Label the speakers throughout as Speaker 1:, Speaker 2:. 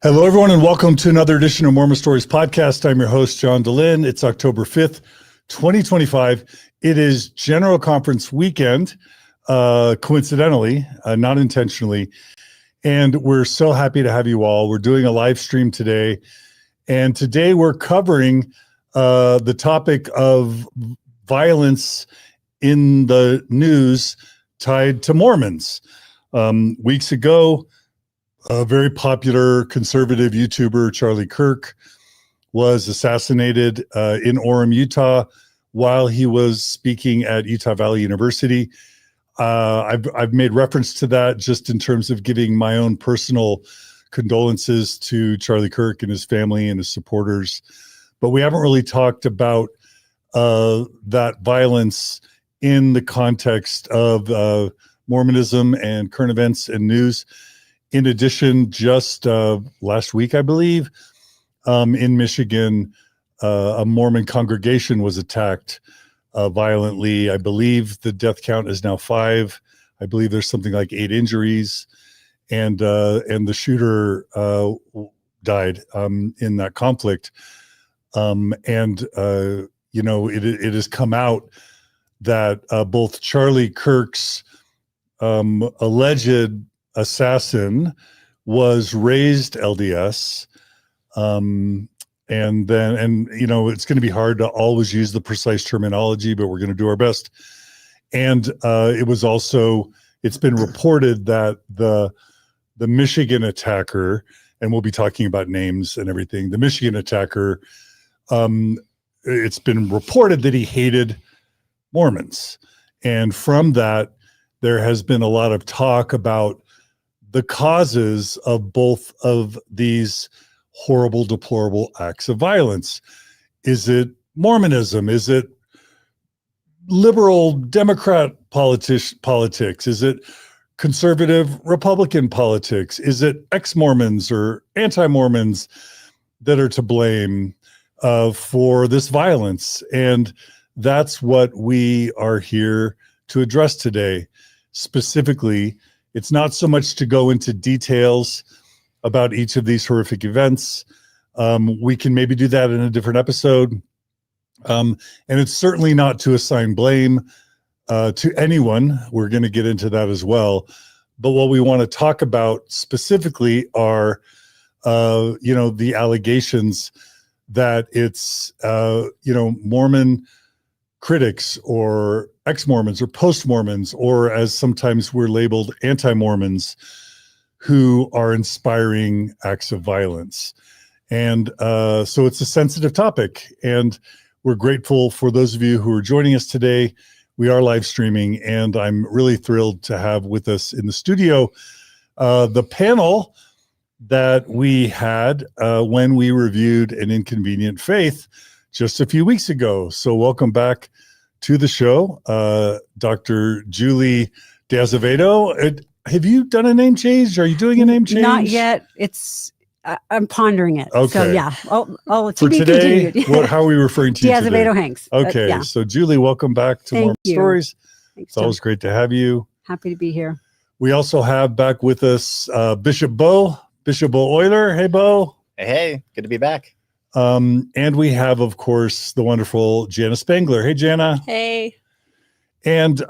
Speaker 1: Hello, everyone, and welcome to another edition of Mormon Stories Podcast. I'm your host, John Dehlin. It's October 5th, 2025. It is General Conference weekend, coincidentally, not intentionally. And we're so happy to have you all. We're doing a live stream today. And today we're covering the topic of violence in the news tied to Mormons. Weeks ago, a very popular conservative YouTuber, Charlie Kirk, was assassinated in Orem, Utah, while he was speaking at Utah Valley University. I've made reference to that just in terms of giving my own personal condolences to Charlie Kirk and his family and his supporters. But we haven't really talked about that violence in the context of Mormonism and current events and news. In addition, just last week, I believe, in Michigan, a Mormon congregation was attacked violently. I believe the death count is now 5. I believe there's something like 8 injuries, and the shooter died in that conflict. It has come out that both Charlie Kirk's alleged assassin was raised LDS. And it's going to be hard to always use the precise terminology, but we're going to do our best. And it's been reported that the Michigan attacker, and we'll be talking about names and everything, the Michigan attacker, it's been reported that he hated Mormons. And from that, there has been a lot of talk about the causes of both of these horrible, deplorable acts of violence. Is it Mormonism? Is it liberal Democrat politics? Is it conservative Republican politics? Is it ex-Mormons or anti-Mormons that are to blame for this violence? And that's what we are here to address today. Specifically, it's not so much to go into details about each of these horrific events. We can maybe do that in a different episode. And it's certainly not to assign blame to anyone. We're going to get into that as well. But what we want to talk about specifically are, the allegations that it's, Mormon critics or ex-Mormons or post-Mormons, or as sometimes we're labeled, anti-Mormons, who are inspiring acts of violence. And so it's a sensitive topic, and we're grateful for those of you who are joining us today. We are live streaming, and I'm really thrilled to have with us in the studio the panel that we had when we reviewed An Inconvenient Faith just a few weeks ago. So welcome back to the show, Dr. Julie Azevedo. Have you done a name change? Are you doing a name change?
Speaker 2: Not yet. I'm pondering it.
Speaker 1: Okay.
Speaker 2: So yeah, I'll
Speaker 1: for today. How are we referring to you today?
Speaker 2: Azevedo Hanks.
Speaker 1: Okay.
Speaker 2: Yeah.
Speaker 1: So Julie, welcome back to Mormon Stories.
Speaker 2: Thanks,
Speaker 1: it's always great to have you.
Speaker 2: Happy to be here.
Speaker 1: We also have back with us Bishop Beau Oyler. Hey, Beau.
Speaker 3: Hey, good to be back.
Speaker 1: And we have, of course, the wonderful Jana Spangler. Hey, Jana.
Speaker 4: Hey.
Speaker 1: And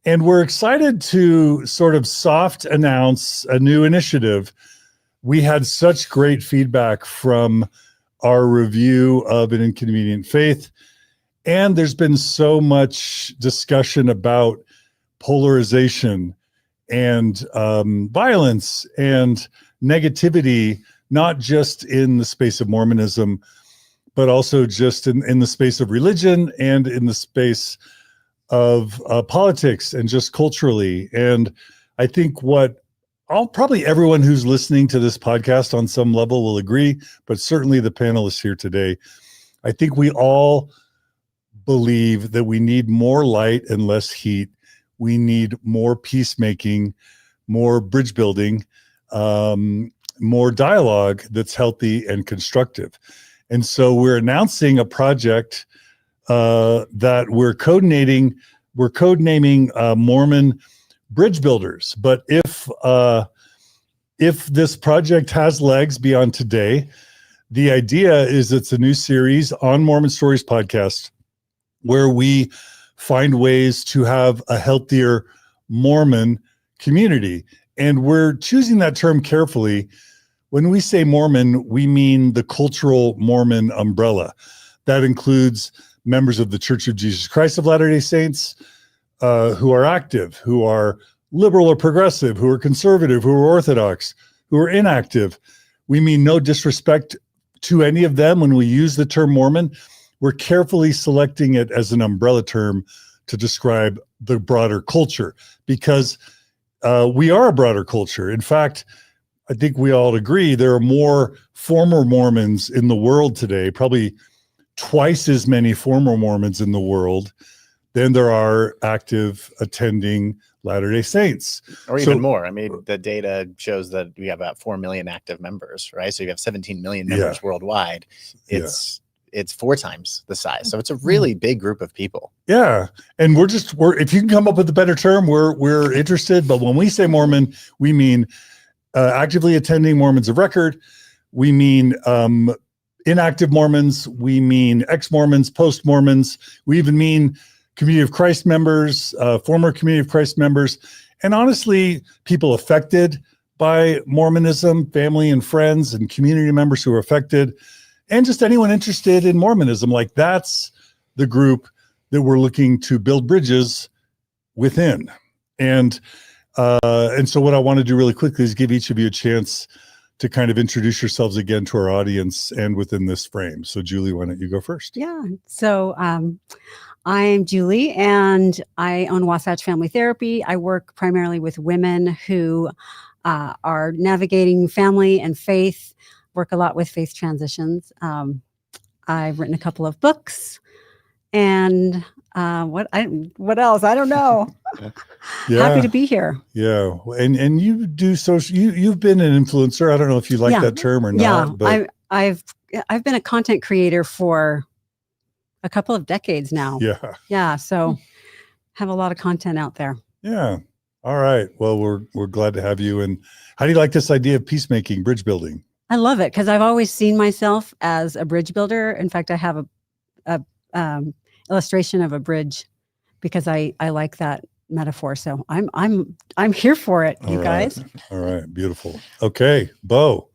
Speaker 1: we're excited to sort of soft announce a new initiative. We had such great feedback from our review of An Inconvenient Faith, and there's been so much discussion about polarization and violence and negativity, not just in the space of Mormonism, but also just in the space of religion and in the space of politics and just culturally. And I think probably everyone who's listening to this podcast on some level will agree, but certainly the panelists here today, I think we all believe that we need more light and less heat. We need more peacemaking, more bridge building, more dialogue that's healthy and constructive. And so we're announcing a project that we're codenaming Mormon Bridge Builders. But if if this project has legs beyond today, the idea is it's a new series on Mormon Stories podcast where we find ways to have a healthier Mormon community. And we're choosing that term carefully. When we say Mormon, we mean the cultural Mormon umbrella. That includes members of the Church of Jesus Christ of Latter-day Saints who are active, who are liberal or progressive, who are conservative, who are Orthodox, who are inactive. We mean no disrespect to any of them when we use the term Mormon. We're carefully selecting it as an umbrella term to describe the broader culture because we are a broader culture. In fact, I think we all agree there are more former Mormons in the world today, probably twice as many former Mormons in the world than there are active attending Latter-day Saints.
Speaker 3: Or even more. I mean, the data shows that we have about 4 million active members, right? So you have 17 million members worldwide. It's 4 times the size. So it's a really big group of people.
Speaker 1: Yeah. And we're if you can come up with a better term, we're interested. But when we say Mormon, we mean actively attending Mormons of record. We mean inactive Mormons. We mean ex-Mormons, post-Mormons. We even mean Community of Christ members, former Community of Christ members, and honestly, people affected by Mormonism, family and friends and community members who are affected, and just anyone interested in Mormonism. Like that's the group that we're looking to build bridges within. And so what I want to do really quickly is give each of you a chance to kind of introduce yourselves again to our audience and within this frame. So Julie, why don't you go first?
Speaker 2: Yeah. So I'm Julie, and I own Wasatch Family Therapy. I work primarily with women who are navigating family and faith, work a lot with faith transitions. I've written a couple of books, and what else? I don't know. Happy to be here.
Speaker 1: Yeah. And you do social, you've been an influencer. I don't know if you like that term or not.
Speaker 2: But I've been a content creator for a couple of decades now. Yeah. So have a lot of content out there.
Speaker 1: Yeah. All right. Well, we're glad to have you. And how do you like this idea of peacemaking, bridge building?
Speaker 2: I love it because I've always seen myself as a bridge builder. In fact, I have a illustration of a bridge because I like that metaphor. So I'm here for it, you guys.
Speaker 1: All right. Beautiful. Okay. Beau,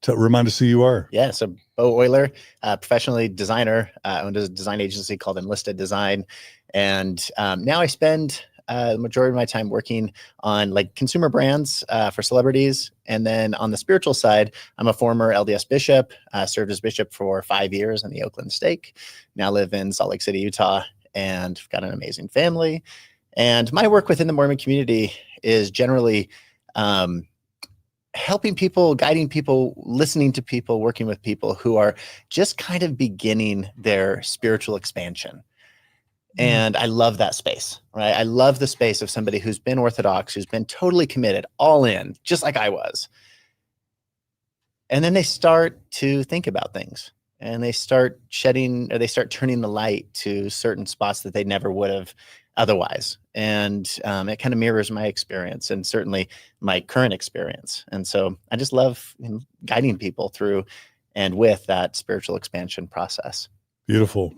Speaker 1: remind us who you are.
Speaker 3: Yeah. So Beau Oyler, professionally designer, owned a design agency called Enlisted Design. And now I spend the majority of my time working on like consumer brands for celebrities. And then on the spiritual side, I'm a former LDS bishop, served as bishop for 5 years in the Oakland stake. Now live in Salt Lake City, Utah, and I've got an amazing family. And my work within the Mormon community is generally helping people, guiding people, listening to people, working with people who are just kind of beginning their spiritual expansion. And I love that space, right? I love the space of somebody who's been Orthodox, who's been totally committed, all in, just like I was. And then they start to think about things and they start shedding, or they start turning the light to certain spots that they never would have otherwise. And it kind of mirrors my experience and certainly my current experience. And so I just love guiding people through and with that spiritual expansion process.
Speaker 1: Beautiful.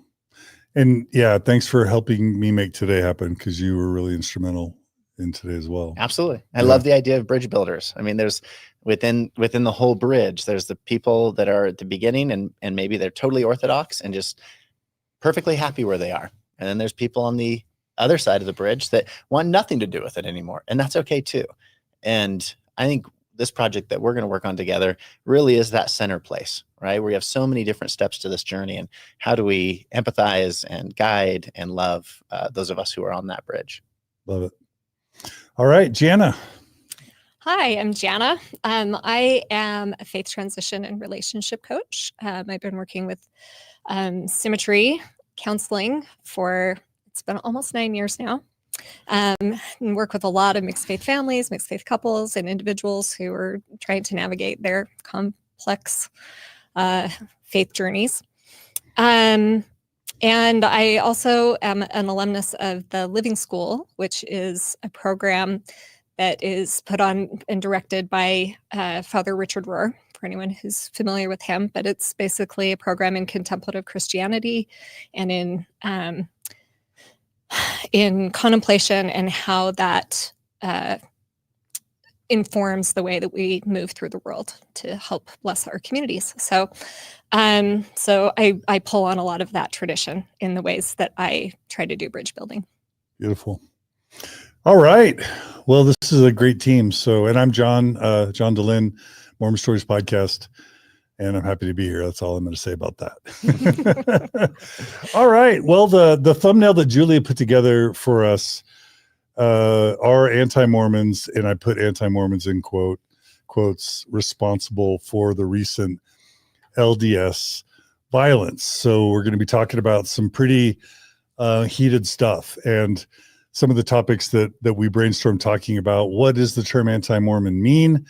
Speaker 1: And yeah, thanks for helping me make today happen because you were really instrumental in today as well.
Speaker 3: Absolutely. I love the idea of bridge builders. I mean, there's within the whole bridge, there's the people that are at the beginning and maybe they're totally Orthodox and just perfectly happy where they are. And then there's people on the other side of the bridge that want nothing to do with it anymore. And that's okay too. And I think this project that we're going to work on together really is that center place, right? Where we have so many different steps to this journey and how do we empathize and guide and love those of us who are on that bridge.
Speaker 1: Love it. All right, Jana.
Speaker 4: Hi, I'm Jana. I am a faith transition and relationship coach. I've been working with symmetry counseling it's been almost 9 years now. And work with a lot of mixed faith families, mixed faith couples, and individuals who are trying to navigate their complex faith journeys. And I also am an alumnus of the Living School, which is a program that is put on and directed by Father Richard Rohr, for anyone who's familiar with him. But it's basically a program in contemplative Christianity and in contemplation, and how that informs the way that we move through the world to help bless our communities. So I pull on a lot of that tradition in the ways that I try to do bridge building.
Speaker 1: Beautiful. All right. Well, this is a great team. So, and I'm John Dehlin, Mormon Stories Podcast, and I'm happy to be here. That's all I'm going to say about that. All right. Well, the thumbnail that Julia put together for us are Anti-Mormons, and I put Anti-Mormons in quotes, responsible for the recent LDS violence. So we're going to be talking about some pretty heated stuff, and some of the topics that we brainstormed talking about. What does the term anti-Mormon mean?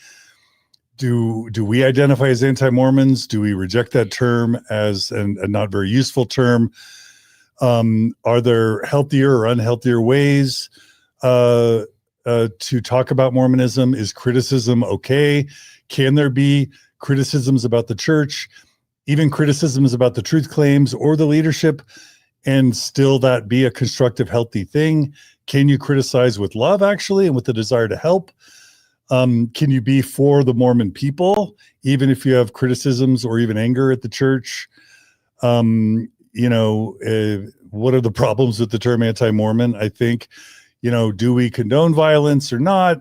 Speaker 1: Do we identify as anti-Mormons? Do we reject that term as a not very useful term? Are there healthier or unhealthier ways to talk about Mormonism? Is criticism okay? Can there be criticisms about the church, even criticisms about the truth claims or the leadership, and still that be a constructive, healthy thing? Can you criticize with love, actually, and with the desire to help? Can you be for the Mormon people, even if you have criticisms or even anger at the church? What are the problems with the term anti-Mormon? I think, do we condone violence or not?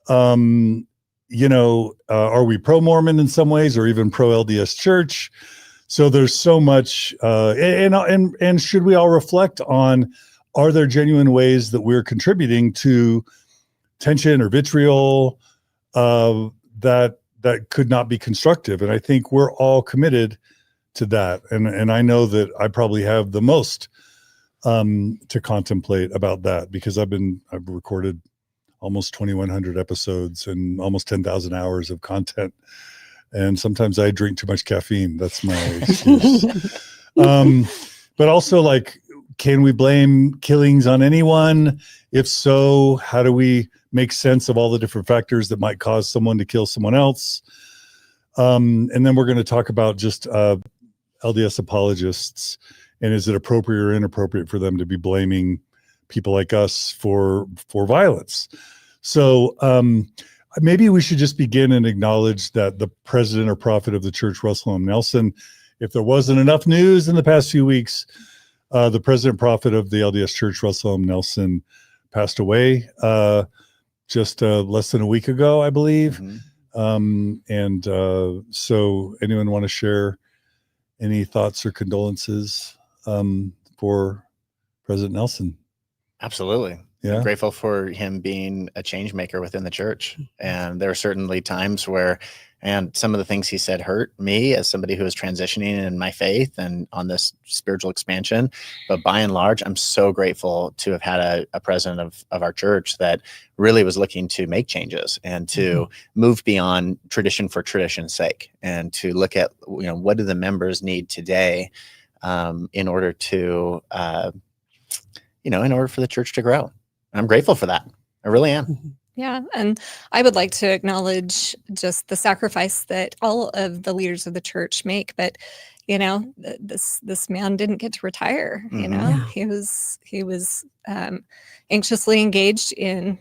Speaker 1: Are we pro-Mormon in some ways, or even pro-LDS church? So there's so much, and should we all reflect on, are there genuine ways that we're contributing to tension or vitriol that could not be constructive? And I think we're all committed to that. And I know that I probably have the most to contemplate about that, because I've recorded almost 2,100 episodes and almost 10,000 hours of content. And sometimes I drink too much caffeine. That's my excuse. But also, can we blame killings on anyone? If so, how do we make sense of all the different factors that might cause someone to kill someone else? And then we're going to talk about just LDS apologists, and is it appropriate or inappropriate for them to be blaming people like us for violence? So maybe we should just begin and acknowledge that the president or prophet of the church, Russell M. Nelson, if there wasn't enough news in the past few weeks, the president prophet of the LDS Church, Russell M. Nelson, passed away just less than a week ago, I believe. Mm-hmm. So anyone want to share any thoughts or condolences for President Nelson?
Speaker 3: Absolutely.
Speaker 1: Yeah.
Speaker 3: I'm grateful for him being a change maker within the church. And there are certainly times where, and some of the things he said hurt me as somebody who is transitioning in my faith and on this spiritual expansion. But by and large, I'm so grateful to have had a president of our church that really was looking to make changes and to move beyond tradition for tradition's sake, and to look at, what do the members need today in order to, in order for the church to grow. I'm grateful for that. I really am.
Speaker 4: Yeah. And I would like to acknowledge just the sacrifice that all of the leaders of the church make. But, this man didn't get to retire.
Speaker 3: Mm-hmm.
Speaker 4: He was anxiously engaged in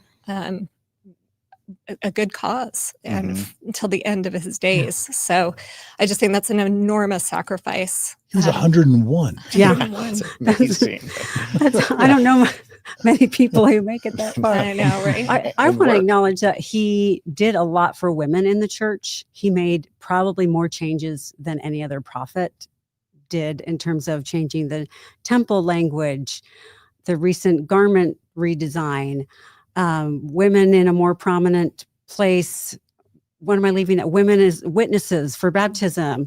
Speaker 4: a good cause and until the end of his days. Yeah. So I just think that's an enormous sacrifice.
Speaker 1: He was 101.
Speaker 2: Yeah.
Speaker 3: That's amazing.
Speaker 2: I don't know many people who make it that far.
Speaker 4: I know, right?
Speaker 2: I want to acknowledge that he did a lot for women in the church. He made probably more changes than any other prophet did in terms of changing the temple language, the recent garment redesign, women in a more prominent place. What am I leaving out? Women as witnesses for baptism.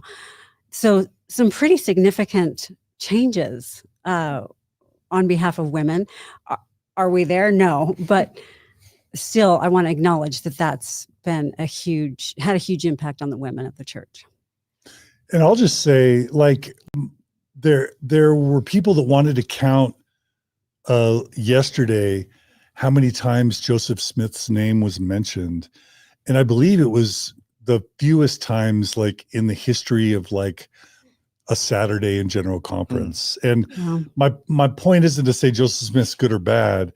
Speaker 2: So some pretty significant changes on behalf of women. Are we there? No, but still, I want to acknowledge that that's been had a huge impact on the women of the church.
Speaker 1: And I'll just say, there were people that wanted to count yesterday how many times Joseph Smith's name was mentioned. And I believe it was the fewest times like in the history of like a Saturday in General Conference. And my point isn't to say Joseph Smith's good or bad,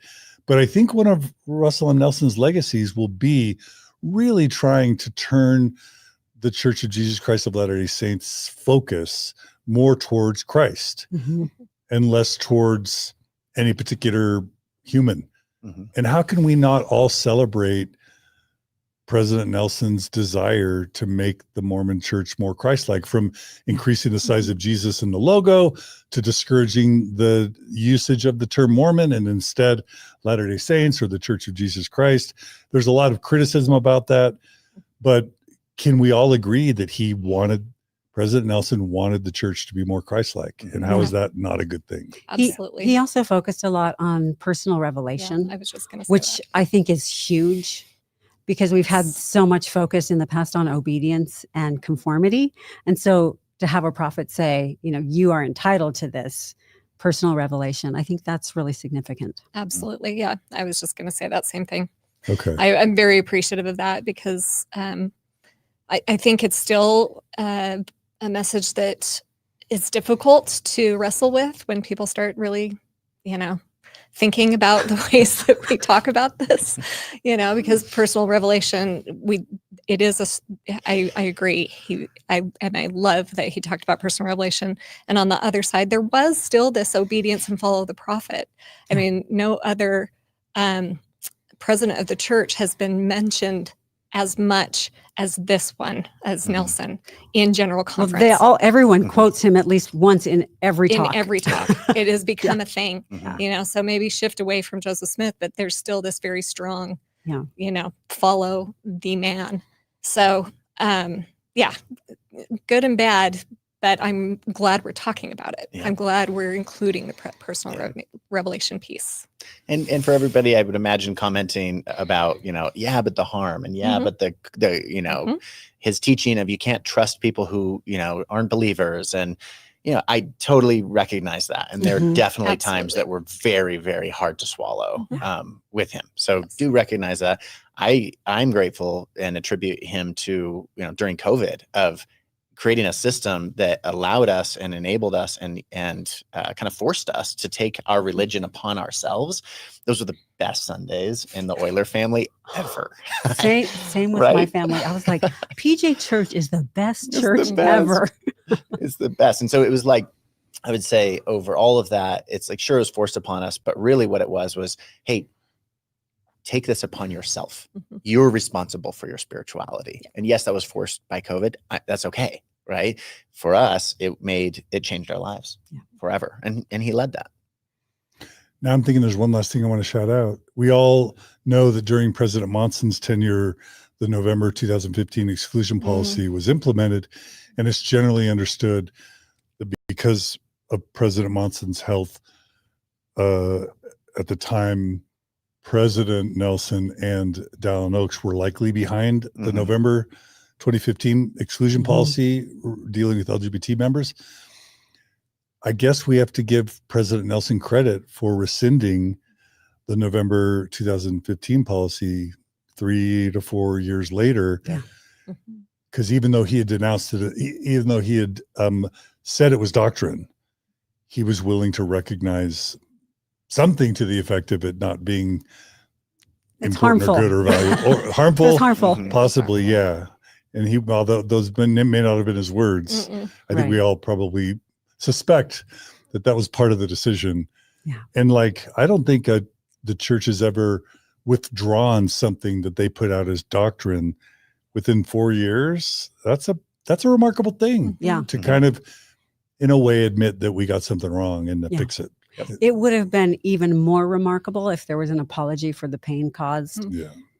Speaker 1: but I think one of Russell and Nelson's legacies will be really trying to turn the Church of Jesus Christ of Latter-day Saints focus more towards Christ and less towards any particular human. And how can we not all celebrate President Nelson's desire to make the Mormon Church more Christ-like, from increasing the size of Jesus in the logo to discouraging the usage of the term Mormon and instead Latter-day Saints or the Church of Jesus Christ? There's a lot of criticism about that, but can we all agree that President Nelson wanted the church to be more Christ-like? And how is that not a good thing?
Speaker 4: Absolutely.
Speaker 2: He also focused a lot on personal revelation,
Speaker 4: I was just going to say
Speaker 2: which
Speaker 4: that.
Speaker 2: I think is huge, because we've had so much focus in the past on obedience and conformity. And so to have a prophet say, you are entitled to this personal revelation, I think that's really significant.
Speaker 4: Absolutely. Yeah. I was just going to say that same thing.
Speaker 1: Okay.
Speaker 4: I'm very appreciative of that, because I think it's still a message that is difficult to wrestle with when people start really, thinking about the ways that we talk about this, because personal revelation, I agree. I love that he talked about personal revelation. And on the other side, there was still this obedience and follow the prophet. I mean, no other president of the church has been mentioned as much as this one, as Nelson, in General Conference.
Speaker 2: Everyone quotes him at least once in every talk.
Speaker 4: In every talk. It has become a thing, so maybe shift away from Joseph Smith, but there's still this very strong, follow the man. So, good and bad, but I'm glad we're talking about it. Yeah. I'm glad we're including the personal revelation piece.
Speaker 3: And for everybody, I would imagine commenting about, but the harm, and but the his teaching of you can't trust people who, aren't believers. And, I totally recognize that. And there are definitely times that were very, very hard to swallow with him. So do recognize that. I'm grateful and attribute him to, during COVID, of creating a system that allowed us and enabled us and kind of forced us to take our religion upon ourselves. Those were the best Sundays in the Oyler family ever.
Speaker 2: Same with my family. I was like, PJ Church is the best church ever.
Speaker 3: It's the best. And so it was like, I would say over all of that, it's like, sure, it was forced upon us, but really what it was, hey, take this upon yourself. You're responsible for your spirituality. Yeah. And yes, that was forced by COVID. That's okay, right? For us, it changed our lives forever. And he led that.
Speaker 1: Now I'm thinking there's one last thing I want to shout out. We all know that during President Monson's tenure, the November 2015 exclusion policy was implemented. And it's generally understood that because of President Monson's health at the time, President Nelson and Dallin Oaks were likely behind the November 2015 exclusion policy dealing with LGBT members. I guess we have to give President Nelson credit for rescinding the November 2015 policy 3 to 4 years later. Yeah. Because even though he had denounced it, even though he had said it was doctrine, he was willing to recognize something to the effect of it not being important
Speaker 2: harmful.
Speaker 1: Or good or valuable or harmful.
Speaker 2: It's harmful.
Speaker 1: Possibly, yeah. And although those may not have been his words, I think we all probably suspect that was part of the decision.
Speaker 2: Yeah. And
Speaker 1: I don't think the church has ever withdrawn something that they put out as doctrine within 4 years. That's a remarkable thing.
Speaker 2: Yeah.
Speaker 1: To kind of, in a way, admit that we got something wrong and to fix it.
Speaker 2: It would have been even more remarkable if there was an apology for the pain caused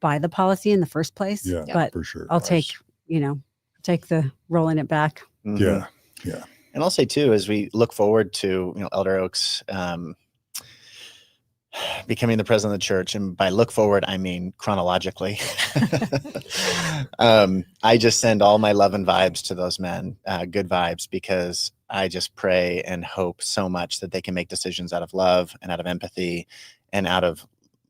Speaker 2: by the policy in the first place.
Speaker 1: Yeah,
Speaker 2: but
Speaker 1: for sure.
Speaker 2: I'll take the rolling it back.
Speaker 1: Yeah. Yeah.
Speaker 3: And I'll say too, as we look forward to, Elder Oaks becoming the president of the church, and by look forward, I mean chronologically, I just send all my love and vibes to those men, good vibes, because I just pray and hope so much that they can make decisions out of love and out of empathy and out of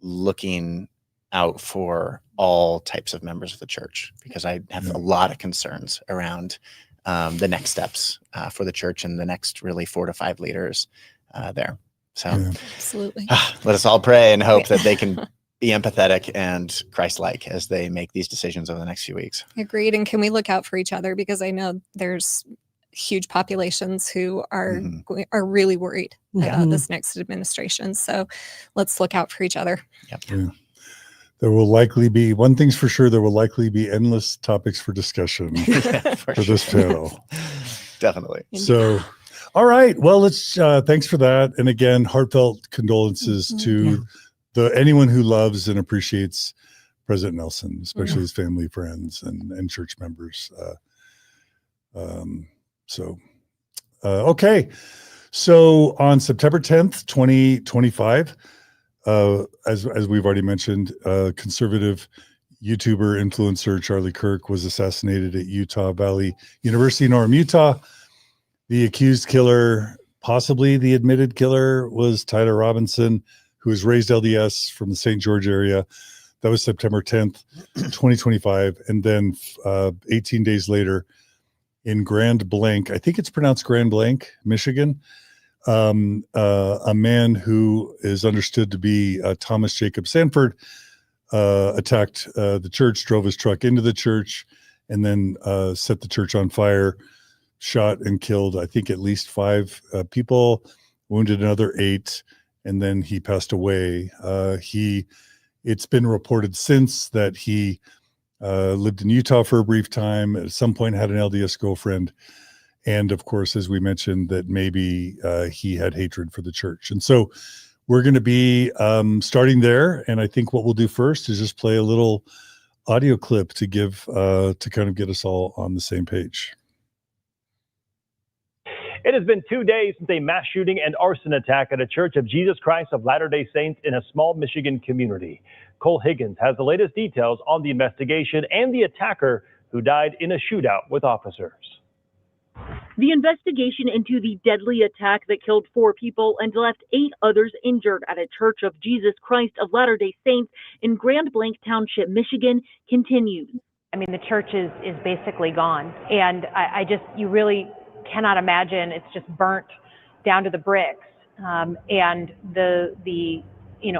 Speaker 3: looking out for all types of members of the church, because I have a lot of concerns around the next steps for the church and the next really 4 to 5 leaders there. So
Speaker 4: Absolutely.
Speaker 3: Let us all pray and hope that they can be empathetic and Christ-like as they make these decisions over the next few weeks.
Speaker 4: Agreed. And can we look out for each other? Because I know there's huge populations who are really worried about this next administration. So let's look out for each other.
Speaker 3: Yep.
Speaker 1: Yeah. There will likely be, one thing's for sure, there will likely be endless topics for discussion for this panel.
Speaker 3: Definitely.
Speaker 1: So, all right. Well, let's, thanks for that. And again, heartfelt condolences to anyone who loves and appreciates President Nelson, especially his family, friends, and church members. Okay. So on September 10th, 2025, as we've already mentioned, conservative YouTuber influencer Charlie Kirk was assassinated at Utah Valley University in Orem, Utah. The accused killer, possibly the admitted killer, was Tyler Robinson, who was raised LDS from the St. George area. That was September 10th, 2025. And then 18 days later in Grand Blanc, I think it's pronounced Grand Blanc, Michigan, a man who is understood to be Thomas Jacob Sanford attacked the church, drove his truck into the church, and then set the church on fire, shot and killed, I think, at least 5 people, wounded another 8, and then he passed away. It's been reported since that he lived in Utah for a brief time, at some point had an LDS girlfriend, and of course, as we mentioned, that maybe he had hatred for the church. And so we're going to be starting there, and I think what we'll do first is just play a little audio clip to give to kind of get us all on the same page.
Speaker 5: It has been 2 days since a mass shooting and arson attack at a Church of Jesus Christ of Latter-day Saints in a small Michigan community. Cole Higgins has the latest details on the investigation and the attacker who died in a shootout with officers.
Speaker 6: The investigation into the deadly attack that killed 4 people and left 8 others injured at a Church of Jesus Christ of Latter-day Saints in Grand Blanc Township, Michigan, continues.
Speaker 7: I mean, the church is basically gone. And you really cannot imagine. It's just burnt down to the bricks. And the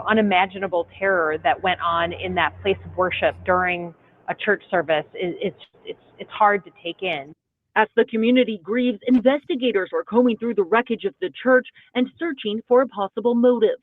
Speaker 7: unimaginable terror that went on in that place of worship during a church service, it's hard to take in.
Speaker 6: As the community grieves, investigators are combing through the wreckage of the church and searching for a possible motive.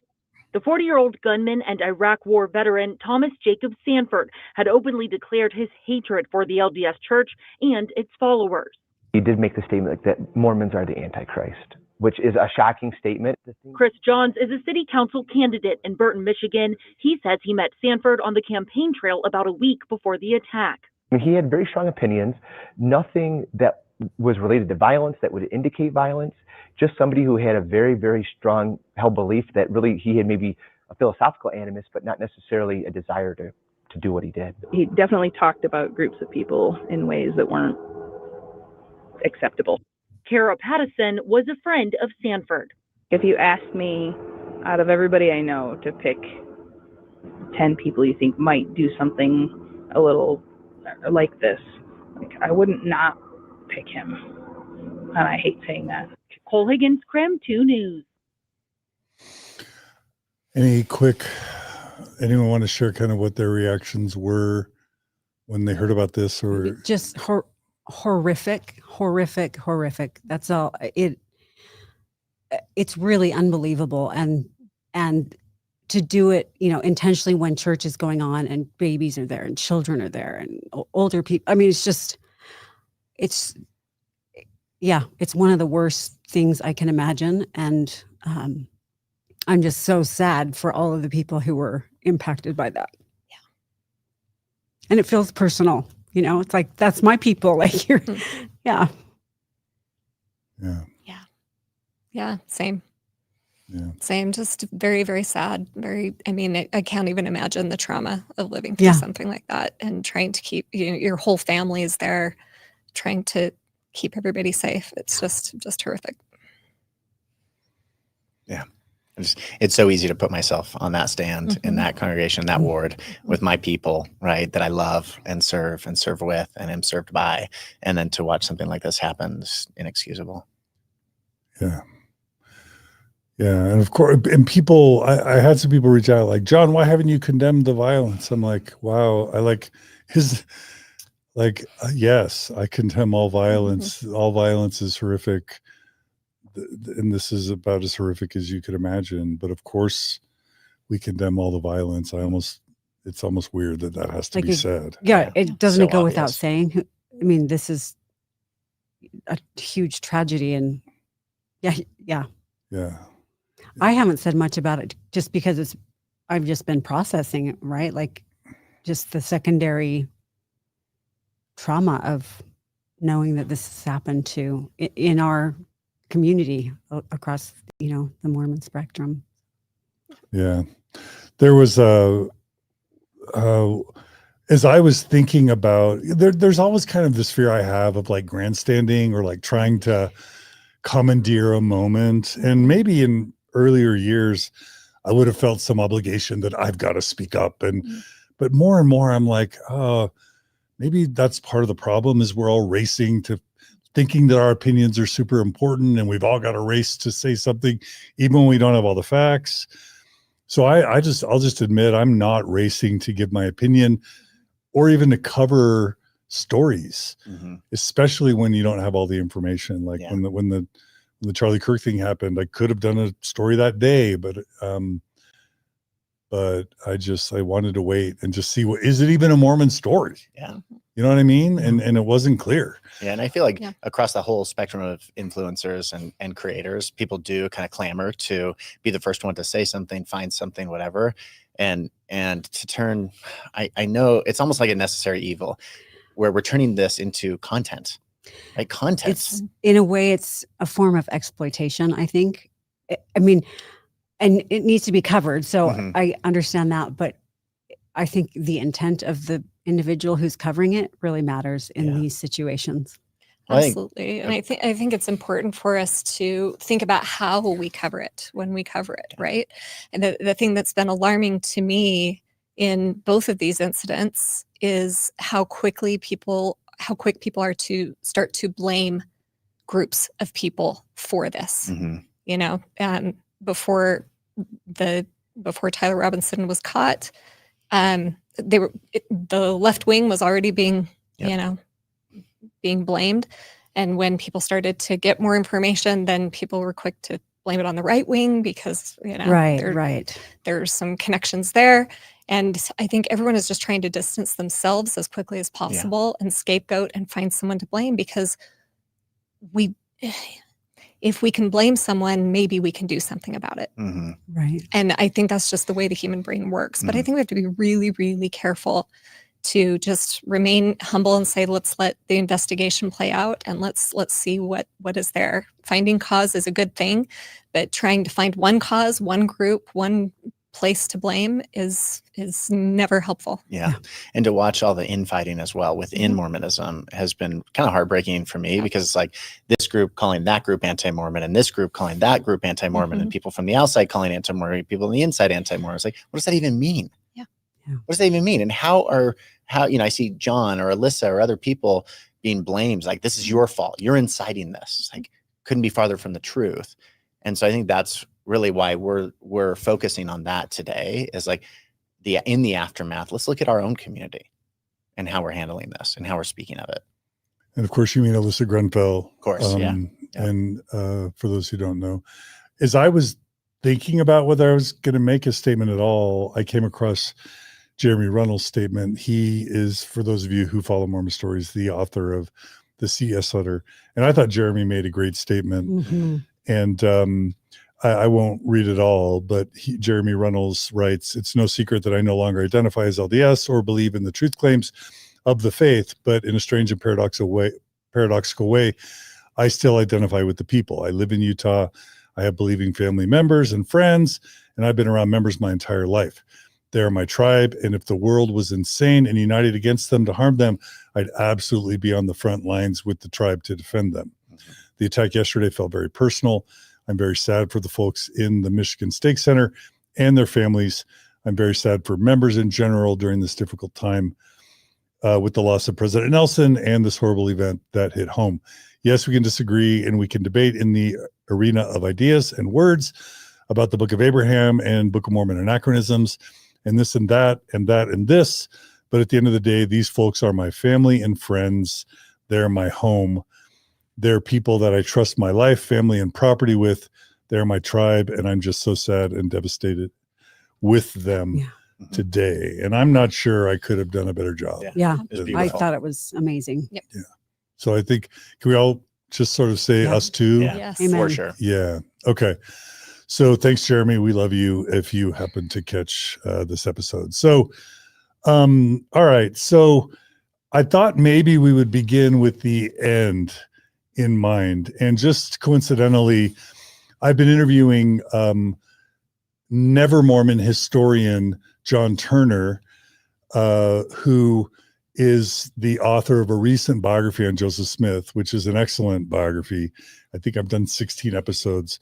Speaker 6: The 40-year-old gunman and Iraq War veteran Thomas Jacob Sanford had openly declared his hatred for the LDS Church and its followers.
Speaker 8: He did make the statement that Mormons are the Antichrist, which is a shocking statement.
Speaker 6: Chris Johns is a city council candidate in Burton, Michigan. He says he met Sanford on the campaign trail about a week before the attack.
Speaker 8: I mean, he had very strong opinions, nothing that was related to violence that would indicate violence, just somebody who had a very, very strong held belief that really he had maybe a philosophical animus, but not necessarily a desire to do what he did.
Speaker 9: He definitely talked about groups of people in ways that weren't acceptable.
Speaker 6: Kara Pattison was a friend of Sanford.
Speaker 9: If you asked me, out of everybody I know, to pick 10 people you think might do something a little like this, I wouldn't not pick him. And I hate saying that.
Speaker 6: Cole Higgins, Cram 2 News.
Speaker 1: Anyone want to share kind of what their reactions were when they heard about this? Or
Speaker 2: just horrific. That's all. It's really unbelievable, and to do it, intentionally when church is going on and babies are there and children are there and older people. I mean, it's one of the worst things I can imagine, and I'm just so sad for all of the people who were impacted by that. Yeah, and it feels personal. It's like, that's my people. Like, you're, yeah.
Speaker 4: Same.
Speaker 1: Yeah.
Speaker 4: Same. Just very, very sad. I can't even imagine the trauma of living through something like that and trying to keep, your whole family is there, trying to keep everybody safe. It's just horrific.
Speaker 3: Yeah. It's so easy to put myself on that stand in that congregation, that ward with my people, right, that I love and serve with and am served by. And then to watch something like this happen is inexcusable.
Speaker 1: Yeah. Yeah. And of course, and people, I had some people reach out like, John, why haven't you condemned the violence? I'm like, wow, yes, I condemn all violence. All violence is horrific. And this is about as horrific as you could imagine. But of course, we condemn all the violence. It's almost weird that has to be said.
Speaker 2: Yeah, it doesn't
Speaker 3: So
Speaker 2: go
Speaker 3: obvious.
Speaker 2: without saying. I mean, this is a huge tragedy, and yeah. I haven't said much about it just because I've just been processing it, right? Like just the secondary trauma of knowing that this has happened in our community across, the Mormon spectrum.
Speaker 1: Yeah. There was as I was thinking about, there's always kind of this fear I have of like grandstanding or like trying to commandeer a moment. And maybe in earlier years, I would have felt some obligation that I've got to speak up. But more and more, I'm like, oh, maybe that's part of the problem is we're all racing to thinking that our opinions are super important and we've all got to race to say something, even when we don't have all the facts. So I'll just admit I'm not racing to give my opinion or even to cover stories, especially when you don't have all the information. Like when the Charlie Kirk thing happened, I could have done a story that day, but I wanted to wait and just see is it even a Mormon story?
Speaker 3: Yeah.
Speaker 1: You know what I mean? And it wasn't clear.
Speaker 3: Yeah. And I feel like across the whole spectrum of influencers and creators, people do kind of clamor to be the first one to say something, find something, whatever. And to turn, I know it's almost like a necessary evil where we're turning this into content, like content.
Speaker 2: It's in a way, it's a form of exploitation, I think. I mean, and it needs to be covered. So I understand that, but I think the intent of the individual who's covering it really matters in these situations.
Speaker 4: Absolutely. And I think it's important for us to think about how we cover it when we cover it, right? And the thing that's been alarming to me in both of these incidents is how quick people are to start to blame groups of people for this. Before Tyler Robinson was caught, the left wing was already being blamed. And when people started to get more information, then people were quick to blame it on the right wing because, there's some connections there. And I think everyone is just trying to distance themselves as quickly as possible and scapegoat and find someone to blame because if we can blame someone, maybe we can do something about it.
Speaker 2: Right.
Speaker 4: And I think that's just the way the human brain works. But I think we have to be really, really careful to just remain humble and say, let's let the investigation play out and let's see what is there. Finding cause is a good thing, but trying to find one cause, one group, one place to blame is never helpful.
Speaker 3: Yeah. And to watch all the infighting as well within Mormonism has been kind of heartbreaking for me because it's like this group calling that group anti-Mormon and this group calling that group anti-Mormon and people from the outside calling anti-Mormon, people on the inside anti-Mormon. It's like, what does that even mean?
Speaker 2: Yeah.
Speaker 3: What does that even mean? And how I see John or Alyssa or other people being blamed like, this is your fault. You're inciting this. It's like, couldn't be farther from the truth. And so I think that's really why we're focusing on that today is like in the aftermath, let's look at our own community and how we're handling this and how we're speaking of it.
Speaker 1: And of course, you mean Alyssa Grenfell.
Speaker 3: Of course,
Speaker 1: And for those who don't know, as I was thinking about whether I was going to make a statement at all, I came across Jeremy Runnell's statement. He is, for those of you who follow Mormon Stories, the author of the CS letter. And I thought Jeremy made a great statement. And I won't read it all, but Jeremy Runnels writes, "It's no secret that I no longer identify as LDS or believe in the truth claims of the faith, but in a strange and paradoxical way, I still identify with the people. I live in Utah. I have believing family members and friends, and I've been around members my entire life. They're my tribe, and if the world was insane and united against them to harm them, I'd absolutely be on the front lines with the tribe to defend them. The attack yesterday felt very personal. I'm very sad for the folks in the Michigan Stake Center and their families. I'm very sad for members in general during this difficult time with the loss of President Nelson and this horrible event that hit home. Yes, we can disagree and we can debate in the arena of ideas and words about the Book of Abraham and Book of Mormon anachronisms and this and that and that and this. But at the end of the day, these folks are my family and friends. They're my home. They're people that I trust my life, family, and property with. They're my tribe, and I'm just so sad and devastated with them today. And I'm not sure I could have done a better job.
Speaker 2: Yeah,
Speaker 3: It was
Speaker 2: I
Speaker 3: beautiful.
Speaker 2: thought it was amazing.
Speaker 4: Yep.
Speaker 1: Yeah. So I think, can we all just sort of say us too?
Speaker 3: Yeah.
Speaker 4: Yes.
Speaker 2: Amen.
Speaker 3: For sure.
Speaker 1: Yeah. Okay. So thanks, Jeremy. We love you if you happen to catch this episode. So, all right. So I thought maybe we would begin with the end in mind. And just coincidentally, I've been interviewing Never Mormon historian John Turner, who is the author of a recent biography on Joseph Smith, which is an excellent biography. I think I've done 16 episodes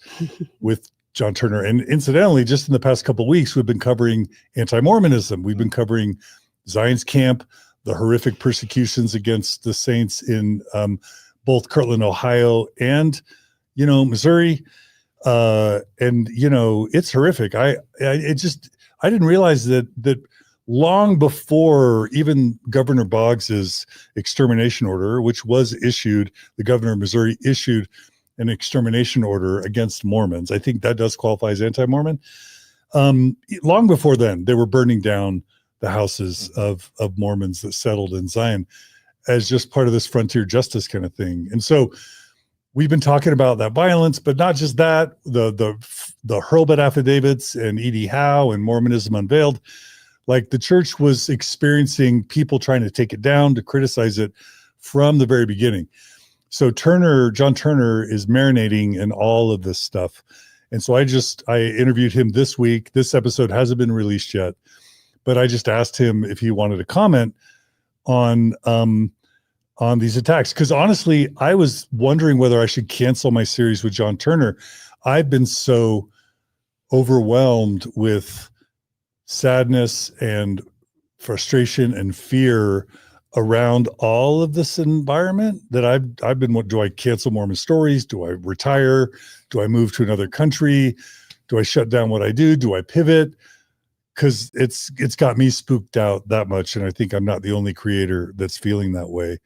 Speaker 1: with John Turner. And incidentally, just in the past couple of weeks, we've been covering anti-Mormonism. We've been covering Zion's Camp, the horrific persecutions against the saints in both Kirtland, Ohio, and, Missouri. And, it's horrific. I didn't realize that long before even Governor Boggs's extermination order, which was issued, the governor of Missouri issued an extermination order against Mormons. I think that does qualify as anti-Mormon. Long before then, they were burning down the houses of Mormons that settled in Zion as just part of this frontier justice kind of thing. And so we've been talking about that violence, but not just that, the Hurlbut affidavits and E.D. Howe and Mormonism Unveiled. Like, the church was experiencing people trying to take it down, to criticize it from the very beginning. So John Turner is marinating in all of this stuff. And so I interviewed him this week. This episode hasn't been released yet, but I just asked him if he wanted to comment on these attacks. Because honestly, I was wondering whether I should cancel my series with John Turner. I've been so overwhelmed with sadness and frustration and fear around all of this environment that I've been, do I cancel Mormon Stories? Do I retire? Do I move to another country? Do I shut down what I do? Do I pivot? Because it's got me spooked out that much. And I think I'm not the only creator that's feeling that way.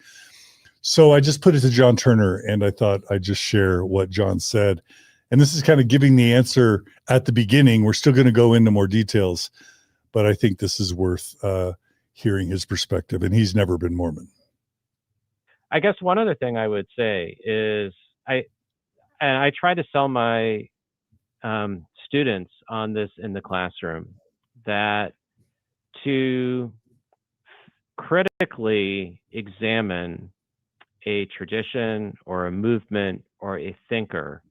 Speaker 1: So I just put it to John Turner, and I thought I'd just share what John said. And this is kind of giving the answer at the beginning. We're still going to go into more details, but I think this is worth hearing his perspective, and he's never been Mormon.
Speaker 10: I guess one other thing I would say is I try to sell my students on this in the classroom, that to critically examine a tradition or a movement or a thinker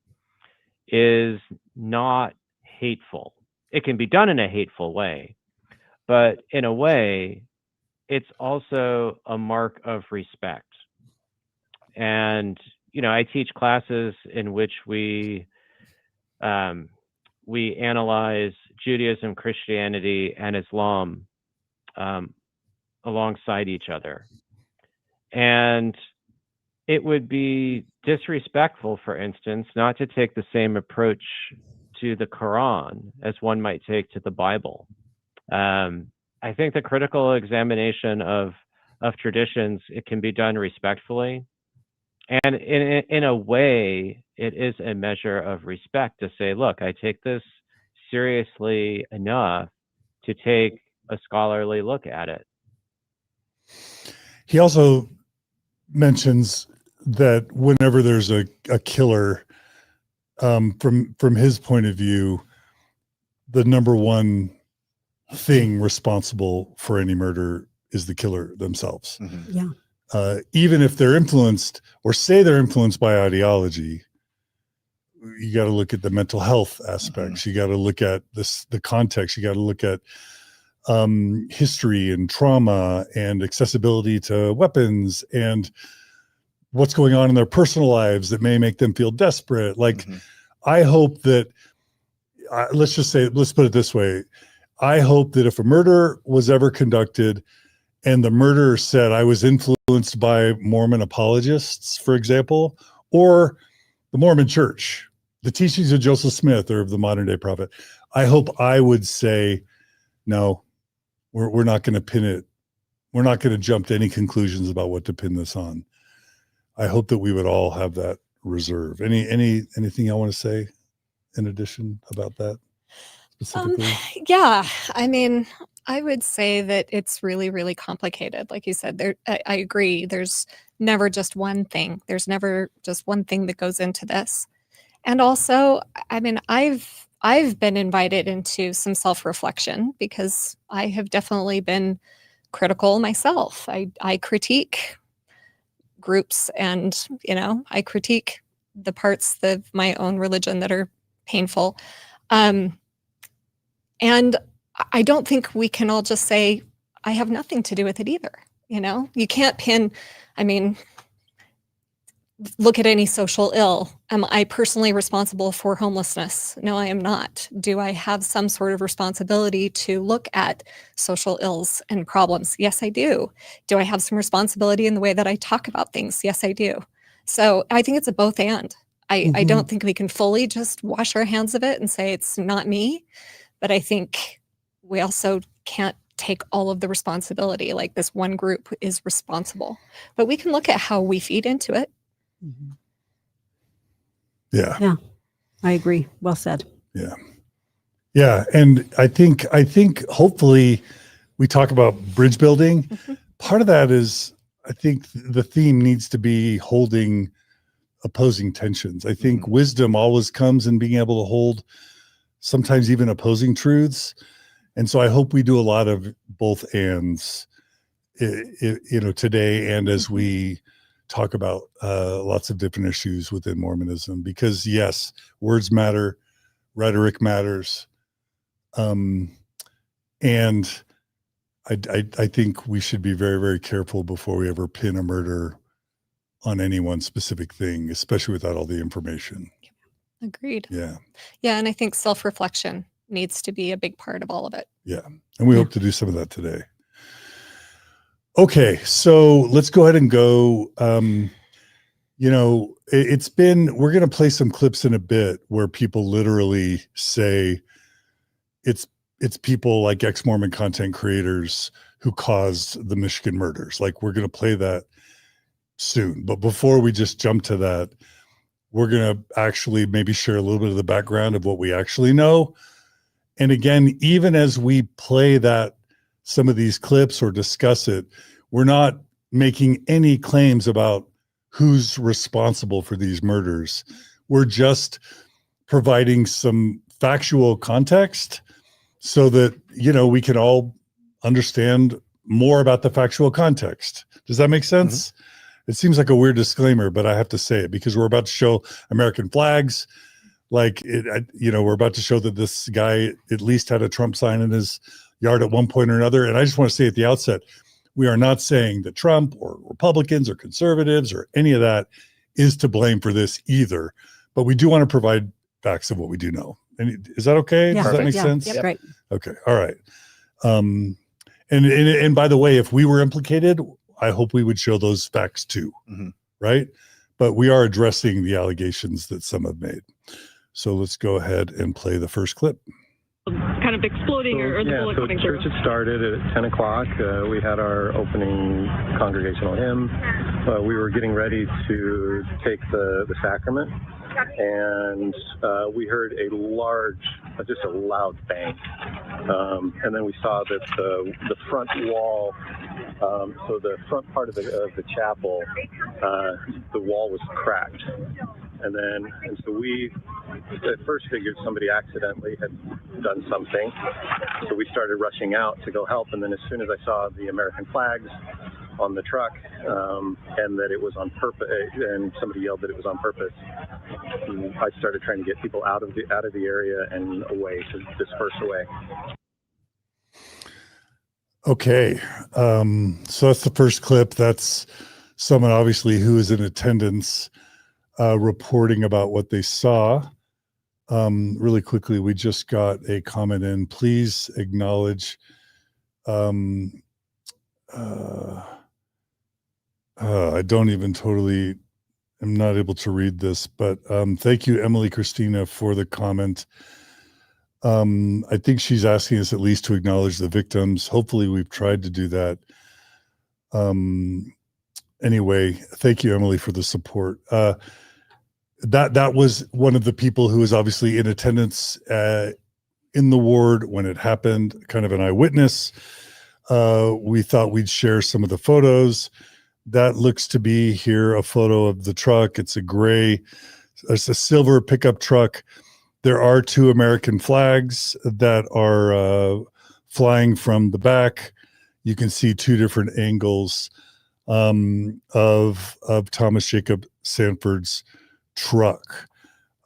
Speaker 10: is not hateful. It can be done in a hateful way, but in a way, it's also a mark of respect. And, I teach classes in which we analyze Judaism, Christianity, and Islam alongside each other. And it would be disrespectful, for instance, not to take the same approach to the Quran as one might take to the Bible. I think the critical examination of traditions, it can be done respectfully. And in a way, it is a measure of respect to say, look, I take this seriously enough to take a scholarly look at it.
Speaker 1: He also mentions that whenever there's a killer, from his point of view, the number one thing responsible for any murder is the killer themselves.
Speaker 3: Mm-hmm.
Speaker 2: Yeah.
Speaker 1: Even if they're influenced, or say they're influenced by ideology, you got to look at the mental health aspects. Mm-hmm. You got to look at the context. You got to look at history and trauma and accessibility to weapons and what's going on in their personal lives that may make them feel desperate. Like, I hope that, let's put it this way. I hope that if a murder was ever conducted and the murderer said, I was influenced by Mormon apologists, for example, or the Mormon Church, the teachings of Joseph Smith or of the modern day prophet, I hope I would say, no, we're not going to pin it. We're not going to jump to any conclusions about what to pin this on. I hope that we would all have that reserve. Anything I want to say in addition about that specifically?
Speaker 4: Yeah, I mean, I would say that it's really, really complicated. Like you said, I agree. There's never just one thing. There's never just one thing that goes into this. And also, I mean, I've been invited into some self-reflection because I have definitely been critical myself. I critique groups, and I critique the parts of my own religion that are painful. And I don't think we can all just say, I have nothing to do with it either. You can't pin, I mean, look at any social ill. Am I personally responsible for homelessness? No, I am not. Do I have some sort of responsibility to look at social ills and problems? Yes, I do. Do I have some responsibility in the way that I talk about things? Yes, I do. So I think it's a both and. I don't think we can fully just wash our hands of it and say it's not me, but I think we also can't take all of the responsibility, like this one group is responsible. But we can look at how we feed into it.
Speaker 1: Yeah,
Speaker 2: I agree. Well said.
Speaker 1: Yeah, and I think hopefully we talk about bridge building. Part of that is, I think the theme needs to be holding opposing tensions. I think wisdom always comes in being able to hold sometimes even opposing truths. And so I hope we do a lot of both ands, today and as we talk about lots of different issues within Mormonism, because yes, words matter, rhetoric matters. And I think we should be very, very careful before we ever pin a murder on any one specific thing, especially without all the information.
Speaker 4: Agreed.
Speaker 1: Yeah.
Speaker 4: Yeah. And I think self-reflection needs to be a big part of all of it.
Speaker 1: Yeah. And we hope to do some of that today. Okay. So let's go ahead and go. We're going to play some clips in a bit where people literally say it's people like ex-Mormon content creators who caused the Michigan murders. Like, we're going to play that soon. But before we just jump to that, we're going to actually maybe share a little bit of the background of what we actually know. And again, even as we play some of these clips or discuss it, we're not making any claims about who's responsible for these murders. We're just providing some factual context so that, we can all understand more about the factual context. Does that make sense? It seems like a weird disclaimer, but I have to say it because we're about to show American flags. We're about to show that this guy at least had a Trump sign in his yard at one point or another. And I just want to say at the outset, we are not saying that Trump or Republicans or conservatives or any of that is to blame for this either. But we do want to provide facts of what we do know. And is that okay?
Speaker 2: Yeah.
Speaker 1: Does that make sense?
Speaker 2: Yep. Great.
Speaker 1: Okay. All right. And by the way, if we were implicated, I hope we would show those facts too. Right. But we are addressing the allegations that some have made. So let's go ahead and play the first clip.
Speaker 11: Kind of exploding or the bullet coming through?
Speaker 12: Church had started at 10 o'clock. We had our opening congregational hymn. We were getting ready to take the sacrament, and we heard a large, just a loud bang. And then we saw that the front wall, so the front part of the chapel, the wall was cracked. And so we at first figured somebody accidentally had done something. So we started rushing out to go help. And then as soon as I saw the American flags on the truck, and that it was on purpose, and somebody yelled that it was on purpose, I started trying to get people out of the area and away, to disperse away.
Speaker 1: Okay. So that's the first clip. That's someone obviously who is in attendance reporting about what they saw. Really quickly, we just got a comment in. Please acknowledge. I don't even totally. I'm not able to read this, but thank you, Emily Christina, for the comment. I think she's asking us at least to acknowledge the victims. Hopefully, we've tried to do that. Anyway, thank you, Emily, for the support. That was one of the people who was obviously in attendance in the ward when it happened, kind of an eyewitness. We thought we'd share some of the photos. That looks to be here a photo of the truck. It's a silver pickup truck. There are 2 American flags that are flying from the back. You can see 2 different angles of Thomas Jacob Sanford's truck.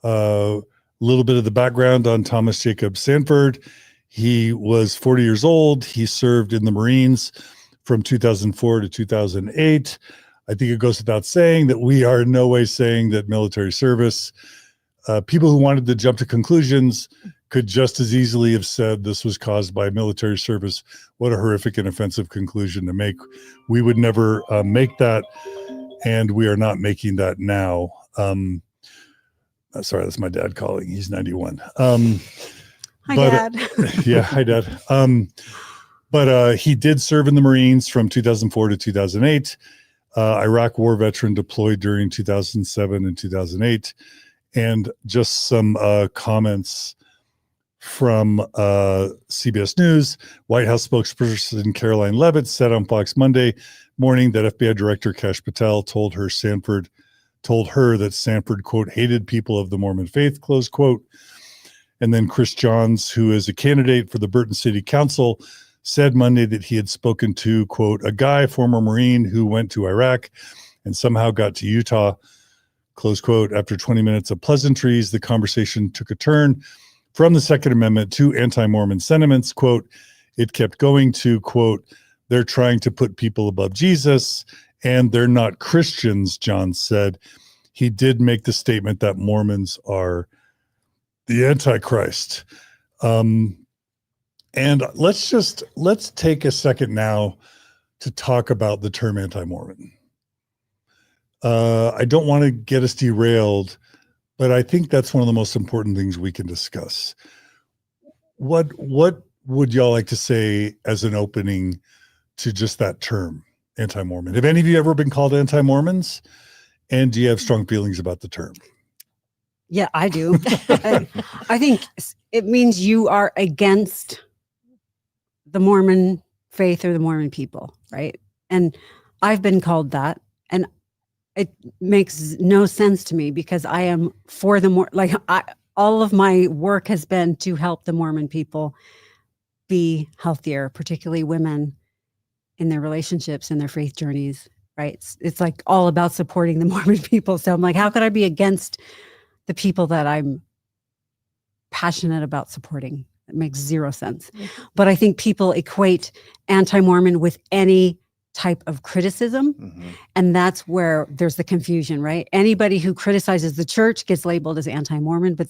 Speaker 1: A little bit of the background on Thomas Jacob Sanford. He was 40 years old. He served in the Marines from 2004 to 2008. I think it goes without saying that we are in no way saying that military service, people who wanted to jump to conclusions could just as easily have said this was caused by military service. What a horrific and offensive conclusion to make. We would never make that, and we are not making that now. Sorry, that's my dad calling. He's 91.
Speaker 2: Hi, Dad.
Speaker 1: Yeah, hi, Dad. But he did serve in the Marines from 2004 to 2008. Iraq war veteran, deployed during 2007 and 2008. And just some comments from CBS News. White House spokesperson Caroline Leavitt said on Fox Monday morning that FBI Director Kash Patel told her that Sanford, quote, hated people of the Mormon faith, close quote. And then Chris Johns, who is a candidate for the Burton City Council, said Monday that he had spoken to, quote, a guy, former Marine, who went to Iraq and somehow got to Utah, close quote. After 20 minutes of pleasantries, the conversation took a turn from the Second Amendment to anti-Mormon sentiments, quote. It kept going to, quote, they're trying to put people above Jesus, and they're not Christians, John said. He did make the statement that Mormons are the Antichrist. And let's take a second now to talk about the term anti-Mormon. I don't want to get us derailed, but I think that's one of the most important things we can discuss. What would y'all like to say as an opening to just that term, anti-Mormon? Have any of you ever been called anti-Mormons? And do you have strong feelings about the term?
Speaker 2: Yeah, I do. I think it means you are against the Mormon faith or the Mormon people, right? And I've been called that, and it makes no sense to me because I am for the all of my work has been to help the Mormon people be healthier, particularly women in their relationships and their faith journeys, right? It's like all about supporting the Mormon people. So I'm like, how could I be against the people that I'm passionate about supporting? It makes zero sense. But I think people equate anti-Mormon with any type of criticism. Mm-hmm. And that's where there's the confusion, right? Anybody who criticizes the church gets labeled as anti-Mormon, but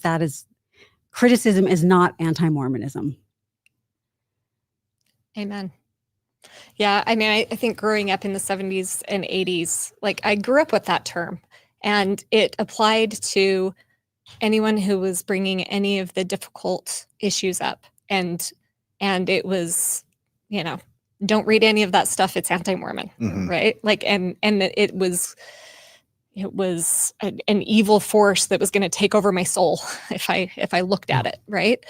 Speaker 2: criticism is not anti-Mormonism.
Speaker 4: Amen. Yeah, I mean, I think growing up in the 70s and 80s, like I grew up with that term, and it applied to anyone who was bringing any of the difficult issues up. And it was, don't read any of that stuff. It's anti-Mormon, mm-hmm. right? Like, and it was an evil force that was going to take over my soul if I looked at it, right?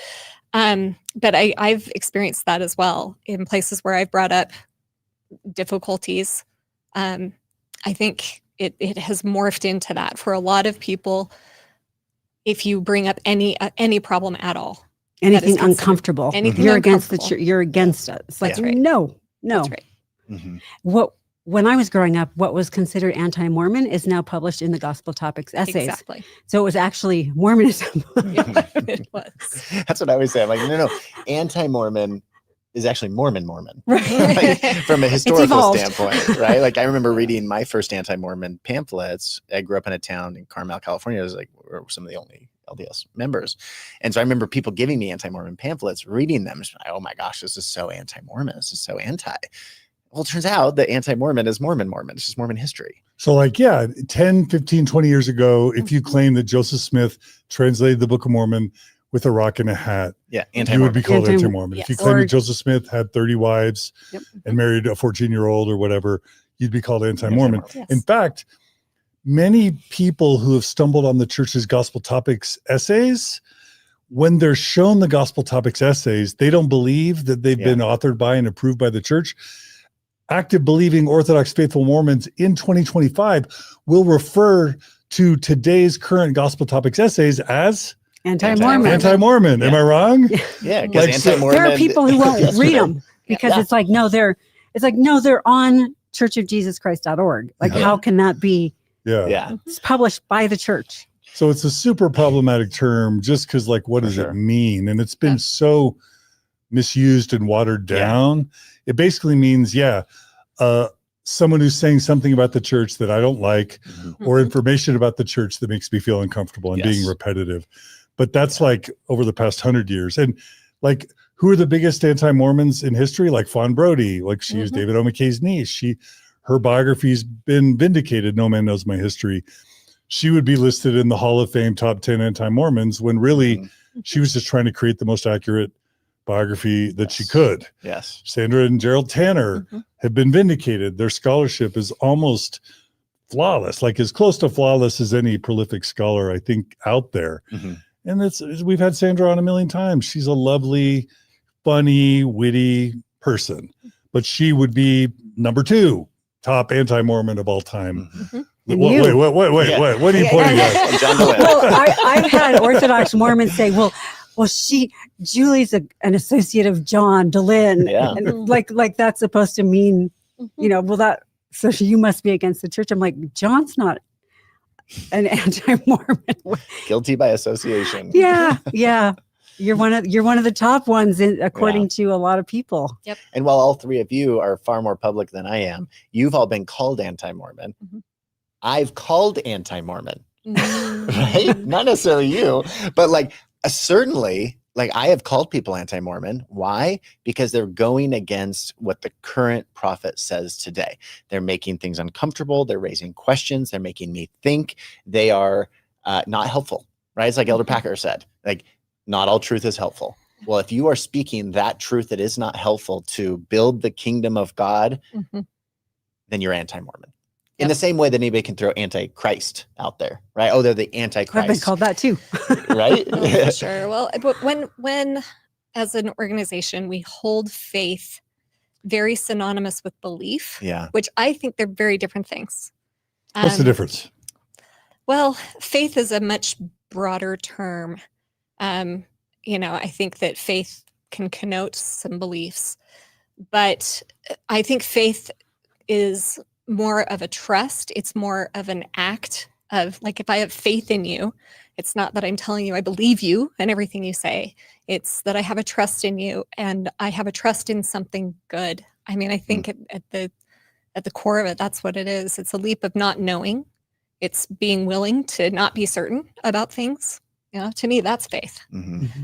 Speaker 4: But I've experienced that as well in places where I've brought up difficulties. I think it has morphed into that for a lot of people. If you bring up any problem at all,
Speaker 2: anything uncomfortable, you're against the church. You're against it. It's like,
Speaker 4: right.
Speaker 2: No.
Speaker 4: That's right.
Speaker 2: Mm-hmm. When I was growing up, what was considered anti-Mormon is now published in the Gospel Topics essays.
Speaker 4: Exactly.
Speaker 2: So it was actually Mormonism.
Speaker 4: Yeah, it was.
Speaker 3: That's what I always say. I'm like, no. Anti-Mormon is actually Mormon.
Speaker 2: Right.
Speaker 3: Like, from a historical standpoint, right? Like I remember reading my first anti-Mormon pamphlets. I grew up in a town in Carmel, California. It was like, we're some of the only LDS members. And so I remember people giving me anti-Mormon pamphlets, reading them. Oh my gosh, this is so anti-Mormon. This is so anti. Well, it turns out that anti-Mormon is Mormon. It's just Mormon history.
Speaker 1: So like, 10, 15, 20 years ago, if you claim that Joseph Smith translated the Book of Mormon with a rock and a hat,
Speaker 3: you
Speaker 1: would be called anti-Mormon.
Speaker 2: Yes.
Speaker 1: If you claim that Joseph Smith had 30 wives
Speaker 2: Yep.
Speaker 1: and married a 14-year-old or whatever, you'd be called anti-Mormon.
Speaker 3: Anti-Mormon.
Speaker 1: In fact, many people who have stumbled on the church's gospel topics essays, when they're shown the gospel topics essays, they don't believe that they've been authored by and approved by the church. Active believing Orthodox faithful Mormons in 2025 will refer to today's current gospel topics essays as
Speaker 2: Anti-Mormon.
Speaker 1: Anti-Mormon. Am I wrong?
Speaker 3: Yeah, because
Speaker 1: Like,
Speaker 3: anti-Mormon.
Speaker 2: There are people who won't read them because it's like, no, they're on churchofjesuschrist.org. Like, how can that be?
Speaker 1: Yeah.
Speaker 2: It's published by the church.
Speaker 1: So it's a super problematic term just because, like, what does it mean? And it's been so misused and watered down. It basically means, someone who's saying something about the church that I don't like, or information about the church that makes me feel uncomfortable and being repetitive. But that's like over the past 100 years. And like, who are the biggest anti-Mormons in history? Like Fawn Brody, like she was David O. McKay's niece. Her biography's been vindicated. No Man Knows My History. She would be listed in the Hall of Fame top 10 anti-Mormons when really she was just trying to create the most accurate biography that she could.
Speaker 3: Yes.
Speaker 1: Sandra and Gerald Tanner have been vindicated. Their scholarship is almost flawless, like as close to flawless as any prolific scholar, I think, out there. And we've had Sandra on a million times. She's a lovely, funny, witty person, but she would be number 2 top anti-Mormon of all time. Wait, what are you pointing at?
Speaker 2: Well, I've had Orthodox Mormons say, well, Julie's an associate of John Dehlin. And like that's supposed to mean, so you must be against the church. I'm like, John's not an anti-Mormon.
Speaker 3: Guilty by association.
Speaker 2: Yeah. You're one of the top ones according to a lot of people.
Speaker 4: Yep.
Speaker 3: And while all three of you are far more public than I am, you've all been called anti-Mormon. I've called anti-Mormon, right? Not necessarily you, but like certainly, like I have called people anti-Mormon. Why? Because they're going against what the current prophet says today. They're making things uncomfortable. They're raising questions. They're making me think. They are not helpful, right? It's like Elder Packer said, like, not all truth is helpful. Well, if you are speaking that truth that is not helpful to build the kingdom of God, then you're anti-Mormon. In the same way that anybody can throw anti-Christ out there, right? Oh, they're the anti-Christ.
Speaker 2: I've been called that too.
Speaker 3: Right?
Speaker 4: For sure. Well, but when as an organization, we hold faith very synonymous with belief, which I think they're very different things.
Speaker 1: What's the difference?
Speaker 4: Well, faith is a much broader term. I think that faith can connote some beliefs, but I think faith is more of a trust. It's more of an act of, like, if I have faith in you, it's not that I'm telling you I believe you and everything you say. It's that I have a trust in you and I have a trust in something good. I mean, I think at the core of it, that's what it is. It's a leap of not knowing. It's being willing to not be certain about things. To me, that's faith.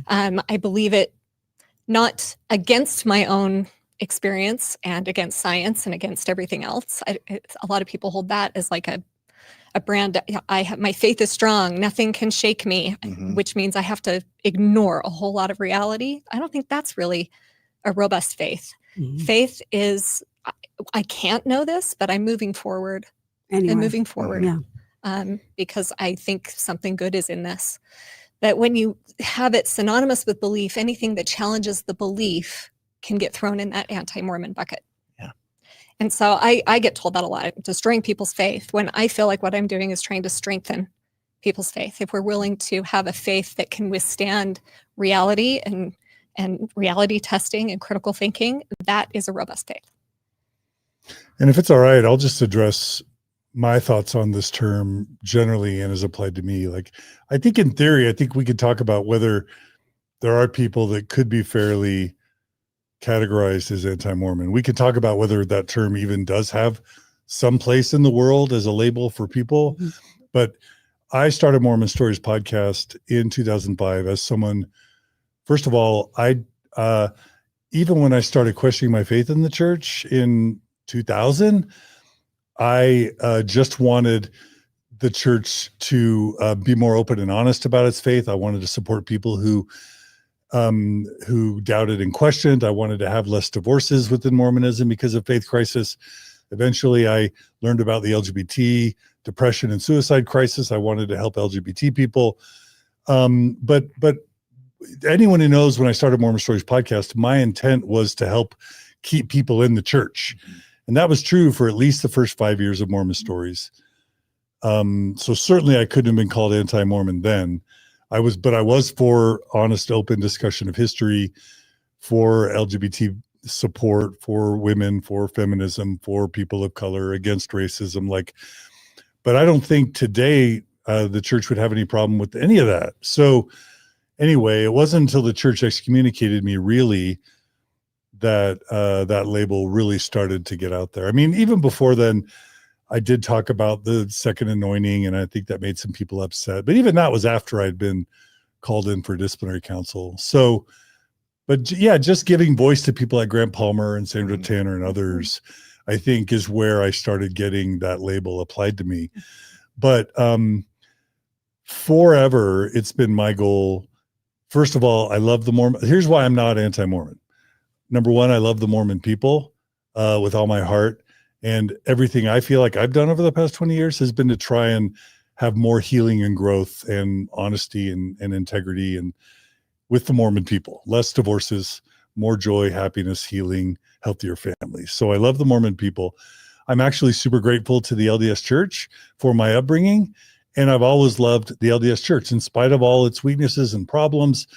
Speaker 4: I believe it not against my own experience and against science and against everything else. A lot of people hold that as like a brand. My faith is strong. Nothing can shake me, which means I have to ignore a whole lot of reality. I don't think that's really a robust faith. Faith is, I can't know this, but I'm moving forward and moving forward. Because I think something good is in this. That when you have it synonymous with belief, anything that challenges the belief can get thrown in that anti-Mormon bucket. And so I get told that a lot, destroying people's faith, when I feel like what I'm doing is trying to strengthen people's faith. If we're willing to have a faith that can withstand reality and reality testing and critical thinking, that is a robust faith.
Speaker 1: And if it's all right, I'll just address my thoughts on this term generally and as applied to me. Like, I think in theory, I think we could talk about whether there are people that could be fairly categorized as anti-Mormon. We could talk about whether that term even does have some place in the world as a label for people. But I started Mormon Stories podcast in 2005 as someone, first of all, even when I started questioning my faith in the church in 2000, I just wanted the church to be more open and honest about its faith. I wanted to support people who doubted and questioned. I wanted to have less divorces within Mormonism because of faith crisis. Eventually, I learned about the LGBT depression and suicide crisis. I wanted to help LGBT people. But anyone who knows, when I started Mormon Stories podcast, my intent was to help keep people in the church. And that was true for at least the first 5 years of Mormon Stories. So certainly I couldn't have been called anti-Mormon then. I was for honest, open discussion of history, for LGBT support, for women, for feminism, for people of color, against racism. But I don't think today the church would have any problem with any of that. So anyway, it wasn't until the church excommunicated me really that that label really started to get out there. I mean, even before then, I did talk about the second anointing, and I think that made some people upset. But even that was after I'd been called in for disciplinary counsel. So, but yeah, just giving voice to people like Grant Palmer and Sandra Tanner and others, I think, is where I started getting that label applied to me. But forever, it's been my goal. First of all, I love the Mormon. Here's why I'm not anti-Mormon. Number one, I love the Mormon people with all my heart. And everything I feel like I've done over the past 20 years has been to try and have more healing and growth and honesty and integrity and with the Mormon people, less divorces, more joy, happiness, healing, healthier families. So I love the Mormon people. I'm actually super grateful to the LDS Church for my upbringing. And I've always loved the LDS Church in spite of all its weaknesses and problems.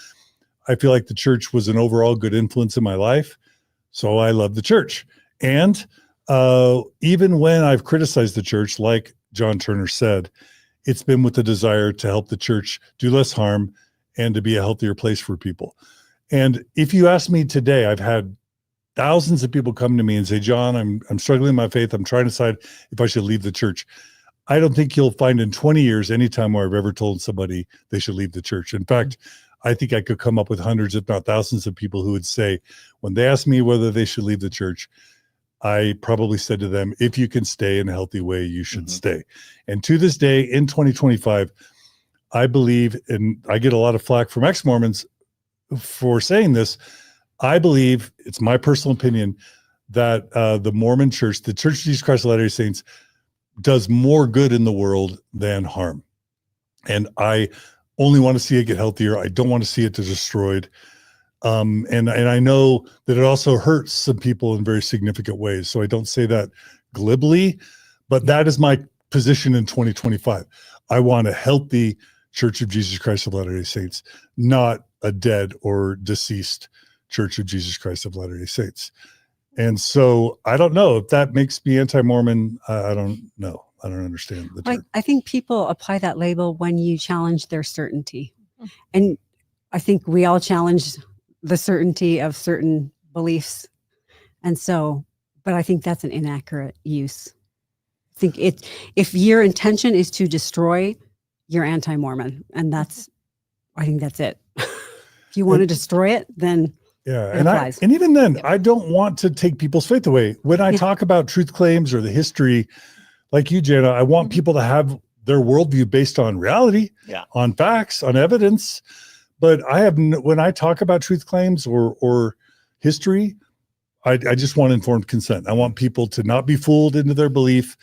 Speaker 1: I feel like the church was an overall good influence in my life. So I love the church. And even when I've criticized the church, like John Turner said, it's been with the desire to help the church do less harm and to be a healthier place for people. And if you ask me today, I've had thousands of people come to me and say, John, I'm struggling in my faith. I'm trying to decide if I should leave the church. I don't think you'll find in 20 years any time where I've ever told somebody they should leave the church. In fact, I think I could come up with hundreds, if not thousands of people who would say, when they ask me whether they should leave the church, I probably said to them, if you can stay in a healthy way, you should stay. And to this day, in 2025, I believe, and I get a lot of flack from ex-Mormons for saying this, I believe, it's my personal opinion, that the Mormon church, the Church of Jesus Christ of Latter-day Saints, does more good in the world than harm. And I only want to see it get healthier. I don't want to see it destroyed. And I know that it also hurts some people in very significant ways. So I don't say that glibly, but that is my position in 2025. I want a healthy Church of Jesus Christ of Latter-day Saints, not a dead or deceased Church of Jesus Christ of Latter-day Saints. And so I don't know if that makes me anti-Mormon. I don't know. I don't understand the term.
Speaker 2: I think people apply that label when you challenge their certainty. And I think we all challenge the certainty of certain beliefs. And so, but I think that's an inaccurate use. I think if your intention is to destroy, you're anti-Mormon. And I think that's it. If you want to destroy it, then
Speaker 1: yeah.
Speaker 2: and
Speaker 1: even then, I don't want to take people's faith away. When I talk about truth claims or the history, like you, Jana, I want people to have their worldview based on reality, on facts, on evidence. But when I talk about truth claims or history, I just want informed consent. I want people to not be fooled into their belief,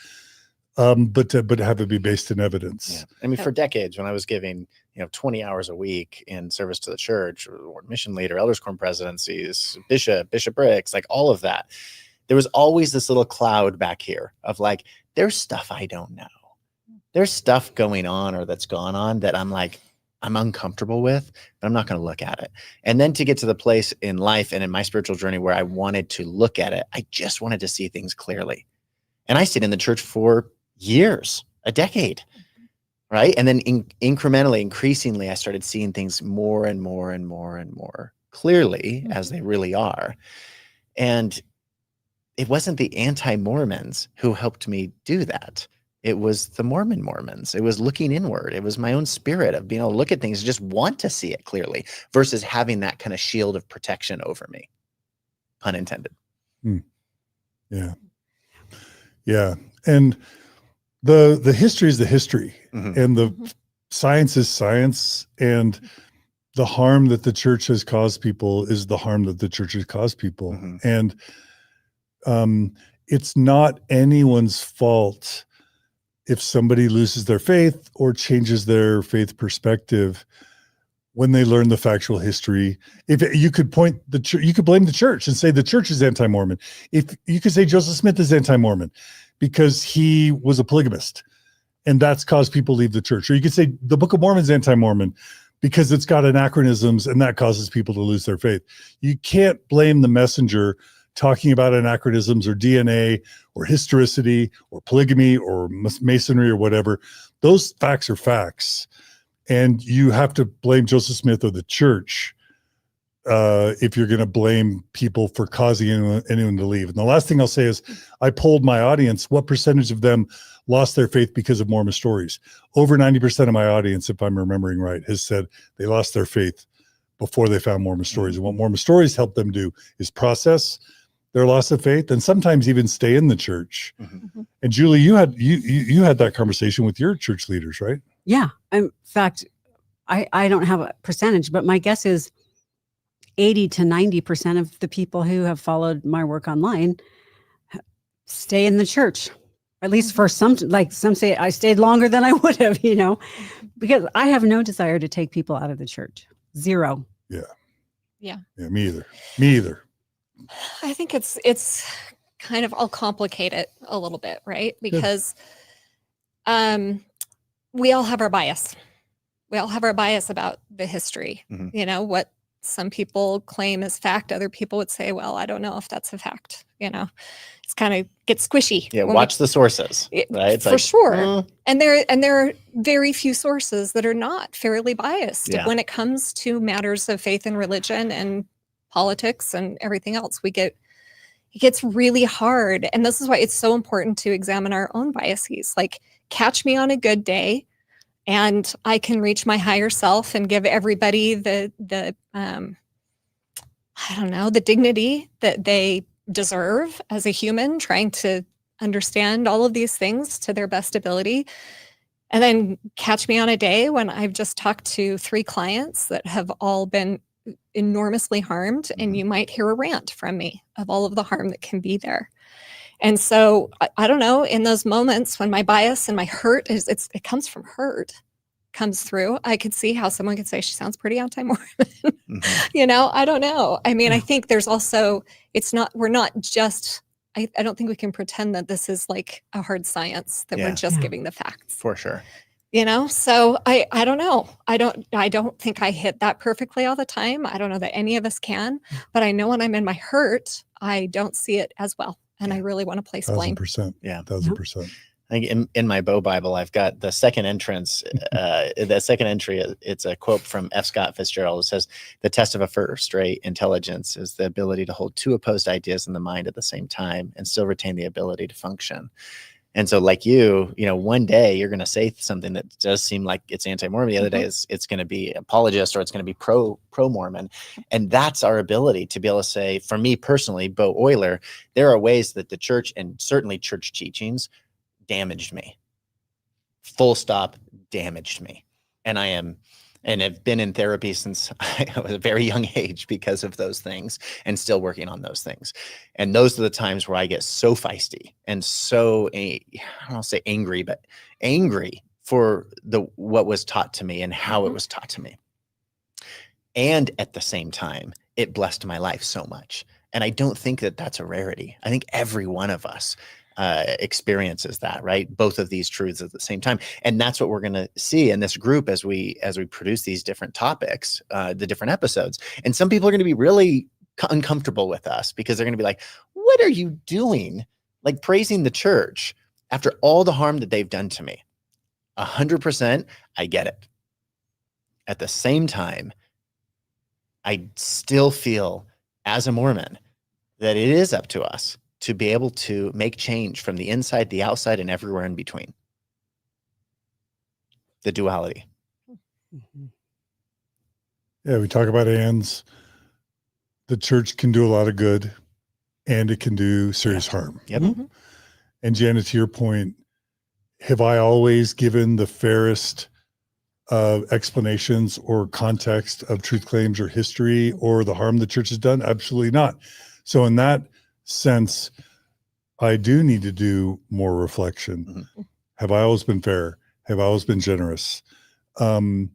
Speaker 1: but to have it be based in evidence.
Speaker 3: Yeah. I mean, for decades, when I was giving 20 hours a week in service to the church, or mission leader, elders quorum presidencies, bishoprics, like all of that, there was always this little cloud back here of like, there's stuff I don't know. There's stuff going on or that's gone on that I'm like, I'm uncomfortable with, but I'm not going to look at it. And then to get to the place in life and in my spiritual journey where I wanted to look at it, I just wanted to see things clearly. And I stayed in the church for years, a decade, right? And then incrementally, increasingly, I started seeing things more and more and more and more clearly as they really are. And it wasn't the anti-Mormons who helped me do that. It was the Mormons. It was looking inward. It was my own spirit of being able to look at things and just want to see it clearly versus having that kind of shield of protection over me. Pun intended.
Speaker 1: Yeah. Yeah. And the history is the history, and the science is science, and the harm that the church has caused people is the harm that the church has caused people. And it's not anyone's fault if somebody loses their faith or changes their faith perspective when they learn the factual history. If you could point the church, you could blame the church and say the church is anti-Mormon. If you could say Joseph Smith is anti-Mormon because he was a polygamist, and that's caused people to leave the church. Or you could say the Book of Mormon is anti-Mormon because it's got anachronisms and that causes people to lose their faith. You can't blame the messenger talking about anachronisms or DNA or historicity or polygamy or masonry or whatever. Those facts are facts. And you have to blame Joseph Smith or the church if you're going to blame people for causing anyone to leave. And the last thing I'll say is I polled my audience, what percentage of them lost their faith because of Mormon stories? Over 90% of my audience, if I'm remembering right, has said they lost their faith before they found Mormon stories. And what Mormon stories help them do is process their loss of faith and sometimes even stay in the church. And Julie, you had that conversation with your church leaders, right?
Speaker 2: Yeah. In fact, I don't have a percentage, but my guess is 80 to 90% of the people who have followed my work online stay in the church, at least for some say I stayed longer than I would have, because I have no desire to take people out of the church. Zero.
Speaker 4: Yeah.
Speaker 1: Me either.
Speaker 4: I think it's kind of, I'll complicate it a little bit, right? Because we all have our bias. We all have our bias about the history. What some people claim as fact, other people would say, well, I don't know if that's a fact. It's kind of gets squishy.
Speaker 3: Yeah, watch the sources, right? It's
Speaker 4: for sure. And there are very few sources that are not fairly biased when it comes to matters of faith and religion and politics and everything else. It gets really hard. And this is why it's so important to examine our own biases. Like, catch me on a good day and I can reach my higher self and give everybody the dignity that they deserve as a human, trying to understand all of these things to their best ability. And then catch me on a day when I've just talked to 3 clients that have all been enormously harmed, and you might hear a rant from me of all of the harm that can be there. And so I don't know, in those moments when my bias and my hurt it comes from hurt, comes through, I could see how someone could say she sounds pretty anti-Mormon. I don't know. I mean, I think there's also, we're not just, I don't think we can pretend that this is like a hard science, that we're just giving the facts.
Speaker 3: For sure.
Speaker 4: So I don't know. I don't think I hit that perfectly all the time. I don't know that any of us can, but I know when I'm in my hurt, I don't see it as well. And I really want to place blame.
Speaker 1: 1,000%. Yeah. 1,000%.
Speaker 3: I think in my Beau Bible, I've got the second entrance, the second entry. It's a quote from F. Scott Fitzgerald. It says, "The test of a first-rate intelligence is the ability to hold 2 opposed ideas in the mind at the same time and still retain the ability to function." And so, like one day you're going to say something that does seem like it's anti-Mormon. The other day it's going to be apologist, or it's going to be pro-Mormon. And that's our ability to be able to say, for me personally, Beau Oyler, there are ways that the church, and certainly church teachings, damaged me. Full stop, damaged me. And have been in therapy since I was a very young age because of those things, and still working on those things. And those are the times where I get so feisty and so, I don't say angry, but angry for what was taught to me and how it was taught to me. And at the same time, it blessed my life so much. And I don't think that that's a rarity. I think every one of us experiences that, right? Both of these truths at the same time. And that's what we're going to see in this group as we produce these different topics, the different episodes. And some people are going to be really uncomfortable with us because they're going to be like, what are you doing? Like, praising the church after all the harm that they've done to me. 100%, I get it. At the same time, I still feel as a Mormon that it is up to us to be able to make change from the inside, the outside, and everywhere in between. the duality.
Speaker 1: Yeah, we talk about ands. The church can do a lot of good, and it can do serious harm.
Speaker 3: Yep.
Speaker 1: And Jana, to your point, have I always given the fairest explanations or context of truth claims or history or the harm the church has done? Absolutely not. So in that sense, I do need to do more reflection. Have I always been fair? Have I always been generous? Have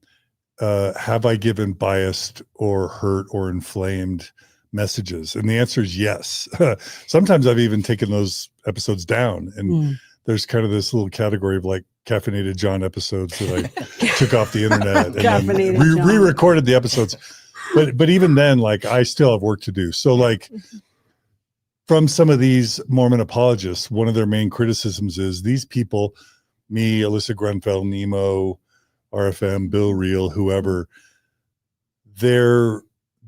Speaker 1: I given biased or hurt or inflamed messages? And the answer is yes. Sometimes I've even taken those episodes down, and there's kind of this little category of like caffeinated John episodes that I took off the internet and then re-recorded the episodes. But even then, like, I still have work to do. So like, from some of these Mormon apologists, one of their main criticisms is these people, me, Alyssa Grunfeld, Nemo, RFM, Bill Reel, whoever, they're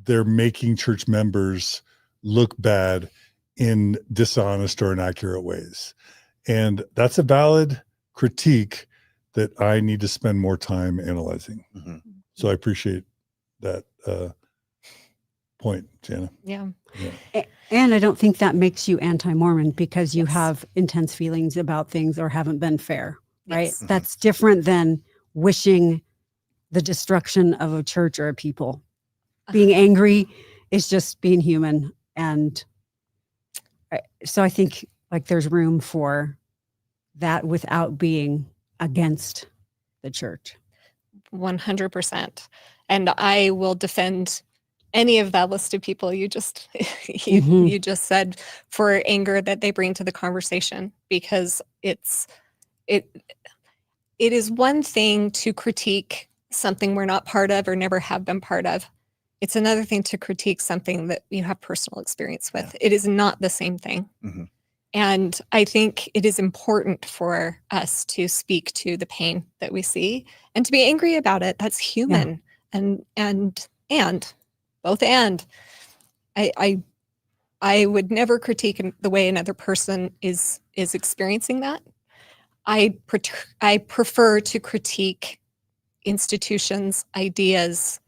Speaker 1: making church members look bad in dishonest or inaccurate ways. And that's a valid critique that I need to spend more time analyzing. So I appreciate that point, Jana.
Speaker 4: Yeah.
Speaker 2: And I don't think that makes you anti-Mormon because you have intense feelings about things or haven't been fair, right?
Speaker 4: Yes.
Speaker 2: That's different than wishing the destruction of a church or a people. Being angry is just being human. And so I think like there's room for that without being against the church.
Speaker 4: 100%. And I will defend any of that list of people you just you just said for anger that they bring to the conversation, because it is one thing to critique something we're not part of or never have been part of. It's another thing to critique something that you have personal experience with. It is not the same thing. And I think it is important for us to speak to the pain that we see and to be angry about it. That's human. And both and. I would never critique the way another person is experiencing that. I prefer to critique institutions, ideas,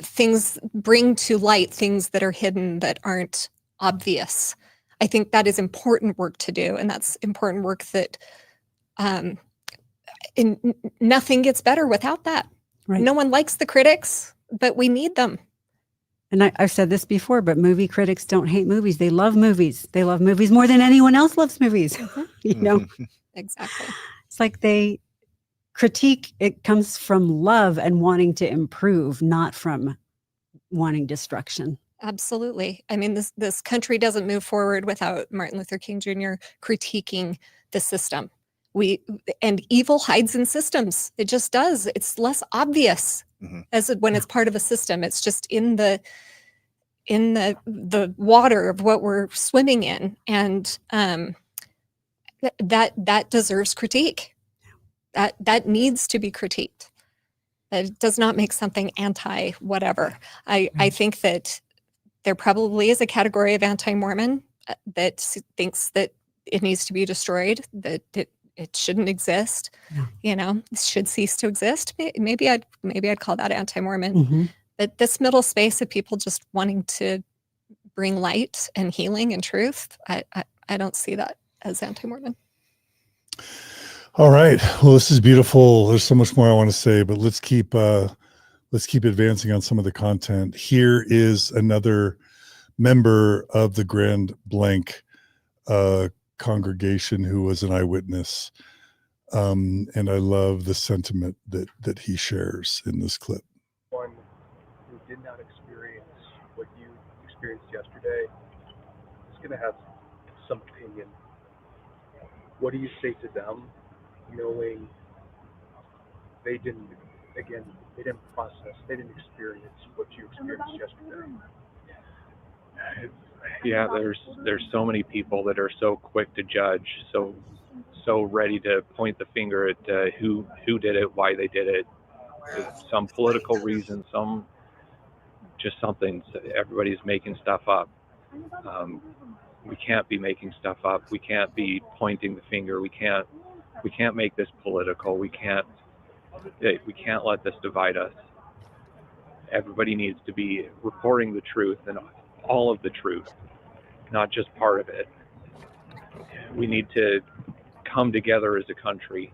Speaker 4: things, bring to light things that are hidden, that aren't obvious. I think that is important work to do, and that's important work that nothing gets better without that.
Speaker 2: Right.
Speaker 4: No one likes the critics, but we need them.
Speaker 2: And I've said this before, but movie critics don't hate movies. They love movies. They love movies more than anyone else loves movies. You know?
Speaker 4: Exactly.
Speaker 2: It's like they critique, it comes from love and wanting to improve, not from wanting destruction.
Speaker 4: Absolutely. I mean, this country doesn't move forward without Martin Luther King Jr. critiquing the system. And evil hides in systems. It just does. It's less obvious when it's part of a system. It's just in the water of what we're swimming in, and that deserves critique. That needs to be critiqued. That does not make something anti whatever. I think that there probably is a category of anti-Mormon that thinks that it needs to be destroyed, that it shouldn't exist. It should cease to exist. Maybe I'd call that anti-Mormon. But this middle space of people just wanting to bring light and healing and truth, I don't see that as anti-Mormon.
Speaker 1: All right. Well, this is beautiful. There's so much more I want to say, but let's keep advancing on some of the content. Here is another member of the Grand Blank congregation who was an eyewitness. And I love the sentiment that he shares in this clip.
Speaker 12: One who did not experience what you experienced yesterday is going to have some opinion. What do you say to them, knowing they didn't process, they didn't experience what you experienced yesterday?
Speaker 13: Yeah, there's so many people that are so quick to judge, so ready to point the finger at who did it, why they did it, some political reason, some just something. Everybody's making stuff up. We can't be making stuff up. We can't be pointing the finger. We can't We can't make this political. We can't let this divide us. Everybody needs to be reporting the truth and all of the truth, not just part of it. We need to come together as a country.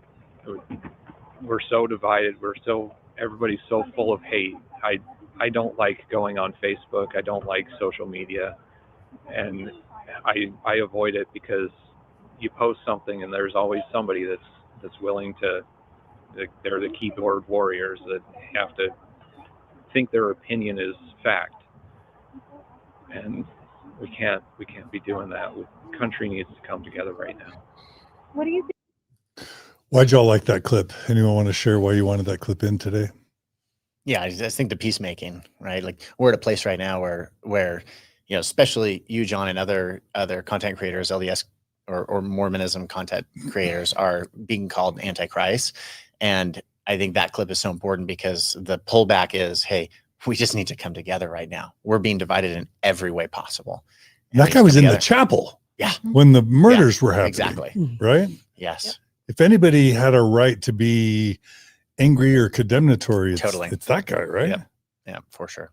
Speaker 13: We're so divided. Everybody's so full of hate. I don't like going on Facebook. I don't like social media, and I avoid it because you post something and there's always somebody that's willing to. They're the keyboard warriors that have to think their opinion is fact, and we can't be doing that. The country needs to come together right now.
Speaker 9: What do you think?
Speaker 1: Why'd y'all like that clip? Anyone want to share why you wanted that clip in today?
Speaker 3: Yeah, I just think the peacemaking, right? Like we're at a place right now where especially you, John, and other content creators, LDS or Mormonism content creators are being called Antichrist. And I think that clip is so important because the pullback is, hey, we just need to come together right now. We're being divided in every way possible. And
Speaker 1: that guy was in the chapel.
Speaker 3: Yeah.
Speaker 1: When the murders were happening.
Speaker 3: Exactly.
Speaker 1: Right?
Speaker 3: Yes.
Speaker 1: Yep. If anybody had a right to be angry or condemnatory, it's that guy, right?
Speaker 3: Yep. Yeah, for sure.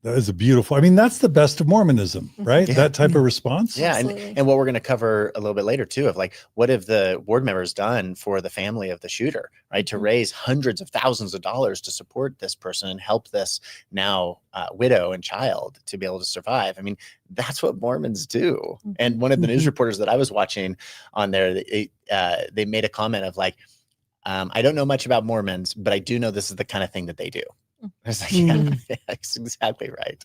Speaker 1: That is that's the best of Mormonism, right?
Speaker 3: Yeah.
Speaker 1: That type of response.
Speaker 3: Yeah. And what we're going to cover a little bit later too, of like, what have the board members done for the family of the shooter, right? To raise hundreds of thousands of dollars to support this person and help this now widow and child to be able to survive. I mean, that's what Mormons do. And one of the news reporters that I was watching on there, they made a comment of like, I don't know much about Mormons, but I do know this is the kind of thing that they do. I was like, yeah, that's exactly right.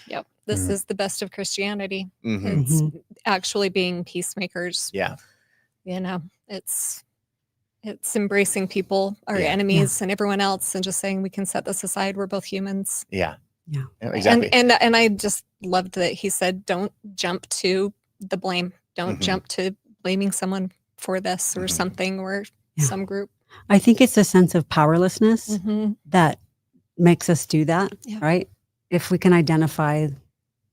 Speaker 4: Yep. This is the best of Christianity.
Speaker 3: Mm-hmm.
Speaker 4: It's actually being peacemakers.
Speaker 3: Yeah.
Speaker 4: It's embracing people, our enemies and everyone else, and just saying we can set this aside. We're both humans.
Speaker 3: Yeah.
Speaker 2: Yeah.
Speaker 3: Exactly.
Speaker 4: And I just loved that he said, don't jump to the blame. Don't jump to blaming someone for this or something or some group.
Speaker 2: I think it's a sense of powerlessness that makes us do that, right? If we can identify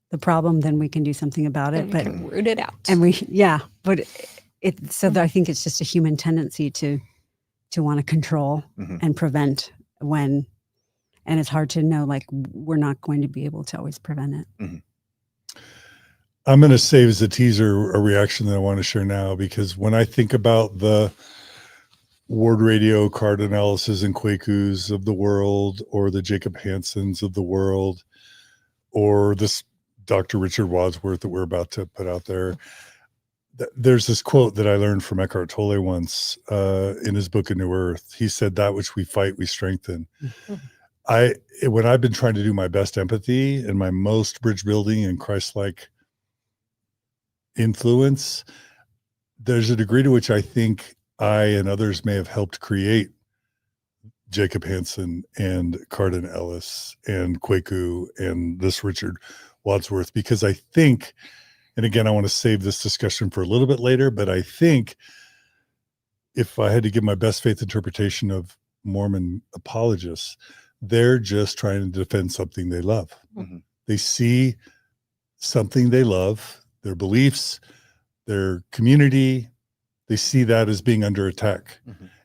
Speaker 2: the problem, then we can do something about it.
Speaker 4: But root it out.
Speaker 2: And I think it's just a human tendency to want to control and prevent and it's hard to know, like, we're not going to be able to always prevent it.
Speaker 1: I'm going to save as a teaser a reaction that I want to share now, because when I think about the Ward Radio Cardinalises and Cwic's of the world, or the Jacob Hansons of the world, or this Dr. Richard Wadsworth that we're about to put out there, there's this quote that I learned from Eckhart Tolle once in his book, A New Earth. He said, "That which we fight, we strengthen." When I've been trying to do my best empathy and my most bridge building and Christ-like influence, there's a degree to which I think I and others may have helped create Jacob Hansen and Cardin Ellis and Cwic and this Richard Wadsworth, because I think, and again, I want to save this discussion for a little bit later, but I think if I had to give my best faith interpretation of Mormon apologists, they're just trying to defend something they love. They see something they love, their beliefs, their community, they see that as being under attack.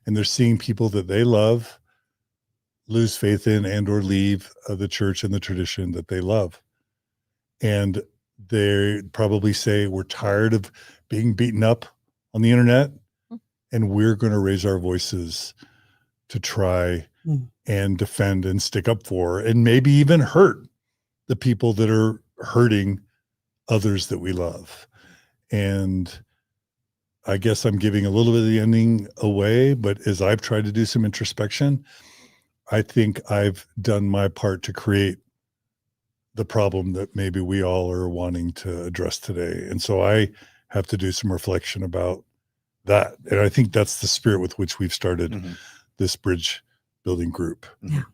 Speaker 1: And they're seeing people that they love lose faith in and or leave the church and the tradition that they love. And they probably say, we're tired of being beaten up on the internet, and we're going to raise our voices to try and defend and stick up for, and maybe even hurt the people that are hurting others that we love. And I guess I'm giving a little bit of the ending away, but as I've tried to do some introspection, I think I've done my part to create the problem that maybe we all are wanting to address today. And so I have to do some reflection about that. And I think that's the spirit with which we've started this bridge building group.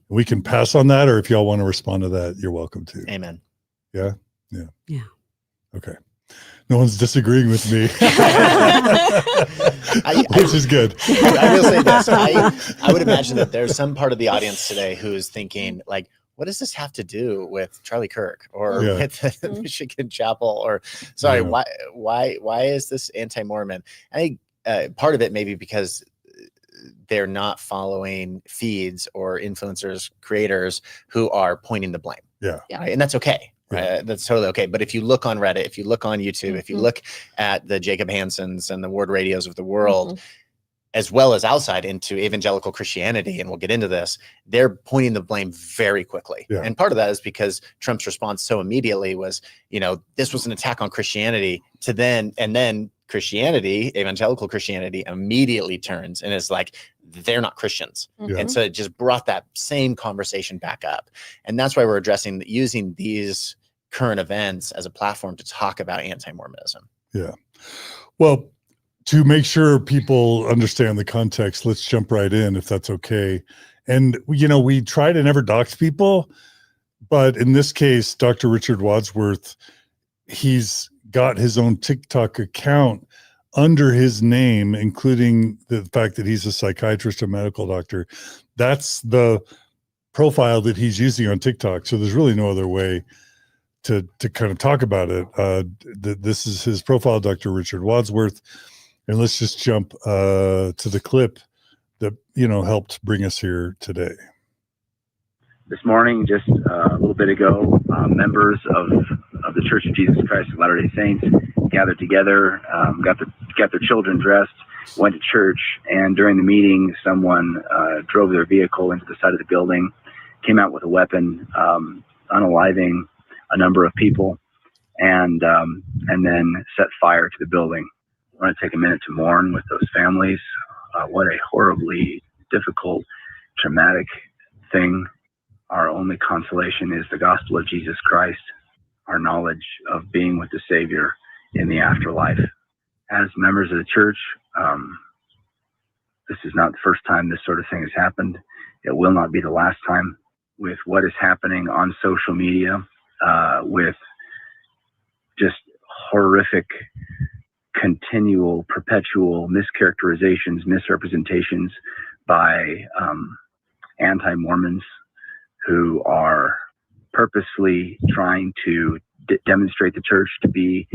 Speaker 1: We can pass on that, or if y'all want to respond to that, you're welcome to.
Speaker 3: Amen.
Speaker 1: Yeah. Okay. No one's disagreeing with me, which is good.
Speaker 3: I will say this. I would imagine that there's some part of the audience today who is thinking, like, what does this have to do with Charlie Kirk or with the Michigan Chapel? Or why is this anti-Mormon? part of it maybe because they're not following feeds or influencers, creators who are pointing the blame.
Speaker 1: Yeah.
Speaker 3: Right? And that's okay. Right? That's totally okay. But if you look on Reddit, if you look on YouTube, if you look at the Jacob Hansons and the Ward Radios of the world, as well as outside into evangelical Christianity, and we'll get into this, they're pointing the blame very quickly.
Speaker 1: Yeah.
Speaker 3: And part of that is because Trump's response so immediately was, this was an attack on Christianity and then Christianity, evangelical Christianity, immediately turns and is like, they're not Christians. And so it just brought that same conversation back up. And that's why we're using these current events as a platform to talk about anti-Mormonism.
Speaker 1: Yeah. Well, to make sure people understand the context, let's jump right in, if that's okay. And, we try to never dox people, but in this case, Dr. Richard Wadsworth, he's got his own TikTok account under his name, including the fact that he's a psychiatrist and medical doctor. That's the profile that he's using on TikTok. So there's really no other way to kind of talk about it. This is his profile, Dr. Richard Wadsworth. And let's just jump to the clip that, helped bring us here today.
Speaker 14: This morning, just a little bit ago, members of the Church of Jesus Christ of Latter-day Saints gathered together, got their children dressed, went to church, and during the meeting, someone drove their vehicle into the side of the building, came out with a weapon, unaliving a number of people, and then set fire to the building. I want to take a minute to mourn with those families. What a horribly difficult, traumatic thing. Our only consolation is the gospel of Jesus Christ, our knowledge of being with the Savior in the afterlife. As members of the church, this is not the first time this sort of thing has happened. It will not be the last time. With what is happening on social media, with just horrific, continual, perpetual mischaracterizations, misrepresentations by anti-Mormons who are purposely trying to demonstrate the church to be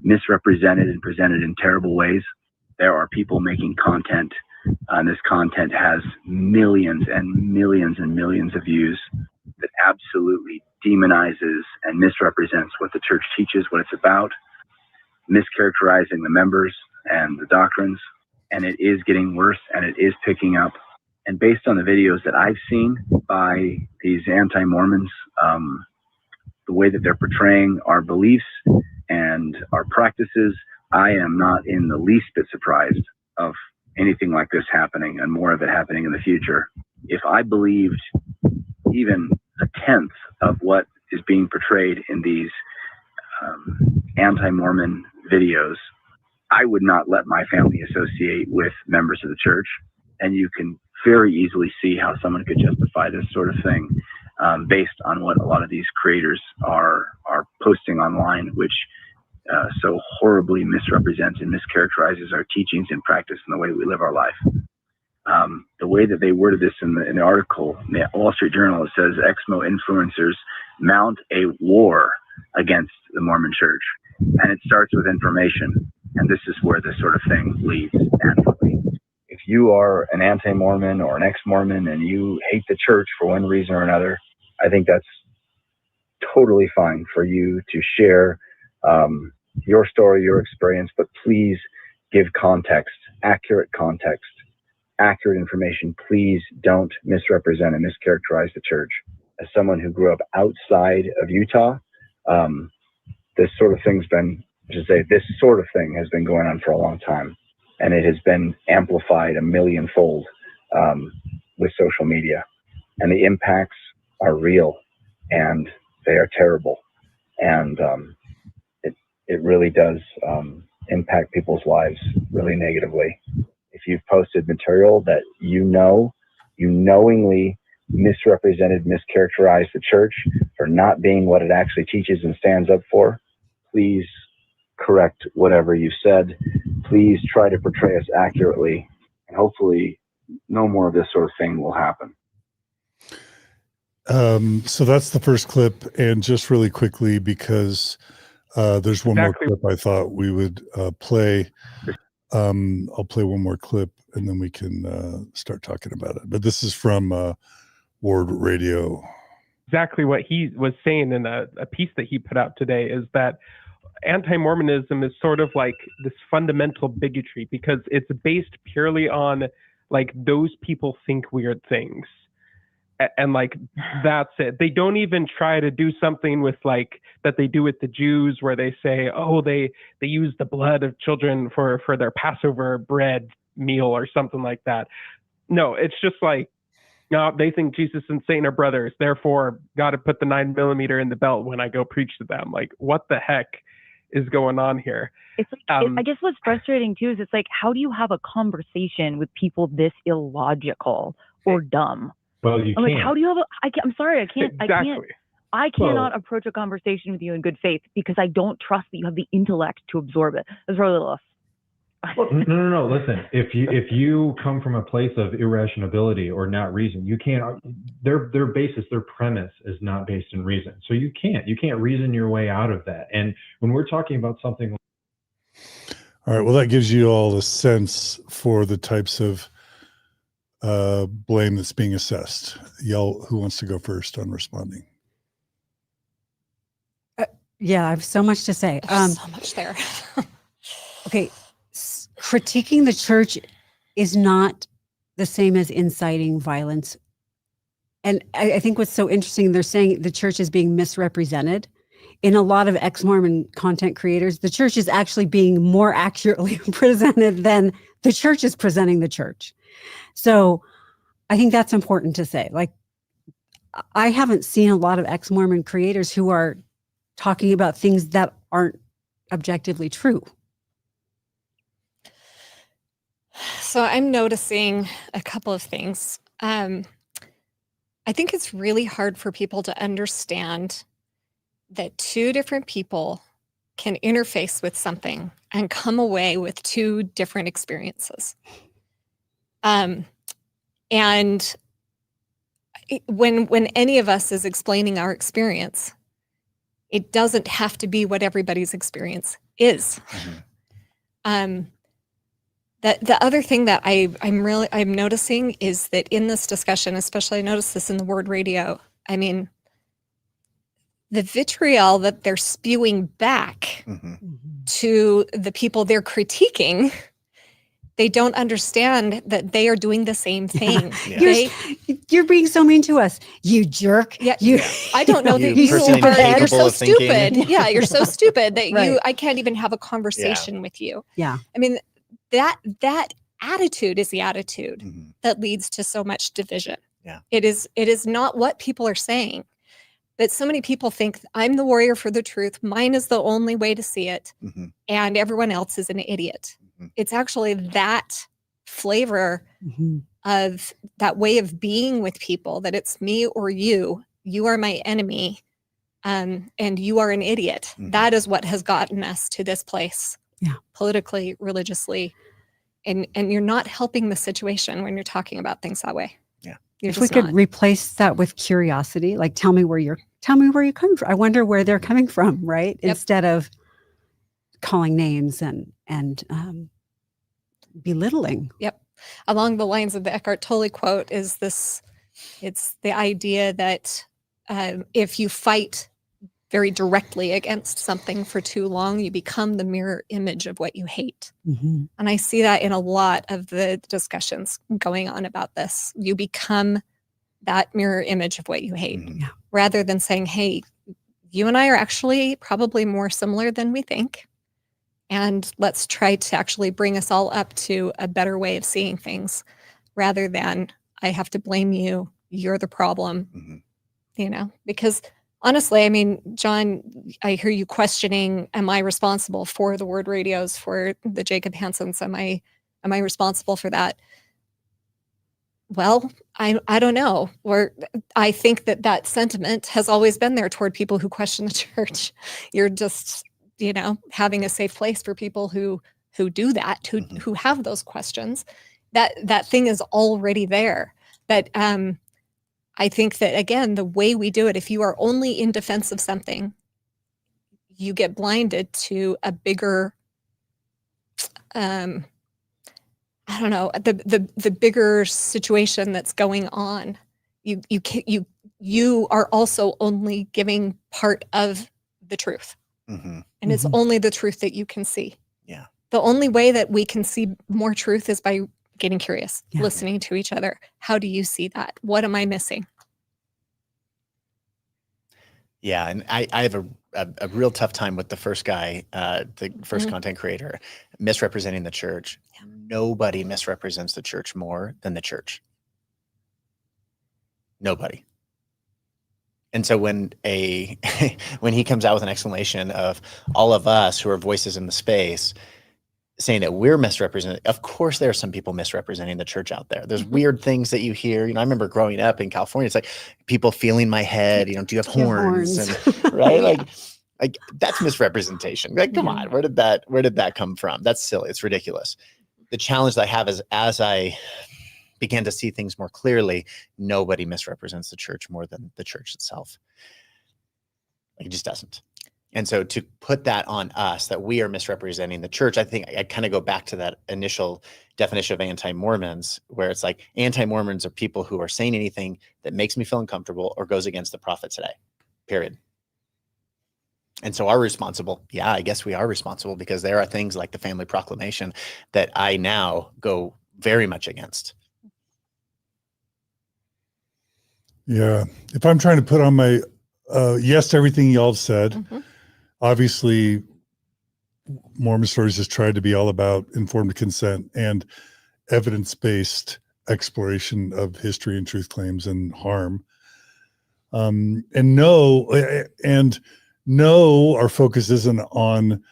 Speaker 14: misrepresented and presented in terrible ways. There are people making content, and this content has millions and millions and millions of views that absolutely demonizes and misrepresents what the church teaches, what it's about, mischaracterizing the members and the doctrines. And it is getting worse, and it is picking up. And based on the videos that I've seen by these anti-Mormons, the way that they're portraying our beliefs and our practices, I am not in the least bit surprised of anything like this happening and more of it happening in the future. If I believed even a tenth of what is being portrayed in these anti-Mormon videos, I would not let my family associate with members of the church. And you can very easily see how someone could justify this sort of thing based on what a lot of these creators are posting online, which so horribly misrepresents and mischaracterizes our teachings and practice and the way we live our life. The way that they worded this in the article in the Wall Street Journal, it says Ex-Mo influencers mount a war against the Mormon church. And it starts with information. And this is where this sort of thing leads naturally. If you are an anti-Mormon or an ex-Mormon and you hate the church for one reason or another, I think that's totally fine for you to share your story, your experience, but please give context, accurate information. Please don't misrepresent and mischaracterize the church. As someone who grew up outside of Utah, this sort of thing has been going on for a long time, and it has been amplified a millionfold with social media, and the impacts are real and they are terrible, and it really does impact people's lives really negatively. If you've posted material that you knowingly misrepresented, mischaracterized the church for not being what it actually teaches and stands up for, please correct whatever you said. Please try to portray us accurately, and hopefully no more of this sort of thing will happen.
Speaker 1: So that's the first clip. And just really quickly, because there's one more clip I thought we would play. I'll play one more clip and then we can start talking about it. But this is from Ward Radio.
Speaker 15: Exactly what he was saying in a piece that he put out today is that anti-Mormonism is sort of like this fundamental bigotry because it's based purely on like those people think weird things. And like, that's it. They don't even try to do something with like that they do with the Jews where they say, oh, they use the blood of children for their Passover bread meal or something like that. No, it's just like, no, they think Jesus and Satan are brothers. Therefore, got to put the 9mm in the belt when I go preach to them. Like, what the heck is going on here?
Speaker 6: It's like, I guess what's frustrating too is it's like, how do you have a conversation with people this illogical or dumb?
Speaker 16: Well, you
Speaker 6: I'm
Speaker 16: can't.
Speaker 6: like, how do you have I'm sorry, I can't.
Speaker 15: Exactly.
Speaker 6: I cannot approach a conversation with you in good faith because I don't trust that you have the intellect to absorb it. That's probably a little.
Speaker 16: Well, no. Listen, if you come from a place of irrationality or not reason, you can't. Their premise is not based in reason. So you can't reason your way out of that. And when we're talking about something.
Speaker 1: All right. Well, that gives you all a sense for the types of blame that's being assessed. Y'all, who wants to go first on responding?
Speaker 2: Yeah, I have so much to say.
Speaker 4: So much there.
Speaker 2: Okay. Critiquing the church is not the same as inciting violence. And I think what's so interesting, they're saying the church is being misrepresented. In a lot of ex-Mormon content creators, the church is actually being more accurately presented than the church is presenting the church. So I think that's important to say. Like, I haven't seen a lot of ex-Mormon creators who are talking about things that aren't objectively true.
Speaker 4: So I'm noticing a couple of things. I think it's really hard for people to understand that two different people can interface with something and come away with two different experiences. And when any of us is explaining our experience, it doesn't have to be what everybody's experience is. The other thing that I'm noticing is that in this discussion, especially I noticed this in the Word Radio, I mean, the vitriol that they're spewing back to the people they're critiquing, they don't understand that they are doing the same thing.
Speaker 2: Yeah. You're being so mean to us, you jerk.
Speaker 4: Yeah,
Speaker 2: you.
Speaker 4: I don't know that you're so stupid. Yeah, you're so stupid that
Speaker 2: Right.
Speaker 4: I can't even have a conversation with you.
Speaker 2: Yeah.
Speaker 4: I mean, that attitude is the attitude that leads to so much division.
Speaker 3: Yeah.
Speaker 4: It is not what people are saying. But so many people think I'm the warrior for the truth. Mine is the only way to see it. And everyone else is an idiot. It's actually that flavor of that way of being with people, that it's me or you. You are my enemy. And you are an idiot. That is what has gotten us to this place.
Speaker 2: Yeah.
Speaker 4: Politically, religiously. And you're not helping the situation when you're talking about things that way.
Speaker 3: Yeah.
Speaker 2: If we could replace that with curiosity, like tell me where you're coming from. I wonder where they're coming from, right?
Speaker 4: Yep.
Speaker 2: Instead of calling names and belittling.
Speaker 4: Yep. Along the lines of the Eckhart Tolle quote is this, it's the idea that if you fight very directly against something for too long, you become the mirror image of what you hate. And I see that in a lot of the discussions going on about this. You become that mirror image of what you hate, rather than saying, hey, you and I are actually probably more similar than we think. And let's try to actually bring us all up to a better way of seeing things, rather than I have to blame you, you're the problem, because honestly, I mean, John, I hear you questioning, am I responsible for the Word Radios, for the Jacob Hansons? Am I responsible for that? Well, I don't know. Or I think that sentiment has always been there toward people who question the church. You're just, having a safe place for people who do that, who have those questions. That thing is already there. But I think that, again, the way we do it, if you are only in defense of something, you get blinded to a bigger I don't know, the bigger situation that's going on. You are also only giving part of the truth.
Speaker 3: Mm-hmm.
Speaker 4: And it's only the truth that you can see.
Speaker 3: Yeah.
Speaker 4: The only way that we can see more truth is by getting curious,
Speaker 2: Yeah.
Speaker 4: listening to each other. How do you see that? What am I missing?
Speaker 3: Yeah, and I have a real tough time with the first guy, the first content creator, misrepresenting the church. Nobody misrepresents the church more than the church. Nobody. And so when when he comes out with an explanation of all of us who are voices in the space saying that we're misrepresented, of course there are some people misrepresenting the church out there. There's weird things that you hear. I remember growing up in California, it's like people feeling my head, do you have horns? And, right? Like that's misrepresentation. Like, come on, where did that come from? That's silly. It's ridiculous. The challenge that I have is, as I began to see things more clearly, nobody misrepresents the church more than the church itself. Like, it just doesn't. And so to put that on us, that we are misrepresenting the church, I think I kind of go back to that initial definition of anti-Mormons, where it's like anti-Mormons are people who are saying anything that makes me feel uncomfortable or goes against the prophet today, period. And so are responsible. Yeah, I guess we are responsible, because there are things like the family proclamation that I now go very much against.
Speaker 1: Yeah. If I'm trying to put on my yes to everything y'all have said, obviously Mormon Stories has tried to be all about informed consent and evidence-based exploration of history and truth claims and harm. And no, our focus isn't on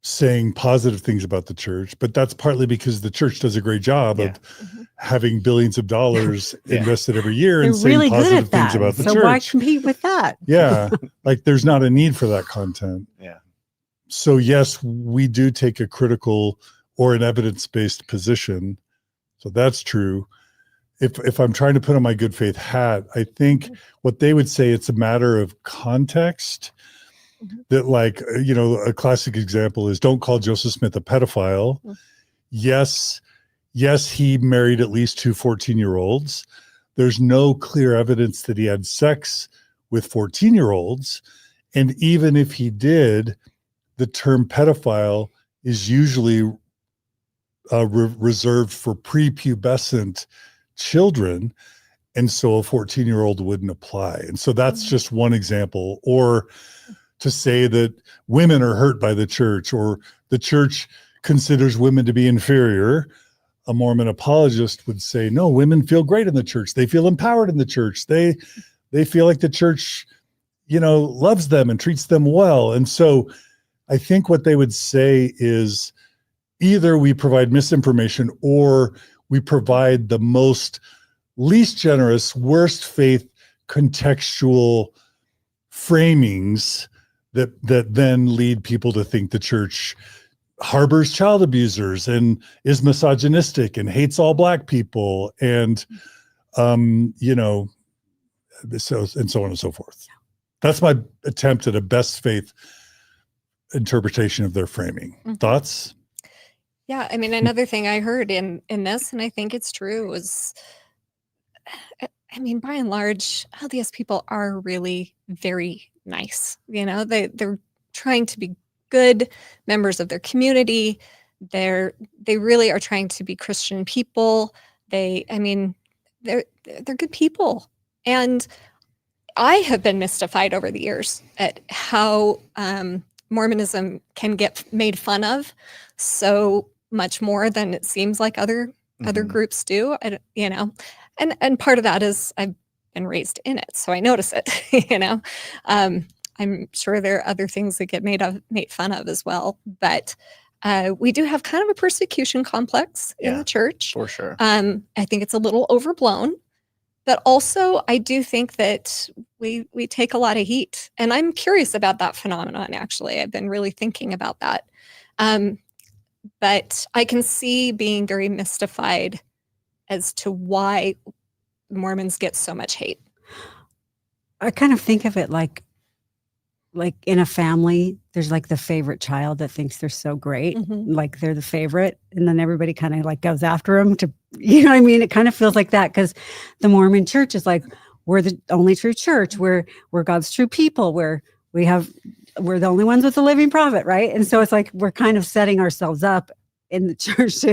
Speaker 1: saying positive things about the church, but that's partly because the church does a great job of having billions of dollars invested every year and saying
Speaker 2: really
Speaker 1: positive
Speaker 2: good at
Speaker 1: things
Speaker 2: that.
Speaker 1: about the
Speaker 2: So
Speaker 1: church.
Speaker 2: why compete with that?
Speaker 1: Yeah. Like, there's not a need for that content.
Speaker 3: Yeah.
Speaker 1: So yes, we do take a critical or an evidence-based position. So that's true. If I'm trying to put on my good faith hat, I think what they would say, it's a matter of context. That, like, a classic example is, don't call Joseph Smith a pedophile. Yes, he married at least 2 14-year-olds. There's no clear evidence that he had sex with 14-year-olds. And even if he did, the term pedophile is usually reserved for prepubescent children. And so a 14-year-old wouldn't apply. And so that's just one example. Or to say that women are hurt by the church, or the church considers women to be inferior. A Mormon apologist would say, no, women feel great in the church. They feel empowered in the church. They feel like the church, loves them and treats them well. And so I think what they would say is, either we provide misinformation, or we provide the least generous, worst faith contextual framings that then lead people to think the church harbors child abusers and is misogynistic and hates all Black people, and so on and so forth. That's my attempt at a best faith interpretation of their framing. Thoughts?
Speaker 4: Yeah, I mean, another thing I heard in this, and I think it's true, was, I mean, by and large, LDS people are really very nice. They're trying to be good members of their community. They really are trying to be Christian people. They're good people. And I have been mystified over the years at how Mormonism can get made fun of so much more than it seems like other groups do. And part of that is I've been raised in it, so I notice it. I'm sure there are other things that get made fun of as well, but we do have kind of a persecution complex in the church.
Speaker 3: For sure.
Speaker 4: I think it's a little overblown, but also I do think that we take a lot of heat, and I'm curious about that phenomenon. Actually, I've been really thinking about that. But I can see being very mystified as to why Mormons get so much hate.
Speaker 2: I kind of think of it like like in a family, there's like the favorite child that thinks they're so great, like they're the favorite, and then everybody kind of like goes after them to, you know what I mean? It kind of feels like that, because the Mormon church is like, we're the only true church, we're God's true people, we're the only ones with the living prophet, right? And so it's like we're kind of setting ourselves up in the church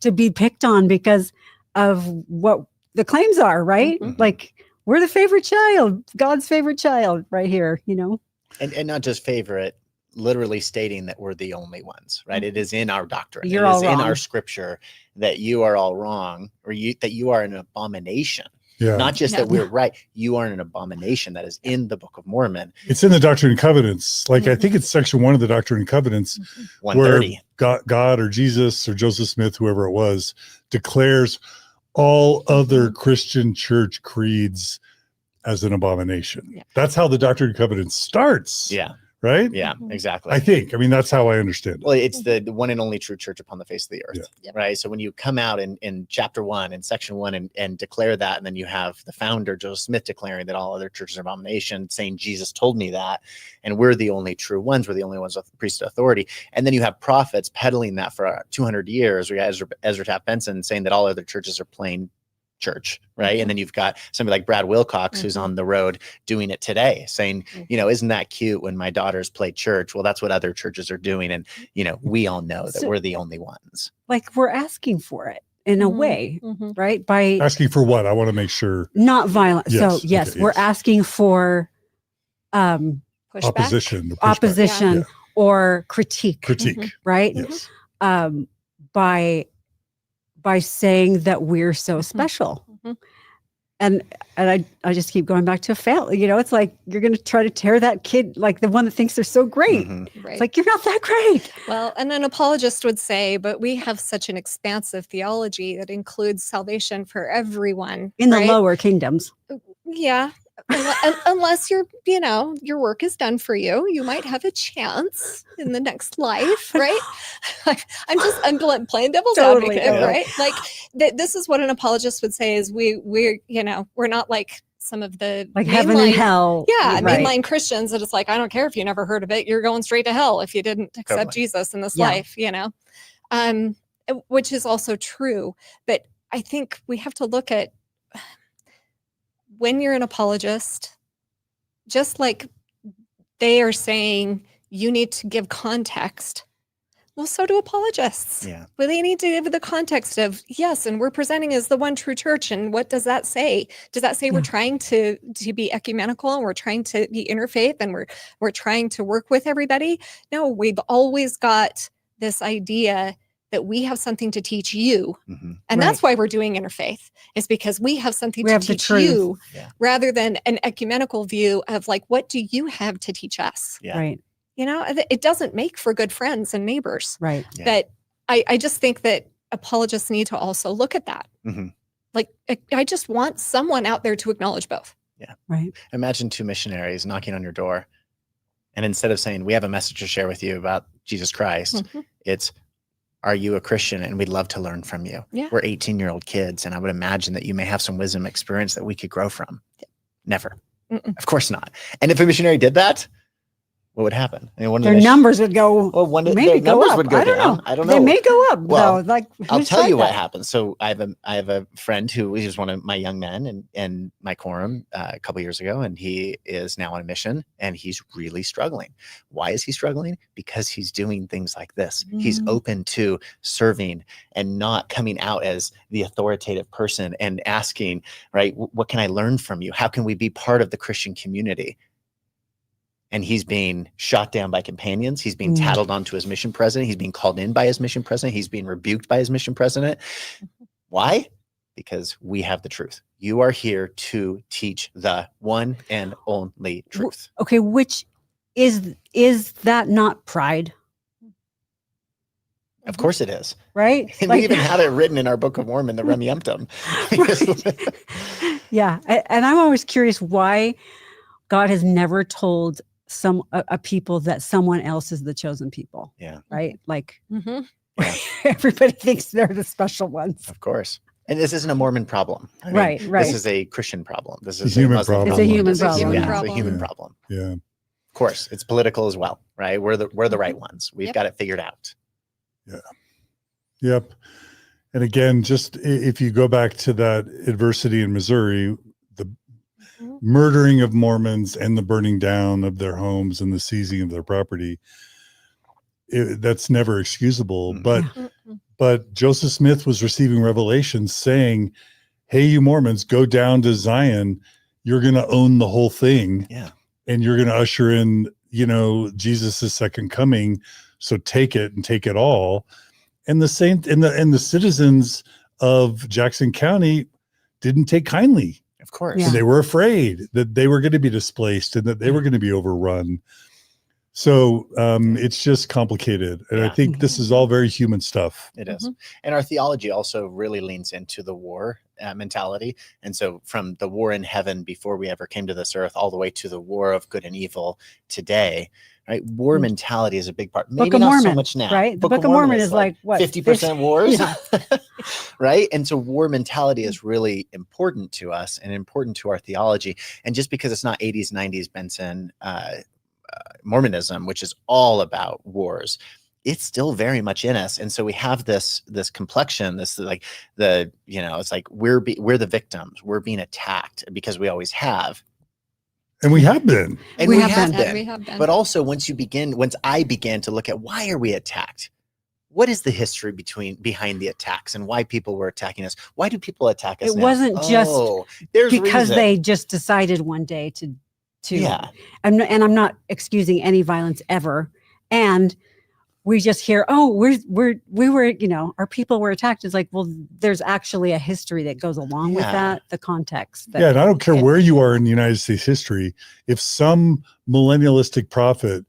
Speaker 2: to be picked on because of what the claims are, right? Like, we're the favorite child, God's favorite child right here, you know?
Speaker 3: And not just favorite, literally stating that we're the only ones, right? It is in our doctrine.
Speaker 2: You're
Speaker 3: it
Speaker 2: all
Speaker 3: is
Speaker 2: wrong.
Speaker 3: in our scripture that you are all wrong, or that you are an abomination.
Speaker 1: Yeah.
Speaker 3: Not just that we're right. You are an abomination. That is in the Book of Mormon.
Speaker 1: It's in the Doctrine and Covenants. Like, I think it's section 1 of the Doctrine and Covenants, where
Speaker 3: 130.
Speaker 1: God or Jesus or Joseph Smith, whoever it was, declares all other Christian church creeds as an abomination.
Speaker 2: Yeah.
Speaker 1: That's how the Doctrine and Covenants starts.
Speaker 3: Yeah.
Speaker 1: Right?
Speaker 3: Yeah, exactly.
Speaker 1: I think. I mean, that's how I understand it.
Speaker 3: Well, it's the one and only true church upon the face of the earth, right? So when you come out in chapter 1 and section 1 and declare that, and then you have the founder, Joseph Smith, declaring that all other churches are abomination, saying Jesus told me that, and we're the only true ones, we're the only ones with priesthood authority. And then you have prophets peddling that for 200 years. We got Ezra Taft Benson saying that all other churches are plain church, right? And then you've got somebody like Brad Wilcox, who's on the road doing it today, saying, you know, isn't that cute when my daughters play church? Well, that's what other churches are doing. And, you know, we all know that we're the only ones.
Speaker 2: Like, we're asking for it in a way, right? By
Speaker 1: asking for what? I want to make sure.
Speaker 2: Not violent.
Speaker 1: Yes.
Speaker 2: So yes,
Speaker 1: Okay,
Speaker 2: we're asking for
Speaker 1: opposition,
Speaker 2: opposition or critique, right?
Speaker 1: Yes.
Speaker 2: By saying that we're so special. And I just keep going back to a family, you know, it's like, you're going to try to tear that kid, like the one that thinks they're so great. It's like, you're not that great.
Speaker 4: Well, and an apologist would say, but we have such an expansive theology that includes salvation for everyone.
Speaker 2: In the
Speaker 4: right?
Speaker 2: lower kingdoms.
Speaker 4: Yeah. Unless your work is done for you, you might have a chance in the next life, right? I'm playing devil's advocate, right? Like this is what an apologist would say is we're not like some of the
Speaker 2: like heaven and hell.
Speaker 4: Yeah, mainline Christians that it's like, I don't care if you never heard of it, you're going straight to hell if you didn't accept Jesus in this life, you know, which is also true. But I think we have to look at when you're an apologist, just like they are saying you need to give context, well, so do apologists.
Speaker 3: Yeah.
Speaker 4: Well, they need to give the context of, yes, and we're presenting as the one true church. And what does that say? Does that say we're trying to be ecumenical and we're trying to be interfaith and we're trying to work with everybody? No, we've always got this idea that we have something to teach you. And that's why we're doing interfaith, is because we have something to teach you rather than an ecumenical view of like, what do you have to teach us?
Speaker 2: Right.
Speaker 4: You know, it doesn't make for good friends and neighbors.
Speaker 2: Right.
Speaker 4: But I just think that apologists need to also look at that. Like, I just want someone out there to acknowledge both.
Speaker 3: Yeah.
Speaker 2: Right.
Speaker 3: Imagine 2 missionaries knocking on your door. And instead of saying, we have a message to share with you about Jesus Christ, it's, are you a Christian? And we'd love to learn from you.
Speaker 4: Yeah.
Speaker 3: We're 18-year-old kids. And I would imagine that you may have some wisdom experience that we could grow from. Never. Of course not. And if a missionary did that, what would happen? I mean,
Speaker 2: their numbers would go.
Speaker 3: Well,
Speaker 2: maybe go up.
Speaker 3: Would go
Speaker 2: I don't
Speaker 3: down.
Speaker 2: know.
Speaker 3: I don't know.
Speaker 2: They may go up.
Speaker 3: Well,
Speaker 2: though. Like,
Speaker 3: I'll tell you what
Speaker 2: that?
Speaker 3: happened. So I have a friend who was one of my young men in my quorum a couple years ago, and he is now on a mission, and he's really struggling. Why is he struggling? Because he's doing things like this. He's open to serving and not coming out as the authoritative person and asking, right, what can I learn from you? How can we be part of the Christian community? And he's being shot down by companions. He's being tattled onto his mission president. He's being called in by his mission president. He's being rebuked by his mission president. Why? Because we have the truth. You are here to teach the one and only truth.
Speaker 2: Okay, which is that not pride?
Speaker 3: Of course it is.
Speaker 2: Right?
Speaker 3: And we even have it written in our Book of Mormon, the Remyemptum.
Speaker 2: Yeah. And I'm always curious why God has never told a people that someone else is the chosen people.
Speaker 3: Yeah.
Speaker 2: Right? Like everybody thinks they're the special ones.
Speaker 3: Of course. And this isn't a Mormon problem. I mean,
Speaker 2: right.
Speaker 3: This is a Christian problem. This is
Speaker 1: a human
Speaker 3: Muslim
Speaker 1: problem.
Speaker 2: It's a human problem.
Speaker 3: It's a human problem.
Speaker 1: Yeah.
Speaker 3: course, it's political as well, right? We're the right ones. We've got it figured out.
Speaker 1: Yeah. Yep. And again, just if you go back to that adversity in Missouri, the murdering of Mormons and the burning down of their homes and the seizing of their property, that's never excusable. But Joseph Smith was receiving revelations saying, hey, you Mormons, go down to Zion. You're going to own the whole thing.
Speaker 3: Yeah.
Speaker 1: And you're going to usher in, Jesus' second coming. So take it and take it all. And the citizens of Jackson County didn't take kindly.
Speaker 3: Of course.
Speaker 1: And they were afraid that they were going to be displaced and that they were going to be overrun. So it's just complicated. And I think this is all very human stuff.
Speaker 3: It is. And our theology also really leans into the war mentality. And so from the war in heaven before we ever came to this earth, all the way to the war of good and evil today, right? War mentality is a big part. Maybe
Speaker 2: Book of
Speaker 3: not
Speaker 2: Mormon,
Speaker 3: so much now.
Speaker 2: right? The Book of Mormon is like what?
Speaker 3: 50% wars,
Speaker 2: Yeah.
Speaker 3: right? And so war mentality is really important to us and important to our theology. And just because it's not 80s, 90s Benson Mormonism, which is all about wars, it's still very much in us. And so we have this complexion, it's like we're the victims, we're being attacked because we always have.
Speaker 1: And we have been.
Speaker 3: And we have
Speaker 4: been.
Speaker 3: been. But also once I began to look at why are we attacked? What is the history behind the attacks and why people were attacking us? Why do people attack us?
Speaker 2: It wasn't just because they just decided one day to
Speaker 3: yeah.
Speaker 2: And I'm not excusing any violence ever. And we just hear, oh, we were, our people were attacked. It's like, well, there's actually a history that goes along with that, the context.
Speaker 1: And I don't care where you are in the United States history. If some millennialistic prophet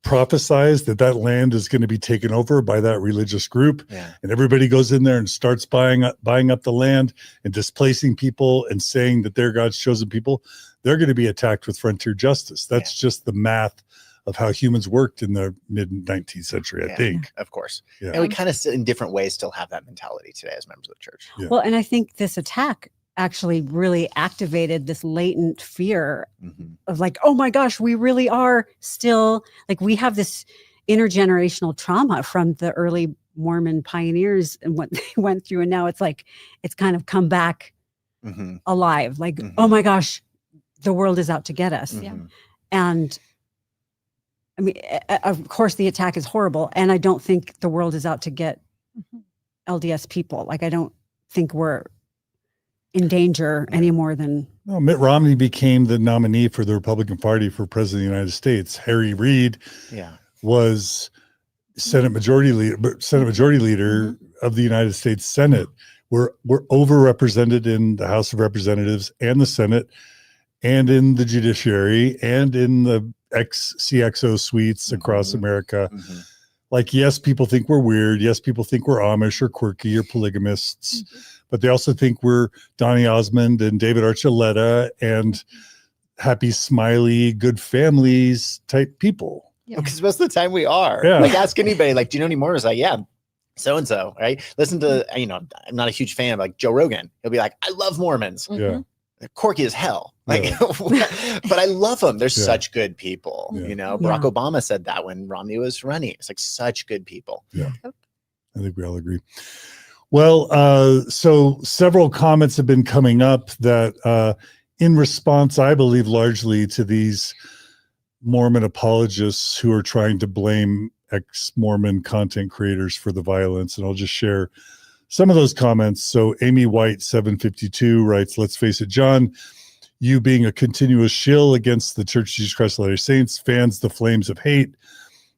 Speaker 1: prophesies that land is going to be taken over by that religious group, and everybody goes in there and starts buying up the land and displacing people and saying that they're God's chosen people, they're going to be attacked with frontier justice. That's just the math of how humans worked in the mid-19th century, I think.
Speaker 3: Of course.
Speaker 1: Yeah.
Speaker 3: And we kind of in different ways still have that mentality today as members of the church.
Speaker 1: Yeah.
Speaker 2: Well, and I think this attack actually really activated this latent fear of like, oh my gosh, we really are still, like, we have this intergenerational trauma from the early Mormon pioneers and what they went through. And now it's like, it's kind of come back alive. Like, oh my gosh, the world is out to get us. And I mean, of course, the attack is horrible. And I don't think the world is out to get LDS people. Like, I don't think we're in danger any more than.
Speaker 1: No, Mitt Romney became the nominee for the Republican Party for president of the United States. Harry Reid was Senate Majority Leader of the United States Senate. We're overrepresented in the House of Representatives and the Senate and in the judiciary and in the ex-CXO suites across America. Like, yes, people think we're weird. Yes, people think we're Amish or quirky or polygamists, but they also think we're Donny Osmond and David Archuleta and happy, smiley, good families type people.
Speaker 3: Because most of the time we are.
Speaker 1: Yeah.
Speaker 3: Like, ask anybody, like, do you know any more? It's like, yeah, so-and-so, right? Listen to, I'm not a huge fan of like Joe Rogan. He'll be like, I love Mormons.
Speaker 1: Yeah.
Speaker 3: They're quirky as hell. Like, but I love them. They're such good people. Barack Obama said that when Romney was running. It's like such good people.
Speaker 1: Yeah. I think we all agree. Well, so several comments have been coming up that in response, I believe, largely to these Mormon apologists who are trying to blame ex-Mormon content creators for the violence. And I'll just share some of those comments. So Amy White 752 writes, let's face it, John, you being a continuous shill against the Church of Jesus Christ of Latter-day Saints fans the flames of hate.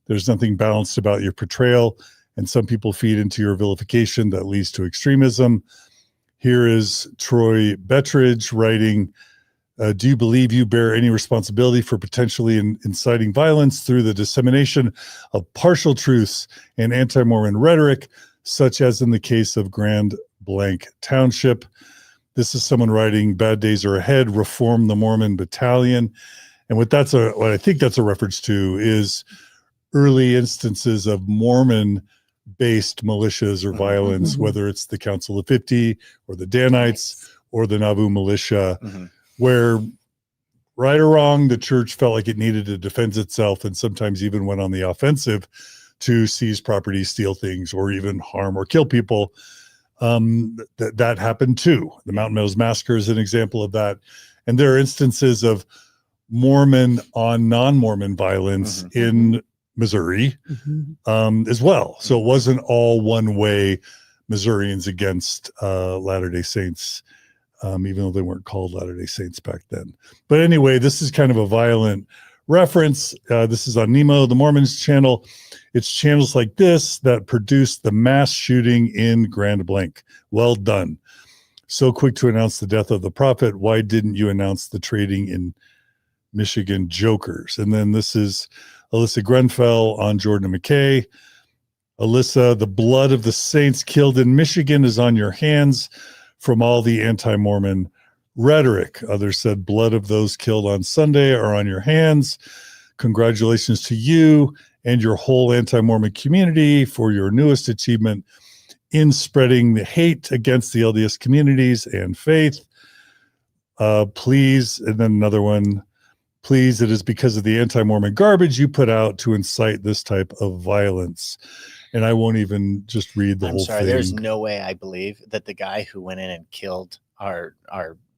Speaker 1: There's nothing balanced about your portrayal, and some people feed into your vilification that leads to extremism. Here is Troy Bettridge writing, do you believe you bear any responsibility for potentially inciting violence through the dissemination of partial truths and anti-Mormon rhetoric, such as in the case of Grand Blanc Township? This is someone writing, bad days are ahead, reform the Mormon battalion. And what I think that's a reference to is early instances of Mormon-based militias or violence, whether it's the Council of 50 or the Danites or the Nauvoo militia, where right or wrong, the church felt like it needed to defend itself and sometimes even went on the offensive to seize property, steal things, or even harm or kill people. That happened too. The Mountain Meadows Massacre is an example of that. And there are instances of Mormon on non-Mormon violence in Missouri as well. So it wasn't all one way, Missourians against Latter-day Saints, even though they weren't called Latter-day Saints back then. But anyway, this is kind of a violent reference. This is on Nemo, the Mormons channel. It's channels like this that produced the mass shooting in Grand Blanc. Well done. So quick to announce the death of the prophet. Why didn't you announce the trading in Michigan jokers? And then this is Alyssa Grenfell on Jordan and McKay. Alyssa, the blood of the saints killed in Michigan is on your hands from all the anti-Mormon rhetoric. Others said blood of those killed on Sunday are on your hands. Congratulations to you and your whole anti-Mormon community for your newest achievement in spreading the hate against the LDS communities and faith. Please, and then another one, please, it is because of the anti-Mormon garbage you put out to incite this type of violence. And I won't even just read the whole thing.
Speaker 3: There's no way I believe that the guy who went in and killed our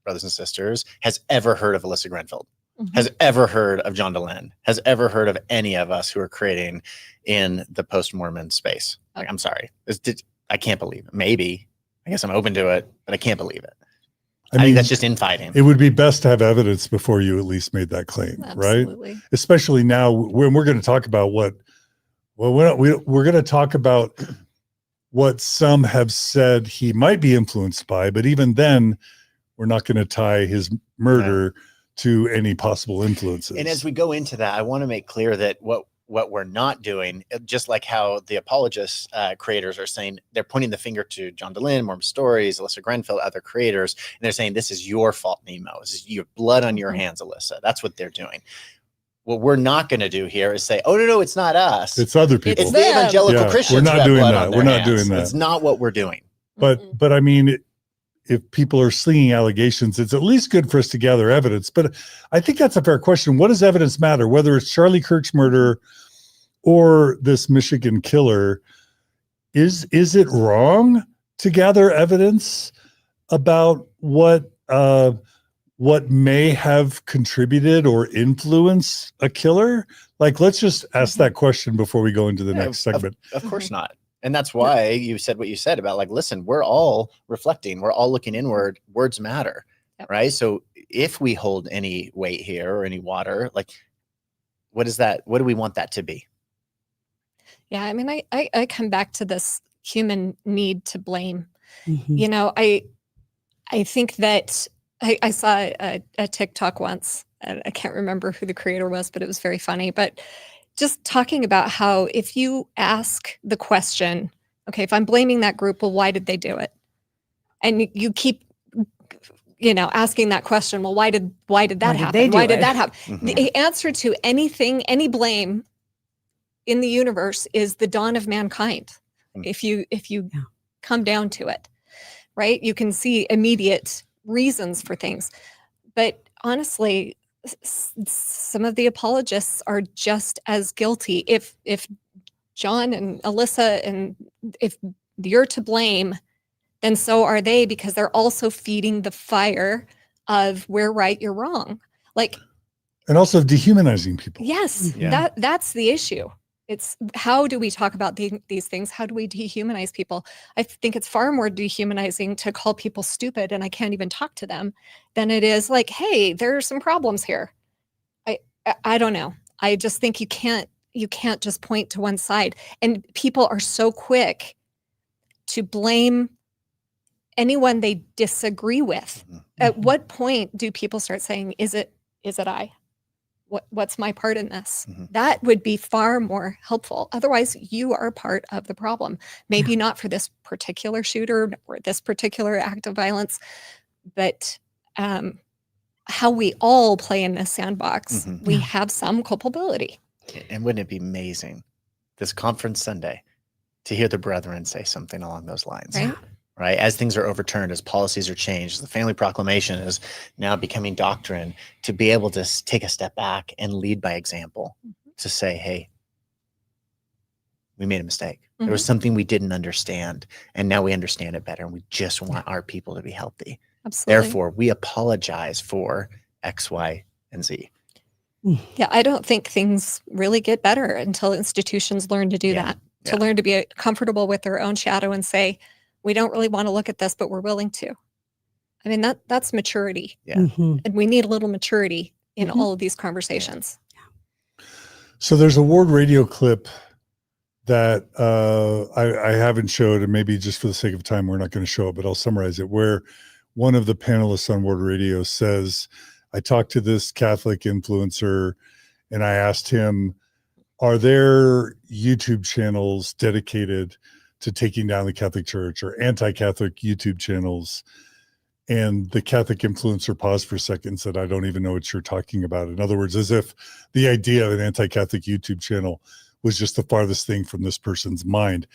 Speaker 3: brothers and sisters has ever heard of Alyssa Grenfell, has ever heard of John Dehlin, has ever heard of any of us who are creating in the post-Mormon space. Like, I'm sorry. I can't believe it. Maybe. I guess I'm open to it, but I can't believe it. I think that's just infighting.
Speaker 1: It would be best to have evidence before you at least made that claim, right? Especially now when we're going to talk about we're going to talk about what some have said he might be influenced by, but even then, we're not going to tie his murder to any possible influences.
Speaker 3: And as we go into that, I want to make clear that what we're not doing, just like how the apologists creators are saying, they're pointing the finger to John Dehlin, Mormon Stories, Alyssa Grenfell, other creators, and they're saying, this is your fault, Nemo. This is your blood on your hands, Alyssa. That's what they're doing. What we're not going to do here is say, oh, no, it's not us.
Speaker 1: It's other people.
Speaker 3: It's the Evangelical Christians.
Speaker 1: We're not doing that. We're not doing that.
Speaker 3: It's not what we're doing.
Speaker 1: But I mean, if people are slinging allegations, it's at least good for us to gather evidence. But I think that's a fair question. What does evidence matter? Whether it's Charlie Kirk's murder or this Michigan killer, is it wrong to gather evidence about what may have contributed or influenced a killer? Like, let's just ask that question before we go into the next segment.
Speaker 3: Of course not. And that's why you said what you said about, like, listen, we're all reflecting, we're all looking inward, words matter, right? So if we hold any weight here or any water, like, what is that? What do we want that to be?
Speaker 4: Yeah, I mean, I come back to this human need to blame. You know, I think that I saw a TikTok once, and I can't remember who the creator was, but it was very funny. But just talking about how if you ask the question, okay, if I'm blaming that group, well, why did they do it? And you keep, asking that question, well, why did that happen? Why did that happen? The answer to anything, any blame in the universe is the dawn of mankind. If you come down to it, right? You can see immediate reasons for things. But honestly, some of the apologists are just as guilty. If John and Alyssa, and if you're to blame, then so are they, because they're also feeding the fire of we're right, you're wrong. Like,
Speaker 1: and also dehumanizing people.
Speaker 4: Yes, that's the issue. It's how do we talk about these things? How do we dehumanize people? I think it's far more dehumanizing to call people stupid and I can't even talk to them than it is like, hey, there are some problems here. I don't know. I just think you can't just point to one side. And people are so quick to blame anyone they disagree with. At what point do people start saying, is it I? What's my part in this? That would be far more helpful. Otherwise, you are part of the problem. Maybe not for this particular shooter or this particular act of violence, but how we all play in this sandbox, we have some culpability.
Speaker 3: And wouldn't it be amazing this conference Sunday to hear the brethren say something along those lines? right? As things are overturned, as policies are changed, the family proclamation is now becoming doctrine, to be able to take a step back and lead by example, to say, hey, we made a mistake. There was something we didn't understand, and now we understand it better, and we just want our people to be healthy.
Speaker 4: Absolutely.
Speaker 3: Therefore, we apologize for X, Y, and Z.
Speaker 4: Yeah, I don't think things really get better until institutions learn to do that, to learn to be comfortable with their own shadow and say, we don't really want to look at this, but we're willing to. I mean, that's maturity.
Speaker 3: Yeah.
Speaker 4: And we need a little maturity in all of these conversations.
Speaker 1: So there's a Ward Radio clip that I haven't showed, and maybe just for the sake of time, we're not going to show it, but I'll summarize it, where one of the panelists on Ward Radio says, I talked to this Catholic influencer and I asked him, are there YouTube channels dedicated to taking down the Catholic Church, or anti-Catholic YouTube channels? And the Catholic influencer paused for a second and said, I don't even know what you're talking about. In other words, as if the idea of an anti-Catholic YouTube channel was just the farthest thing from this person's mind.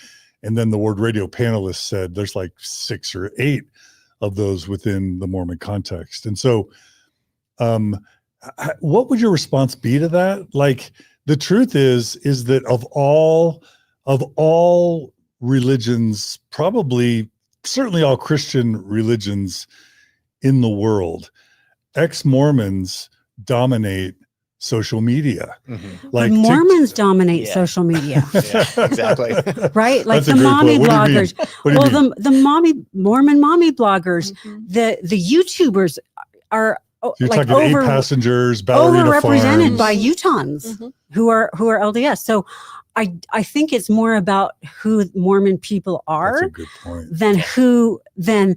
Speaker 1: And then the Word Radio panelists said there's like 6 or 8 of those within the Mormon context. And so what would your response be to that? Like, the truth is that of all religions, certainly all Christian religions in the world, ex-Mormons dominate social media.
Speaker 2: Like Mormons dominate social media.
Speaker 3: Exactly.
Speaker 2: Right? Like
Speaker 1: That's a
Speaker 2: the
Speaker 1: great
Speaker 2: mommy
Speaker 1: point. What do you mean?
Speaker 2: bloggers.
Speaker 1: What do you mean?
Speaker 2: The Mormon mommy bloggers, the YouTubers are
Speaker 1: You're
Speaker 2: like
Speaker 1: talking 8 passengers, ballerina
Speaker 2: overrepresented
Speaker 1: farms.
Speaker 2: by Utahns who are LDS. So I think it's more about who Mormon people are
Speaker 1: That's a good point.
Speaker 2: than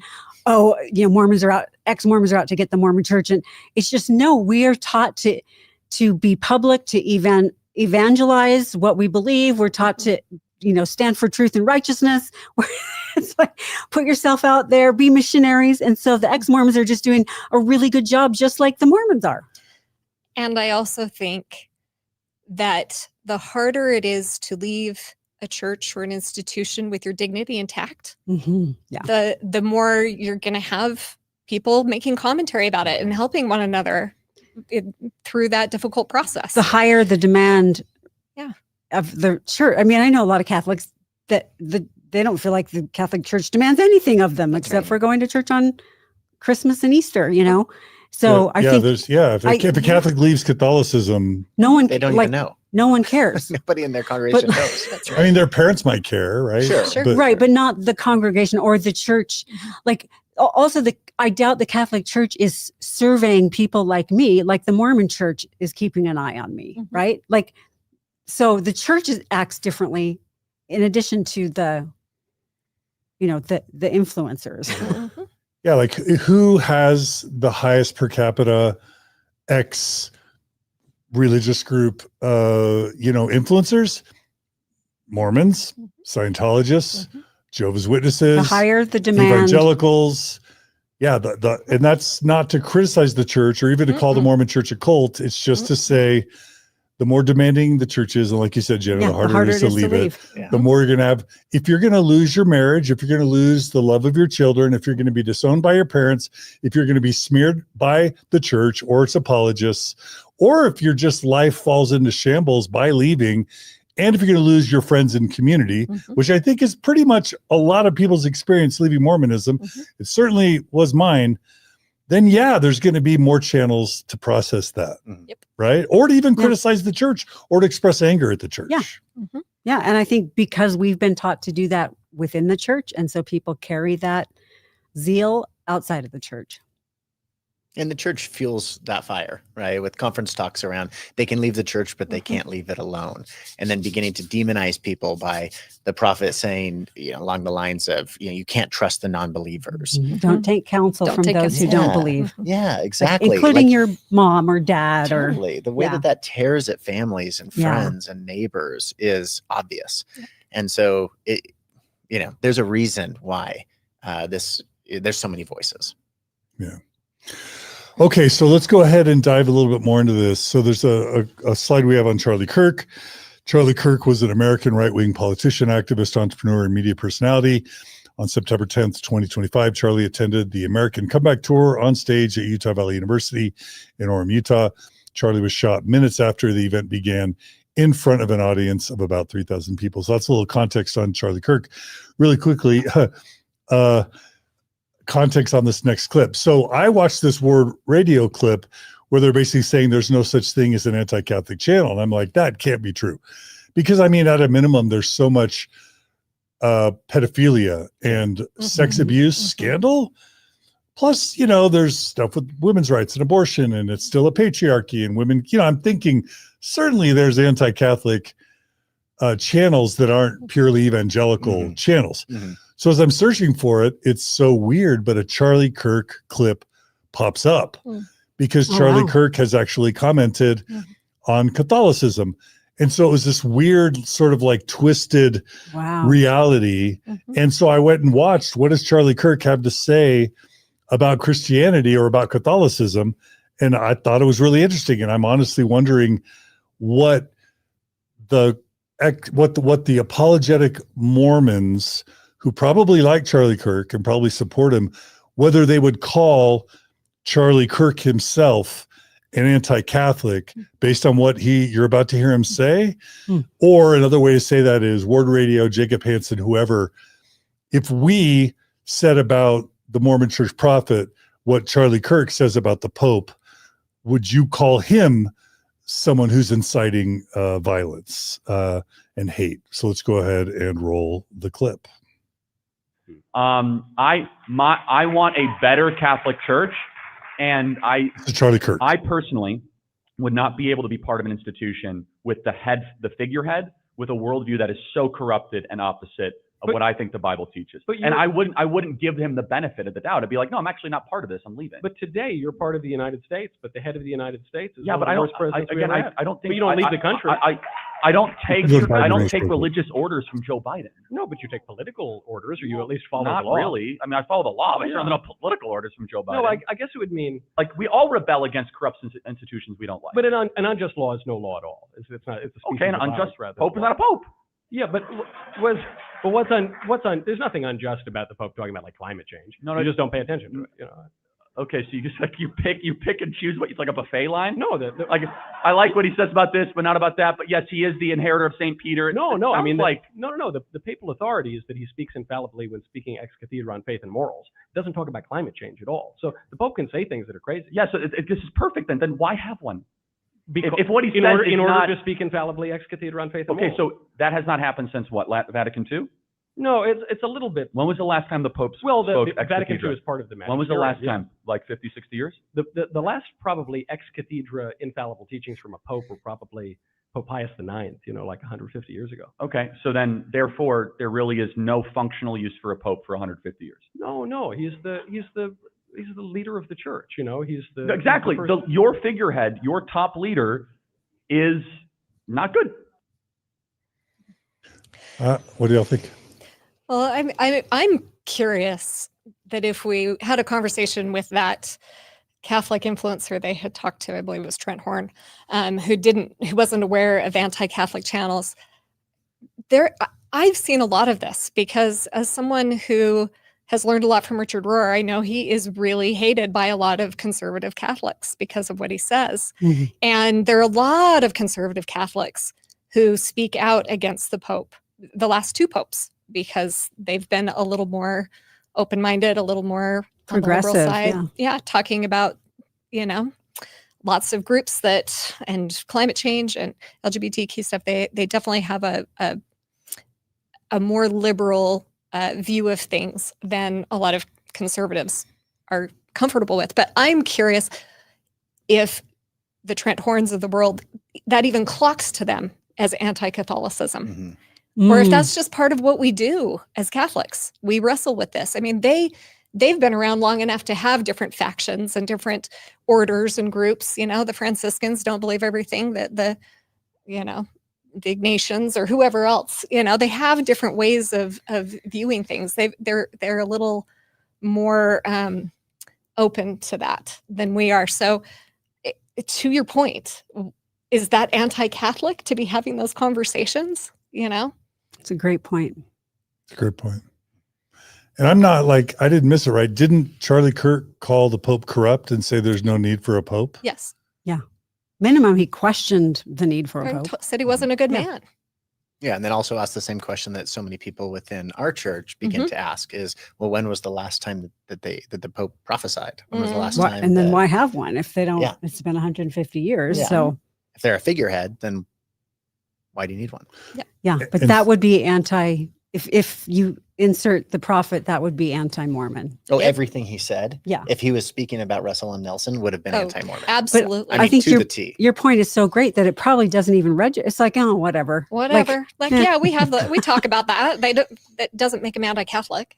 Speaker 2: Mormons are out, ex-Mormons are out to get the Mormon church. And it's just, no, we are taught to be public, to evangelize what we believe. We're taught to, stand for truth and righteousness. It's like, put yourself out there, be missionaries. And so the ex-Mormons are just doing a really good job, just like the Mormons are.
Speaker 4: And I also think that the harder it is to leave a church or an institution with your dignity intact, the more you're going to have people making commentary about it and helping one another through that difficult process.
Speaker 2: The higher the demand of the church. I mean, I know a lot of Catholics that they don't feel like the Catholic Church demands anything of them except for going to church on Christmas and Easter, So I think
Speaker 1: if a Catholic leaves Catholicism,
Speaker 3: they don't even know.
Speaker 2: No one cares.
Speaker 3: Nobody in their congregation knows. That's right.
Speaker 1: I mean, their parents might care, right?
Speaker 3: Sure.
Speaker 2: But not the congregation or the church. Like, also, I doubt the Catholic Church is surveying people like me, like the Mormon Church is keeping an eye on me, right? Like, so the church acts differently, in addition to the influencers.
Speaker 1: Yeah, like who has the highest per capita religious group influencers? Mormons, Scientologists, Jehovah's Witnesses,
Speaker 2: The higher the demand.
Speaker 1: Evangelicals. Yeah, and that's not to criticize the church or even to call the Mormon church a cult. It's just to say the more demanding the church is, and like you said, Jana, the harder it is to leave it. The more you're going to have, if you're going to lose your marriage, if you're going to lose the love of your children, if you're going to be disowned by your parents, if you're going to be smeared by the church or its apologists, or if your just life falls into shambles by leaving, and if you're going to lose your friends and community, which I think is pretty much a lot of people's experience leaving Mormonism, it certainly was mine, then there's going to be more channels to process that, right? Or to even criticize the church or to express anger at the church.
Speaker 2: Yeah, and I think because we've been taught to do that within the church, and so people carry that zeal outside of the church.
Speaker 3: And the church fuels that fire, right? With conference talks around, they can leave the church, but they can't leave it alone. And then beginning to demonize people by the prophet saying, along the lines of, you can't trust the non-believers.
Speaker 2: Don't take counsel from those who don't believe.
Speaker 3: Yeah, exactly.
Speaker 2: Including your mom or dad.
Speaker 3: Totally. The way that tears at families and friends and neighbors is obvious. And so, there's a reason why there's so many voices.
Speaker 1: Yeah. Okay, so let's go ahead and dive a little bit more into this. So there's a slide we have on Charlie Kirk. Charlie Kirk was an American right-wing politician, activist, entrepreneur, and media personality. On September 10th, 2025, Charlie attended the American Comeback Tour on stage at Utah Valley University in Orem, Utah. Charlie was shot minutes after the event began in front of an audience of about 3,000 people. So that's a little context on Charlie Kirk. Really quickly, context on this next clip. So I watched this Word Radio clip where they're basically saying there's no such thing as an anti-Catholic channel. And I'm like, that can't be true. Because I mean, at a minimum, there's so much pedophilia and sex abuse scandal. Plus, you know, there's stuff with women's rights and abortion, and it's still a patriarchy, and women, you know, I'm thinking certainly there's anti-Catholic channels that aren't purely evangelical channels. So as I'm searching for it, it's so weird, but a Charlie Kirk clip pops up because Charlie Kirk has actually commented on Catholicism. And so it was this weird sort of like twisted reality. And so I went and watched, what does Charlie Kirk have to say about Christianity or about Catholicism? And I thought it was really interesting. And I'm honestly wondering what the apologetic Mormons who probably like Charlie Kirk and probably support him, whether they would call Charlie Kirk himself an anti-Catholic based on what you're about to hear him say. Or another way to say that is Word Radio, Jacob Hansen, whoever, if we said about the Mormon Church prophet what Charlie Kirk says about the Pope, would you call him someone who's inciting violence and hate? So let's go ahead and roll the clip.
Speaker 17: I want a better Catholic Church, and
Speaker 1: Charlie Kirk.
Speaker 17: I personally would not be able to be part of an institution with the figurehead, with a worldview that is so corrupted and opposite of what I think the Bible teaches. And I wouldn't give him the benefit of the doubt. I'd be like, no, I'm actually not part of this. I'm leaving.
Speaker 15: But today you're part of the United States, but the head of the United States is
Speaker 17: I don't think
Speaker 15: but you don't leave the country.
Speaker 17: I don't take religious orders from Joe Biden.
Speaker 15: No, but you take political orders, or you at least follow
Speaker 17: Not
Speaker 15: the law.
Speaker 17: really. I mean, I follow the law, but I don't know political orders from Joe Biden.
Speaker 15: No, I guess it would mean
Speaker 17: like we all rebel against corrupt institutions we don't like.
Speaker 15: But an unjust law is no law at all. It's not. It's a
Speaker 17: okay. An unjust pope is not a pope.
Speaker 15: Yeah, but what's on? There's nothing unjust about the Pope talking about like climate change. No, you just don't pay attention to it. You know.
Speaker 17: Okay, so you just like you pick and choose what it's like a buffet line. No, like I like what he says about this, but not about that. But yes, he is the inheritor of St. Peter.
Speaker 15: No. I mean, the papal authority is that he speaks infallibly when speaking ex cathedra on faith and morals. It doesn't talk about climate change at all. So the Pope can say things that are crazy.
Speaker 17: Yeah, so this is perfect. Then why have one?
Speaker 15: Because
Speaker 17: if what he says
Speaker 15: in order to speak infallibly ex cathedra on faith and morals.
Speaker 17: Okay, so that has not happened since what? Vatican II?
Speaker 15: No, it's a little bit.
Speaker 17: When was the last time the Pope
Speaker 15: spoke
Speaker 17: ex
Speaker 15: Vatican
Speaker 17: cathedra?
Speaker 15: II is part of the magisterium.
Speaker 17: When was the last time? Like 50, 60 years?
Speaker 15: The last probably ex cathedra infallible teachings from a Pope were probably Pope Pius IX, like 150 years ago.
Speaker 17: Okay, so then therefore there really is no functional use for a Pope for 150 years.
Speaker 15: No, he's the leader of the church. He's the
Speaker 17: exactly your figurehead, your top leader is not good.
Speaker 1: What do y'all think?
Speaker 4: Well, I'm curious that if we had a conversation with that Catholic influencer they had talked to, I believe it was Trent Horn, who wasn't aware of anti-Catholic channels. I've seen a lot of this because as someone who has learned a lot from Richard Rohr, I know he is really hated by a lot of conservative Catholics because of what he says. And there are a lot of conservative Catholics who speak out against the Pope, the last two popes, because they've been a little more open-minded, a little more
Speaker 2: progressive,
Speaker 4: on the liberal side. Yeah, talking about, lots of groups and climate change and LGBTQ stuff. They definitely have a more liberal view of things than a lot of conservatives are comfortable with. But I'm curious if the Trent Horns of the world, that even clocks to them as anti-Catholicism. Or if that's just part of what we do as Catholics. We wrestle with this. I mean, they've been around long enough to have different factions and different orders and groups. The Franciscans don't believe everything that the Ignatians or whoever else, they have different ways of viewing things. They're a little more open to that than we are. So to your point, is that anti-Catholic to be having those conversations?
Speaker 2: It's a great point.
Speaker 1: It's a great point. And I'm not like, I didn't miss it, right? Didn't Charlie Kirk call the Pope corrupt and say there's no need for a Pope?
Speaker 4: Yes.
Speaker 2: Yeah. Minimum, he questioned the need for a
Speaker 4: Or
Speaker 2: Pope.
Speaker 4: said he wasn't a good
Speaker 2: Yeah.
Speaker 4: man.
Speaker 3: Yeah, and then also ask the same question that so many people within our church begin to ask is, well, when was the last time that the Pope prophesied? When was the last time?
Speaker 2: And then
Speaker 3: that-
Speaker 2: why have one if they don't?
Speaker 3: Yeah.
Speaker 2: It's been 150 years.
Speaker 3: Yeah.
Speaker 2: So
Speaker 3: if they're a figurehead, then why do you need one?
Speaker 2: yeah, but that would be if you insert the prophet, that would be anti-Mormon.
Speaker 3: Oh, everything he said.
Speaker 2: Yeah.
Speaker 3: If he was speaking about Russell and Nelson, would have been
Speaker 4: Oh,
Speaker 3: anti-Mormon.
Speaker 4: absolutely.
Speaker 3: I mean, to
Speaker 2: your,
Speaker 3: the T.
Speaker 2: your point is so great that it probably doesn't even register. It's like, oh, whatever.
Speaker 4: Whatever. Like, yeah, we talk about that. That doesn't make them anti-Catholic.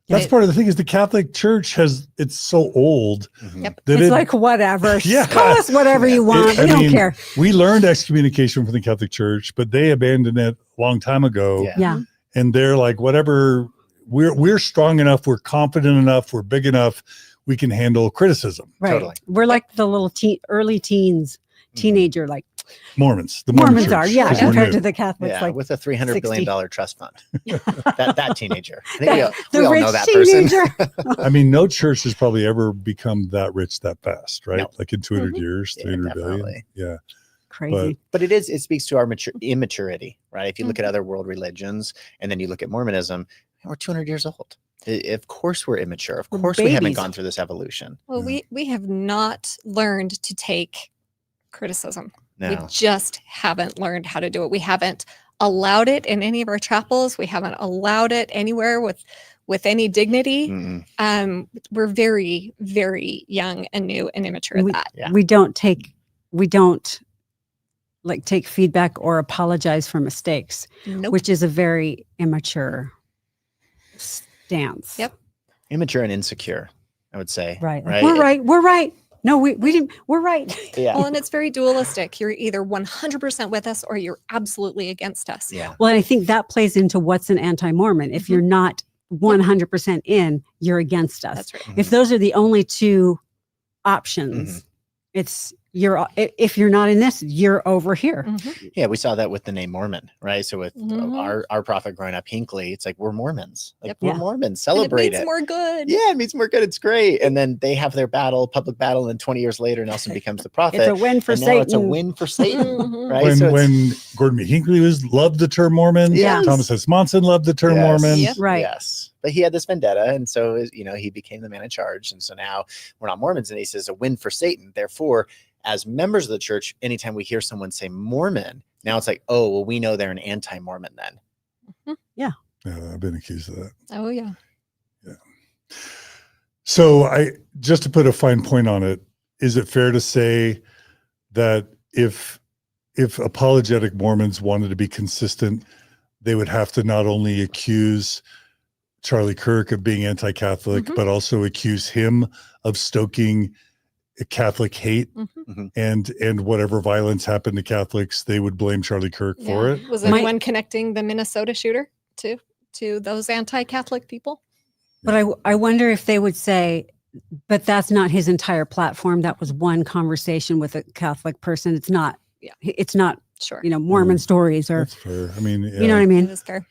Speaker 1: That's part of the thing is the Catholic Church it's so old.
Speaker 4: Yep.
Speaker 1: that
Speaker 2: It's like, whatever.
Speaker 1: Yeah.
Speaker 2: Call us whatever you want. We don't care.
Speaker 1: We learned excommunication from the Catholic Church, but they abandoned it a long time ago.
Speaker 2: Yeah.
Speaker 1: And they're like, whatever, we're strong enough, we're confident enough, we're big enough, we can handle criticism.
Speaker 2: Right.
Speaker 3: Totally.
Speaker 2: We're like the little early teens, teenager, like
Speaker 1: Mormons. The
Speaker 2: Mormons
Speaker 1: Church,
Speaker 2: are, yeah,
Speaker 1: 'cause we're
Speaker 2: compared
Speaker 1: new.
Speaker 2: to the Catholics.
Speaker 3: Yeah,
Speaker 2: like
Speaker 3: with a $300
Speaker 2: 60.
Speaker 3: billion trust fund. that teenager. I think
Speaker 2: The
Speaker 3: we all know
Speaker 2: rich
Speaker 3: that
Speaker 2: teenager.
Speaker 3: person.
Speaker 1: I mean, no church has probably ever become that rich that fast, right?
Speaker 3: No.
Speaker 1: Like in 200 years,
Speaker 3: Yeah,
Speaker 1: 300 billion.
Speaker 3: definitely.
Speaker 1: Yeah.
Speaker 2: Crazy.
Speaker 3: But it speaks to our immaturity, right? If you look at other world religions and then you look at Mormonism, we're 200 years old. Of course we're immature. Of course we haven't
Speaker 2: babies.
Speaker 3: gone through this evolution.
Speaker 4: Well, we have not learned to take criticism. We
Speaker 3: No.
Speaker 4: just haven't learned how to do it. We haven't allowed it in any of our chapels. We haven't allowed it anywhere with any dignity. We're very, very young and new and immature at that.
Speaker 2: We don't take feedback or apologize for mistakes,
Speaker 4: Nope.
Speaker 2: which is a very immature stance.
Speaker 4: Yep.
Speaker 3: Immature and insecure, I would say.
Speaker 2: Right.
Speaker 3: Right.
Speaker 2: We're right. No, we didn't. We're right.
Speaker 3: Yeah.
Speaker 4: Well, and it's very dualistic. You're either 100% with us or you're absolutely against us.
Speaker 3: Yeah.
Speaker 2: Well, I think that plays into what's an anti-Mormon. If you're not 100% in, you're against us.
Speaker 4: That's right.
Speaker 2: If those are the only two options, it's if you're not in this, you're over here.
Speaker 3: Yeah, we saw that with the name Mormon, right? So with our prophet growing up, Hinckley, it's like we're Mormons. Like we're Mormons. Celebrate
Speaker 4: and it means more good.
Speaker 3: Yeah, it means more good. It's great. And then they have their public battle, and 20 years later, Nelson becomes the prophet.
Speaker 2: It's a win for
Speaker 3: and
Speaker 2: Satan.
Speaker 3: Now it's a win for Satan, right?
Speaker 1: When Gordon B. Hinckley loved the term Mormon,
Speaker 3: Yes.
Speaker 1: Thomas S. Monson loved the term Mormon.
Speaker 2: Right.
Speaker 3: Yes. But he had this vendetta, and so he became the man in charge. And so now we're not Mormons, and he says a win for Satan. Therefore, as members of the church, anytime we hear someone say Mormon, now it's like, oh, well, we know they're an anti-Mormon then.
Speaker 2: Yeah.
Speaker 1: Yeah, I've been accused of that.
Speaker 4: Oh, yeah.
Speaker 1: Yeah. So just to put a fine point on it, is it fair to say that if apologetic Mormons wanted to be consistent, they would have to not only accuse Charlie Kirk of being anti-Catholic, but also accuse him of stoking Catholic hate and whatever violence happened to Catholics, they would blame Charlie Kirk for it.
Speaker 4: Was anyone connecting the Minnesota shooter to those anti-Catholic people?
Speaker 2: But I wonder if they would say, but that's not his entire platform. That was one conversation with a Catholic person. It's not. Yeah. It's not.
Speaker 4: Sure.
Speaker 2: Mormon stories or.
Speaker 1: That's fair. I mean,
Speaker 2: you know what I mean.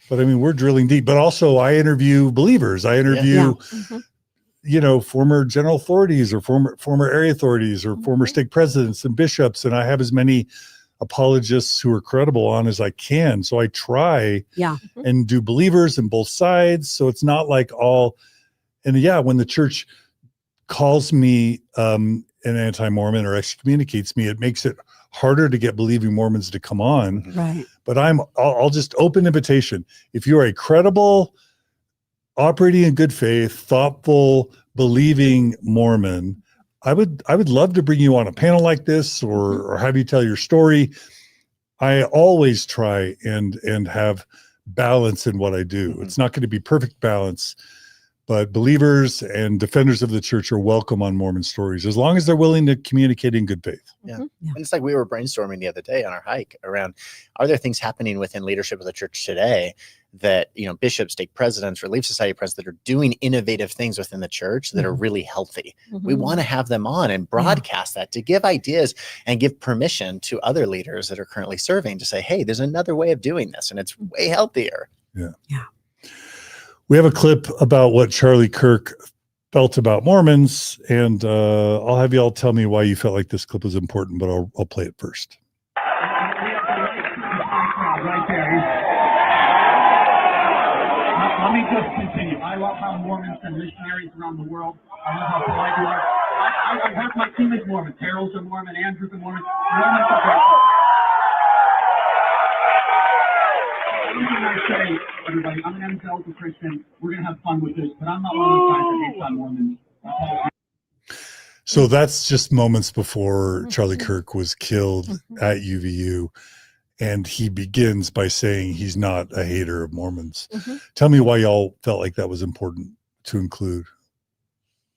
Speaker 1: But I mean, we're drilling deep. But also, I interview believers. I interview. Former general authorities or former area authorities or former stake presidents and bishops. And I have as many apologists who are credible on as I can. So I try and do believers in both sides. So it's not like all, and when the church calls me an anti-Mormon or excommunicates me, it makes it harder to get believing Mormons to come on.
Speaker 2: Right.
Speaker 1: But I'll just open invitation. If you're a credible, operating in good faith, thoughtful, believing Mormon, I would love to bring you on a panel like this or have you tell your story. I always try and have balance in what I do. It's not going to be perfect balance, but believers and defenders of the church are welcome on Mormon stories as long as they're willing to communicate in good faith.
Speaker 3: Yeah. And it's like we were brainstorming the other day on our hike around, are there things happening within leadership of the church today that, bishops, stake presidents, Relief Society presidents that are doing innovative things within the church that are really healthy? We want to have them on and broadcast that to give ideas and give permission to other leaders that are currently serving to say, hey, there's another way of doing this and it's way healthier.
Speaker 1: Yeah.
Speaker 2: Yeah.
Speaker 1: We have a clip about what Charlie Kirk felt about Mormons, and I'll have you all tell me why you felt like this clip was important, but I'll play it first.
Speaker 18: Right there. Let me just continue. I love how Mormons and missionaries around the world, I love how polite you are. I have my team is Mormon. Harold's a Mormon, Andrew's a Mormon. Mormons are great. Something I say, everybody, I'm an evangelical Christian. We're going to have fun with this, but I'm not one of those guys that hates on Mormons.
Speaker 1: So that's just moments before Charlie Kirk was killed at UVU. And he begins by saying he's not a hater of Mormons. Tell me why y'all felt like that was important to include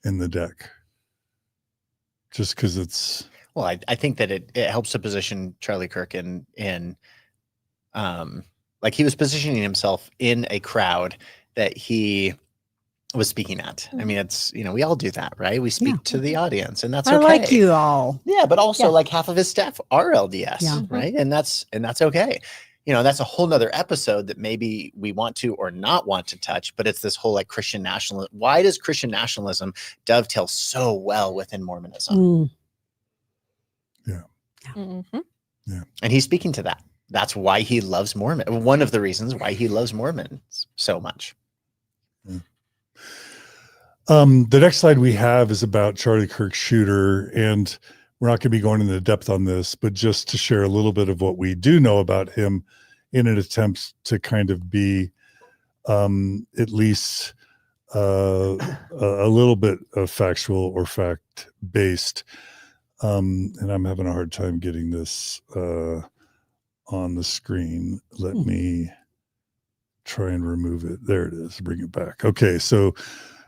Speaker 1: in the deck. Just because it's...
Speaker 3: Well, I think that it helps to position Charlie Kirk in like he was positioning himself in a crowd that he was speaking at. I mean, it's, you know, we all do that, right? We speak to the audience, and that's okay.
Speaker 2: I like you all.
Speaker 3: Yeah, but also like half of his staff are LDS, right? And that's okay. You know, that's a whole nother episode that maybe we want to or not want to touch, but it's this whole like Christian nationalism. Why does Christian nationalism dovetail so well within Mormonism?
Speaker 1: Yeah.
Speaker 3: Yeah. And he's speaking to that. That's why he loves Mormon. One of the reasons why he loves Mormons so much.
Speaker 1: The next slide we have is about Charlie Kirk's shooter, and we're not going to be going into depth on this, but just to share a little bit of what we do know about him in an attempt to kind of be at least a little bit of factual or fact-based. And I'm having a hard time getting this on the screen. Let me try and remove it. There it is. Bring it back. Okay, so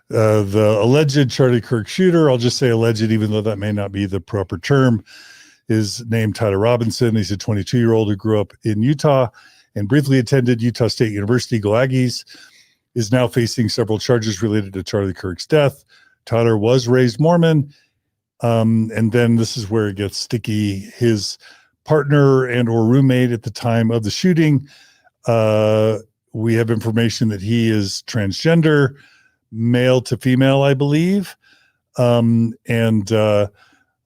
Speaker 1: the alleged Charlie Kirk shooter, I'll just say alleged, even though that may not be the proper term, is named Tyler Robinson. He's a 22-year-old who grew up in Utah and briefly attended Utah State University. Go Aggies. Is now facing several charges related to Charlie Kirk's death. Tyler was raised Mormon. And then this is where it gets sticky. His partner and or roommate at the time of the shooting, we have information that he is transgender, male to female, I believe. And the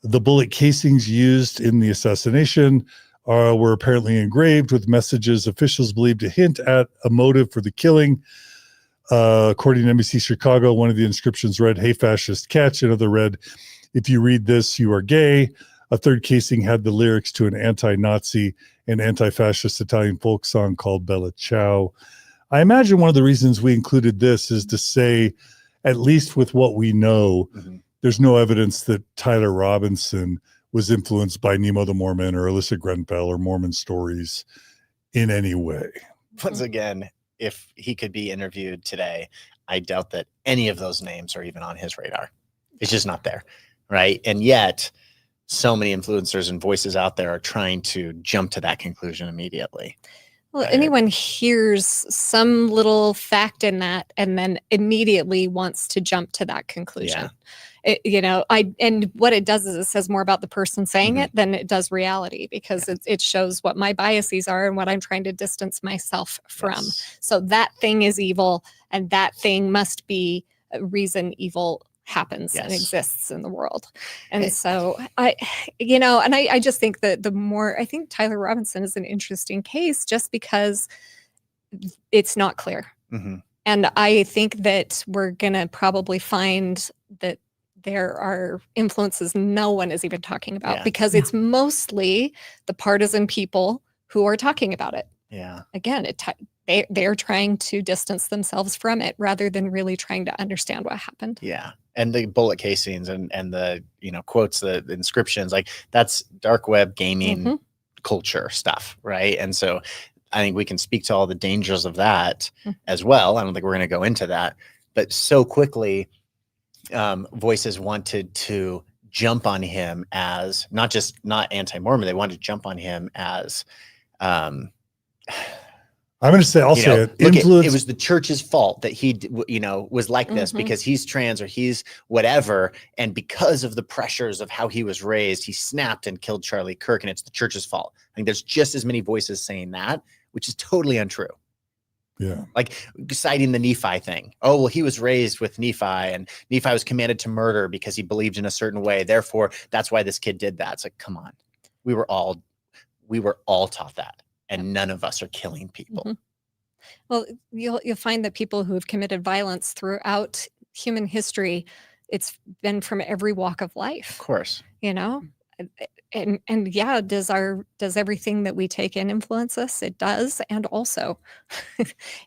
Speaker 1: bullet casings used in the assassination were apparently engraved with messages officials believe to hint at a motive for the killing. According to NBC Chicago, one of the inscriptions read, "Hey, fascist, catch." Another read, "If you read this, you are gay." A third casing had the lyrics to an anti-Nazi and anti-fascist Italian folk song called Bella Ciao. I imagine one of the reasons we included this is to say, at least with what we know, there's no evidence that Tyler Robinson was influenced by Nemo the Mormon or Alyssa Grenfell or Mormon stories in any way.
Speaker 3: Once again, if he could be interviewed today, I doubt that any of those names are even on his radar. It's just not there, right? And yet, so many influencers and voices out there are trying to jump to that conclusion immediately.
Speaker 4: Well, anyone hears some little fact in that and then immediately wants to jump to that conclusion. Yeah. And what it does is it says more about the person saying it than it does reality, because it shows what my biases are and what I'm trying to distance myself from. So that thing is evil, and that thing must be a reason evil happens and exists in the world. And so I just think that the more, I think Tyler Robinson is an interesting case just because it's not clear. And I think that we're going to probably find that there are influences no one is even talking about because it's mostly the partisan people who are talking about it.
Speaker 3: Yeah.
Speaker 4: Again, they're trying to distance themselves from it rather than really trying to understand what happened.
Speaker 3: Yeah. And the bullet casings and the, quotes, the inscriptions, like that's dark web gaming culture stuff. Right. And so I think we can speak to all the dangers of that as well. I don't think we're going to go into that, but so quickly voices wanted to jump on him as not anti-Mormon. They wanted to jump on him as,
Speaker 1: I'm going to say, I'll say it. Influence.
Speaker 3: It was the church's fault that he, was like this because he's trans or he's whatever. And because of the pressures of how he was raised, he snapped and killed Charlie Kirk, and it's the church's fault. I think there's just as many voices saying that, which is totally untrue.
Speaker 1: Yeah.
Speaker 3: Like citing the Nephi thing. Oh, well, he was raised with Nephi, and Nephi was commanded to murder because he believed in a certain way. Therefore, that's why this kid did that. It's like, come on. We were all taught that, and none of us are killing people.
Speaker 4: Mm-hmm. Well, you'll find that people who have committed violence throughout human history, it's been from every walk of life.
Speaker 3: Of course.
Speaker 4: You know? And yeah, does everything that we take in influence us? It does. And also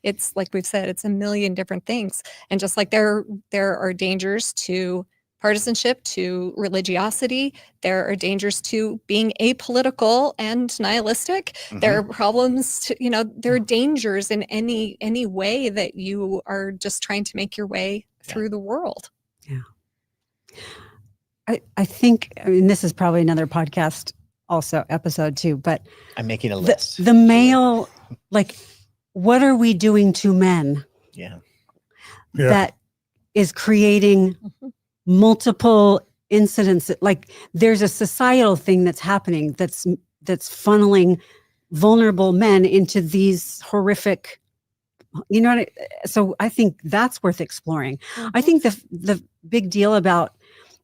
Speaker 4: it's like we've said, it's a million different things. And just like there are dangers to partisanship, to religiosity, there are dangers to being apolitical and nihilistic.
Speaker 3: Mm-hmm.
Speaker 4: There are problems to, there are dangers in any way that you are just trying to make your way through the world.
Speaker 2: Yeah. I think, this is probably another podcast also episode too, but
Speaker 3: I'm making a list.
Speaker 2: The male, like, what are we doing to men?
Speaker 3: Yeah.
Speaker 2: That is creating multiple incidents. Like, there's a societal thing that's happening that's funneling vulnerable men into these horrific, so I think that's worth exploring. Mm-hmm. I think the big deal about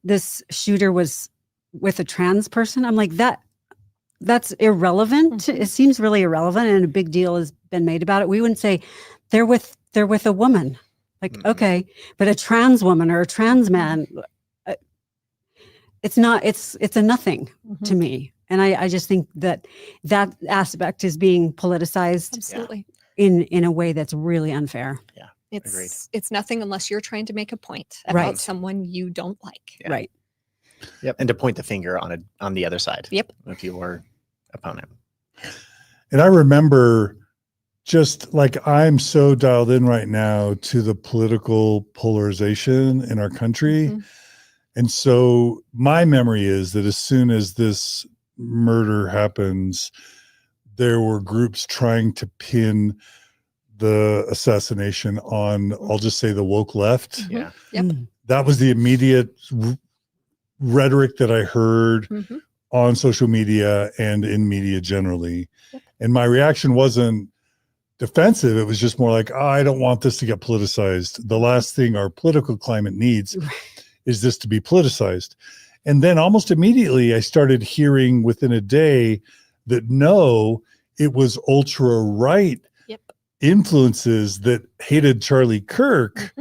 Speaker 2: this shooter was with a trans person. I'm like, that's irrelevant. Mm-hmm. It seems really irrelevant, and a big deal has been made about it. We wouldn't say they're with a woman. Like, mm-hmm. Okay, but a trans woman or a trans man, it's not. It's a nothing to me. And I just think that aspect is being politicized.
Speaker 4: Absolutely.
Speaker 2: In a way that's really unfair.
Speaker 3: Yeah.
Speaker 4: It's nothing unless you're trying to make a point about someone you don't like.
Speaker 3: Yeah.
Speaker 2: Right.
Speaker 3: Yep. And to point the finger on the other side.
Speaker 4: Yep.
Speaker 3: Of your opponent.
Speaker 1: And I remember, just like, I'm so dialed in right now to the political polarization in our country. Mm-hmm. And so my memory is that as soon as this murder happens, there were groups trying to pin the assassination on, I'll just say, the woke left.
Speaker 4: Mm-hmm. Yeah. Yep.
Speaker 1: That was the immediate rhetoric that I heard on social media and in media generally. Yep. And my reaction wasn't defensive. It was just more like, I don't want this to get politicized. The last thing our political climate needs is this to be politicized. And then almost immediately I started hearing within a day that no, it was ultra right influences that hated Charlie Kirk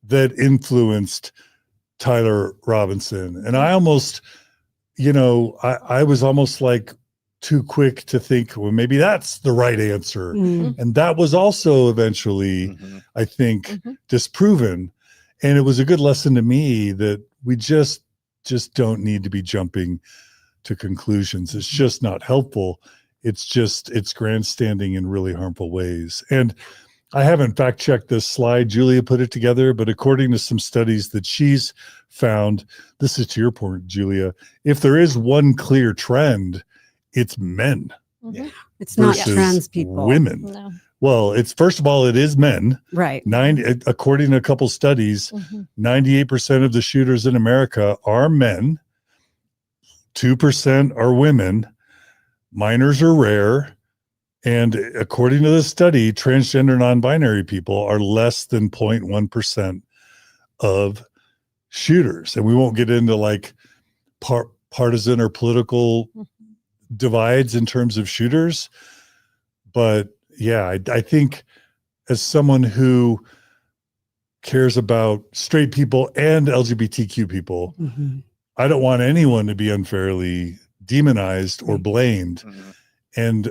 Speaker 1: that influenced Tyler Robinson. And I almost, I was almost like too quick to think, well, maybe that's the right answer. Mm-hmm. And that was also eventually, I think, disproven. And it was a good lesson to me that we just don't need to be jumping to conclusions. It's just not helpful. It's grandstanding in really harmful ways. And I haven't fact checked this slide. Julia put it together, but according to some studies that she's found, this is to your point, Julia, if there is one clear trend, it's men.
Speaker 2: Mm-hmm. It's not trans people.
Speaker 1: Women. No. Well, first of all, it is men.
Speaker 2: Right.
Speaker 1: According to a couple studies, 98% of the shooters in America are men. 2% are women. Minors are rare. And according to the study, transgender non-binary people are less than 0.1% of shooters. And we won't get into like partisan or political divides in terms of shooters. But yeah, I think as someone who cares about straight people and LGBTQ people, I don't want anyone to be unfairly demonized or blamed. And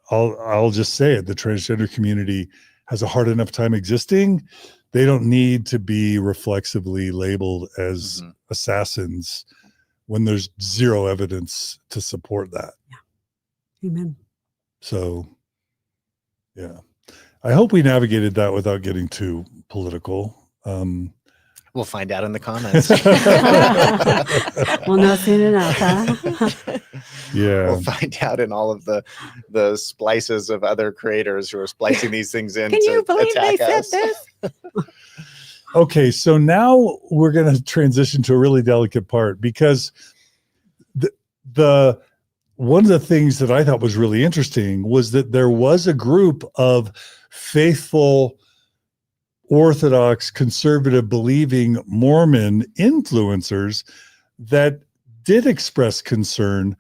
Speaker 1: I'll just say it, the transgender community has a hard enough time existing. They don't need to be reflexively labeled as assassins when there's zero evidence to support that.
Speaker 2: Yeah. Amen.
Speaker 1: So, yeah. I hope we navigated that without getting too political.
Speaker 3: We'll find out in the comments.
Speaker 2: We'll know soon enough, huh?
Speaker 1: Yeah.
Speaker 3: We'll find out in all of the splices of other creators who are splicing these things in.
Speaker 2: Can you believe they said
Speaker 3: us.
Speaker 2: this?
Speaker 1: Okay, so now we're going to transition to a really delicate part, because the one of the things that I thought was really interesting was that there was a group of faithful, Orthodox, conservative, believing Mormon influencers that did express concern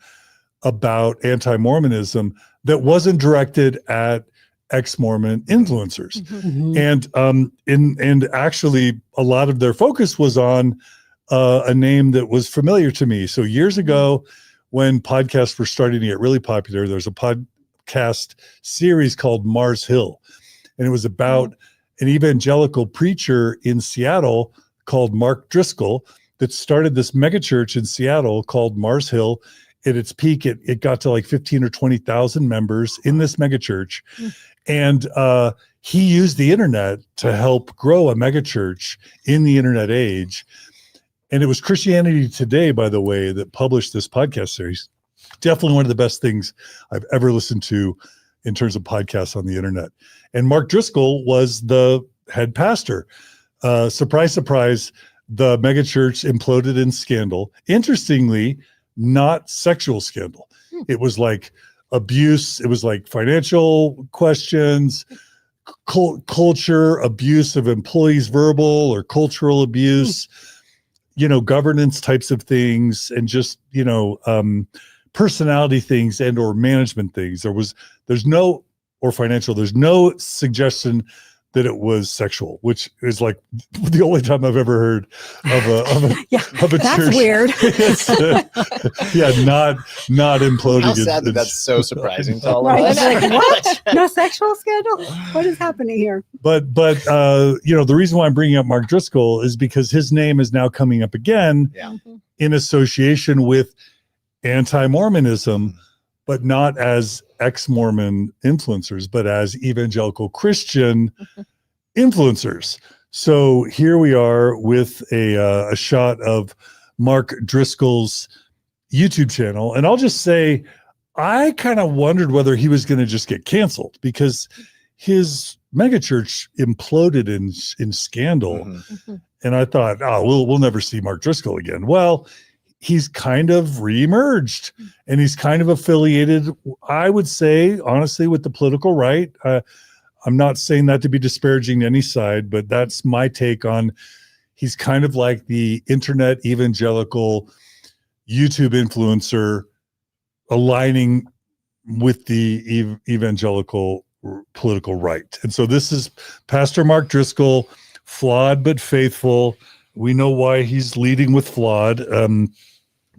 Speaker 1: about anti-Mormonism that wasn't directed at ex-Mormon influencers. And actually a lot of their focus was on a name that was familiar to me. So years ago, when podcasts were starting to get really popular, there was a podcast series called Mars Hill, and it was about an evangelical preacher in Seattle called Mark Driscol that started this megachurch in Seattle called Mars Hill. At its peak, it got to like 15 or 20,000 members in this megachurch. And he used the internet to help grow a megachurch in the internet age. And it was Christianity Today, by the way, that published this podcast series. Definitely one of the best things I've ever listened to in terms of podcasts on the internet. And Mark Driscoll was the head pastor. Surprise, surprise, the megachurch imploded in scandal. Interestingly, not sexual scandal. It was like abuse. It was like financial questions, culture, abuse of employees, verbal or cultural abuse, governance types of things, and just, personality things and or management things. There's no suggestion that it was sexual, which is like the only time I've ever heard of a
Speaker 2: that's
Speaker 1: church.
Speaker 2: Weird.
Speaker 1: Not imploding.
Speaker 3: How sad that's so surprising to all of
Speaker 2: Right.
Speaker 3: us.
Speaker 2: Like, what? No sexual scandal? What is happening here?
Speaker 1: But the reason why I'm bringing up Mark Driscoll is because his name is now coming up again in association with anti-Mormonism, but not as ex-Mormon influencers, but as evangelical Christian influencers. So here we are with a shot of Mark Driscoll's YouTube channel. And I'll just say, I kind of wondered whether he was going to just get canceled because his megachurch imploded in scandal. And I thought, we'll never see Mark Driscoll again. Well, he's kind of reemerged and he's kind of affiliated, I would say, honestly, with the political right. I'm not saying that to be disparaging to any side, but that's my take on, he's kind of like the internet evangelical YouTube influencer aligning with the evangelical political right. And so this is Pastor Mark Driscoll, flawed but faithful. We know why he's leading with flawed,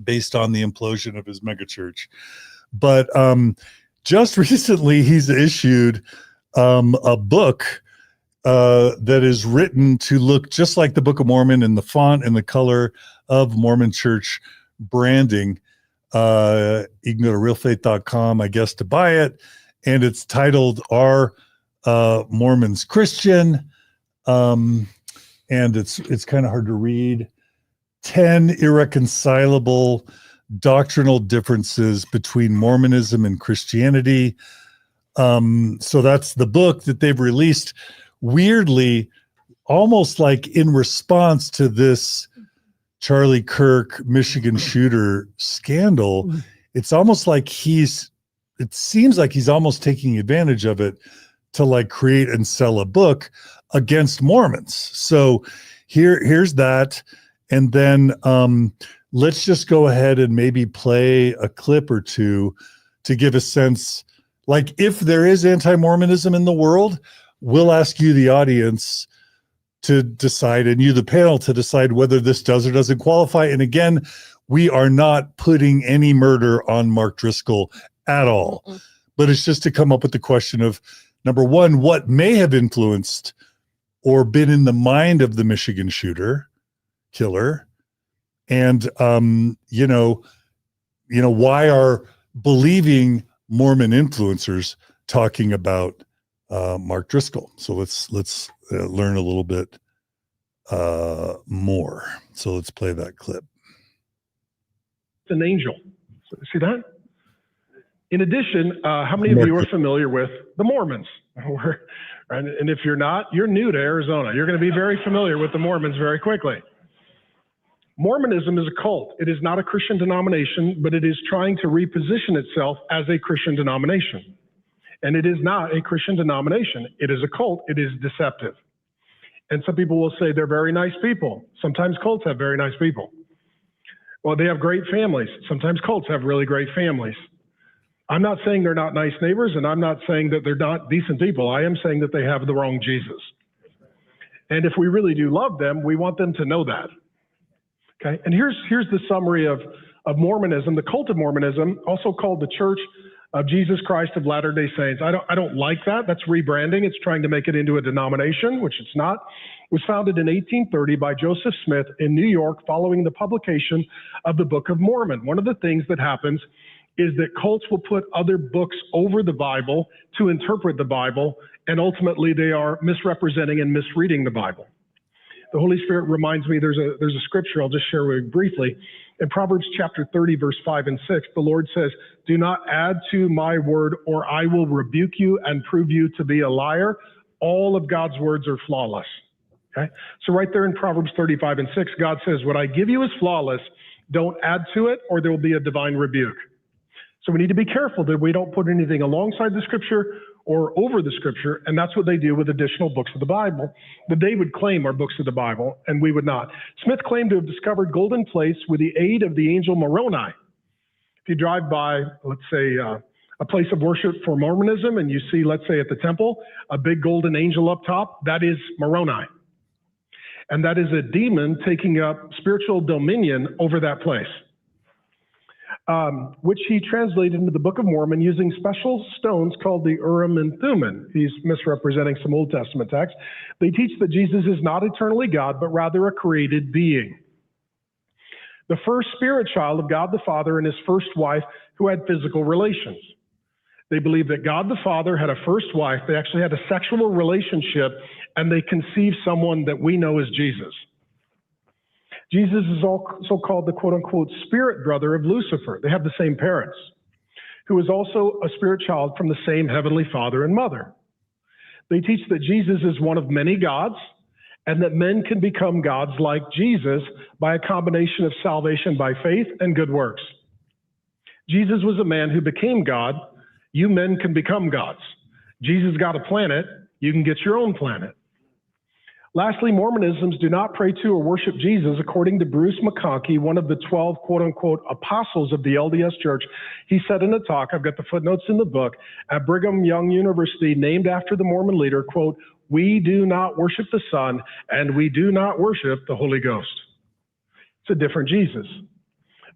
Speaker 1: based on the implosion of his megachurch. But just recently, he's issued a book that is written to look just like the Book of Mormon in the font and the color of Mormon church branding. You can go to realfaith.com, I guess, to buy it. And it's titled Are Mormons Christian? And it's kind of hard to read. 10 irreconcilable doctrinal differences between Mormonism and Christianity. So that's the book that they've released, weirdly, almost like in response to this Charlie Kirk Michigan shooter scandal. It's almost like it seems like he's almost taking advantage of it to like create and sell a book against Mormons. So here's that. And then let's just go ahead and maybe play a clip or two to give a sense, like if there is anti-Mormonism in the world, we'll ask you, the audience, to decide, and you, the panel, to decide whether this does or doesn't qualify. And again, we are not putting any murder on Mark Driscoll at all, but it's just to come up with the question of, number one, what may have influenced or been in the mind of the Michigan killer, and why are believing Mormon influencers talking about Mark Driscoll? So let's learn a little bit more. So let's play that clip.
Speaker 19: An angel. See that? In addition, how many of you are familiar with the Mormons? And if you're not, you're new to Arizona. You're going to be very familiar with the Mormons very quickly. Mormonism is a cult. It is not a Christian denomination, but it is trying to reposition itself as a Christian denomination. And it is not a Christian denomination. It is a cult. It is deceptive. And some people will say they're very nice people. Sometimes cults have very nice people. Well, they have great families. Sometimes cults have really great families. I'm not saying they're not nice neighbors, and I'm not saying that they're not decent people. I am saying that they have the wrong Jesus. And if we really do love them, we want them to know that. Okay, and here's the summary of Mormonism, the cult of Mormonism, also called the Church of Jesus Christ of Latter-day Saints. I don't like that. That's rebranding. It's trying to make it into a denomination, which it's not. It was founded in 1830 by Joseph Smith in New York following the publication of the Book of Mormon. One of the things that happens is that cults will put other books over the Bible to interpret the Bible, and ultimately they are misrepresenting and misreading the Bible. The Holy Spirit reminds me, there's a scripture I'll just share with you briefly. In Proverbs chapter 30, verse 5 and 6, the Lord says, "Do not add to my word, or I will rebuke you and prove you to be a liar." All of God's words are flawless. Okay? So right there in Proverbs 35 and 6, God says, what I give you is flawless. Don't add to it, or there will be a divine rebuke. So we need to be careful that we don't put anything alongside the scripture or over the scripture, and that's what they do with additional books of the Bible that they would claim are books of the Bible, and we would not. Smith claimed to have discovered golden plates with the aid of the angel Moroni. If you drive by, let's say, a place of worship for Mormonism, and you see, let's say at the temple, a big golden angel up top, that is Moroni. And that is a demon taking up spiritual dominion over that place. Which he translated into the Book of Mormon using special stones called the Urim and Thummim. He's misrepresenting some Old Testament texts. They teach that Jesus is not eternally God, but rather a created being. The first spirit child of God the Father and his first wife who had physical relations. They believe that God the Father had a first wife. They actually had a sexual relationship, and they conceived someone that we know as Jesus. Jesus is also called the quote-unquote spirit brother of Lucifer. They have the same parents, who is also a spirit child from the same heavenly father and mother. They teach that Jesus is one of many gods, and that men can become gods like Jesus by a combination of salvation by faith and good works. Jesus was a man who became God. You men can become gods. Jesus got a planet. You can get your own planet. Lastly, Mormonisms do not pray to or worship Jesus, according to Bruce McConkie, one of the 12 quote-unquote apostles of the LDS Church. He said in a talk, I've got the footnotes in the book, at Brigham Young University, named after the Mormon leader, quote, "We do not worship the Son, and we do not worship the Holy Ghost." It's a different Jesus.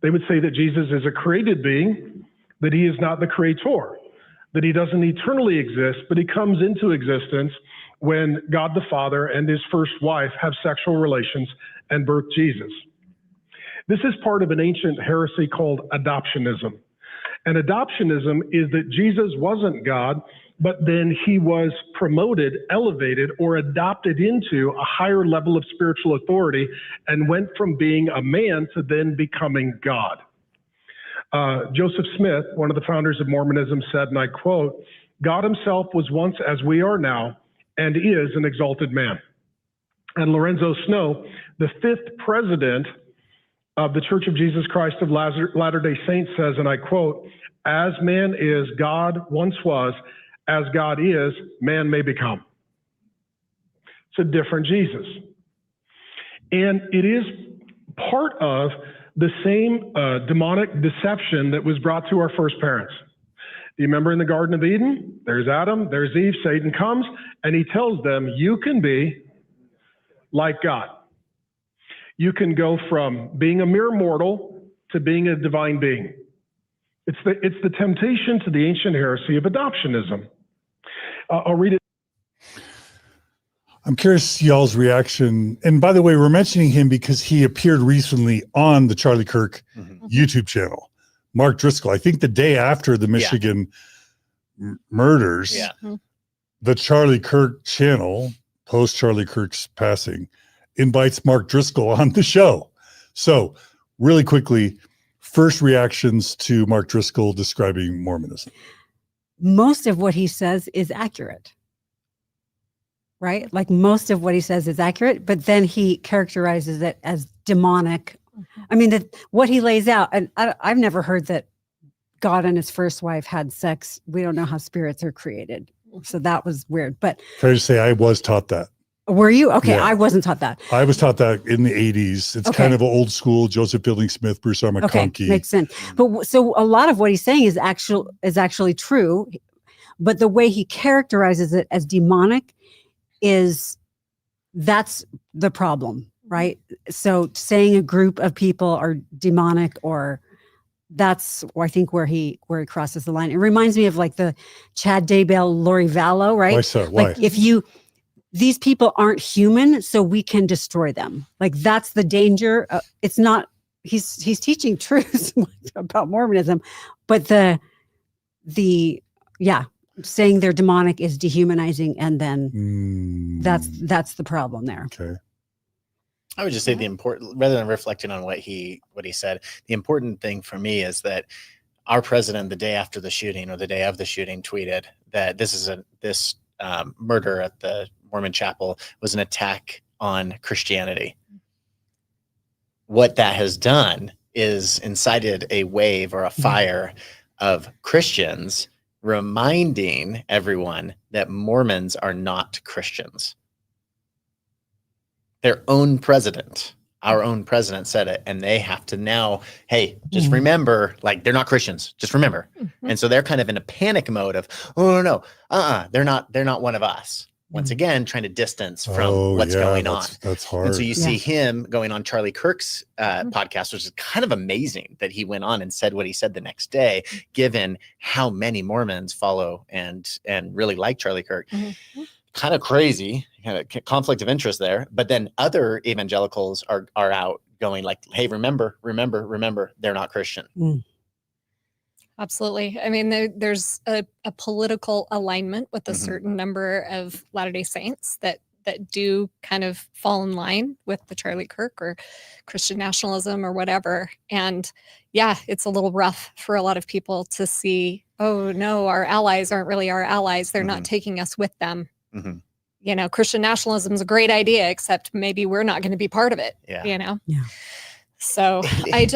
Speaker 19: They would say that Jesus is a created being, that he is not the creator, that he doesn't eternally exist, but he comes into existence when God the Father and his first wife have sexual relations and birth Jesus. This is part of an ancient heresy called adoptionism. And adoptionism is that Jesus wasn't God, but then he was promoted, elevated, or adopted into a higher level of spiritual authority and went from being a man to then becoming God. Joseph Smith, one of the founders of Mormonism, said, and I quote, "God himself was once as we are now, and is an exalted man." And Lorenzo Snow, the fifth president of the Church of Jesus Christ of Latter-day Saints, says, and I quote, "As man is, God once was. As God is, man may become." It's a different Jesus. And it is part of the same demonic deception that was brought to our first parents. Do you remember in the Garden of Eden? There's Adam, there's Eve, Satan comes, and he tells them, you can be like God. You can go from being a mere mortal to being a divine being. It's the temptation to the ancient heresy of adoptionism. I'll read it.
Speaker 1: I'm curious y'all's reaction. And by the way, we're mentioning him because he appeared recently on the Charlie Kirk YouTube channel. Mark Driscoll, I think the day after the Michigan murders, the Charlie Kirk channel, post Charlie Kirk's passing, invites Mark Driscoll on the show. So really quickly, first reactions to Mark Driscoll describing Mormonism.
Speaker 2: Most of what he says is accurate, right? Like most of what he says is accurate, but then he characterizes it as demonic I mean, what he lays out, and I've never heard that God and his first wife had sex. We don't know how spirits are created. So that was weird. But
Speaker 1: Can I just say I was taught that.
Speaker 2: Were you? Okay,
Speaker 1: Yeah.
Speaker 2: I wasn't taught that.
Speaker 1: I was taught that in the 80s. It's kind of old school, Joseph Fielding Smith, Bruce R. McConkie.
Speaker 2: Okay, makes sense. But so a lot of what he's saying is actually true, but the way he characterizes it as demonic that's the problem, right? So saying a group of people are demonic, or that's I think where he crosses the line. It reminds me of like the Chad Daybell, Lori Vallow, right?
Speaker 1: Why so? Why?
Speaker 2: Like these people aren't human, so we can destroy them. Like that's the danger. It's not. He's teaching truths about Mormonism, but saying they're demonic is dehumanizing, and then that's the problem there.
Speaker 1: Okay.
Speaker 3: I would just say rather than reflecting on what he said, the important thing for me is that our president, the day after the shooting or the day of the shooting, tweeted that this murder at the Mormon chapel was an attack on Christianity. What that has done is incited a wave or a fire of Christians reminding everyone that Mormons are not Christians. Their own president, our own president said it, and they have to now, hey, just remember, like they're not Christians, just remember. And so they're kind of in a panic mode of, they're not one of us. Once again, trying to distance from what's going on.
Speaker 1: That's hard.
Speaker 3: And so you see him going on Charlie Kirk's podcast, which is kind of amazing that he went on and said what he said the next day, given how many Mormons follow and really like Charlie Kirk. Kind of crazy, kind of conflict of interest there. But then other evangelicals are out going like, hey, remember, they're not Christian.
Speaker 4: Absolutely. I mean, there's a political alignment with a certain number of Latter-day Saints that do kind of fall in line with the Charlie Kirk or Christian nationalism or whatever. And yeah, it's a little rough for a lot of people to see, oh no, our allies aren't really our allies. They're not taking us with them. You know, Christian nationalism is a great idea, except maybe we're not going to be part of it. You know? Yeah. So I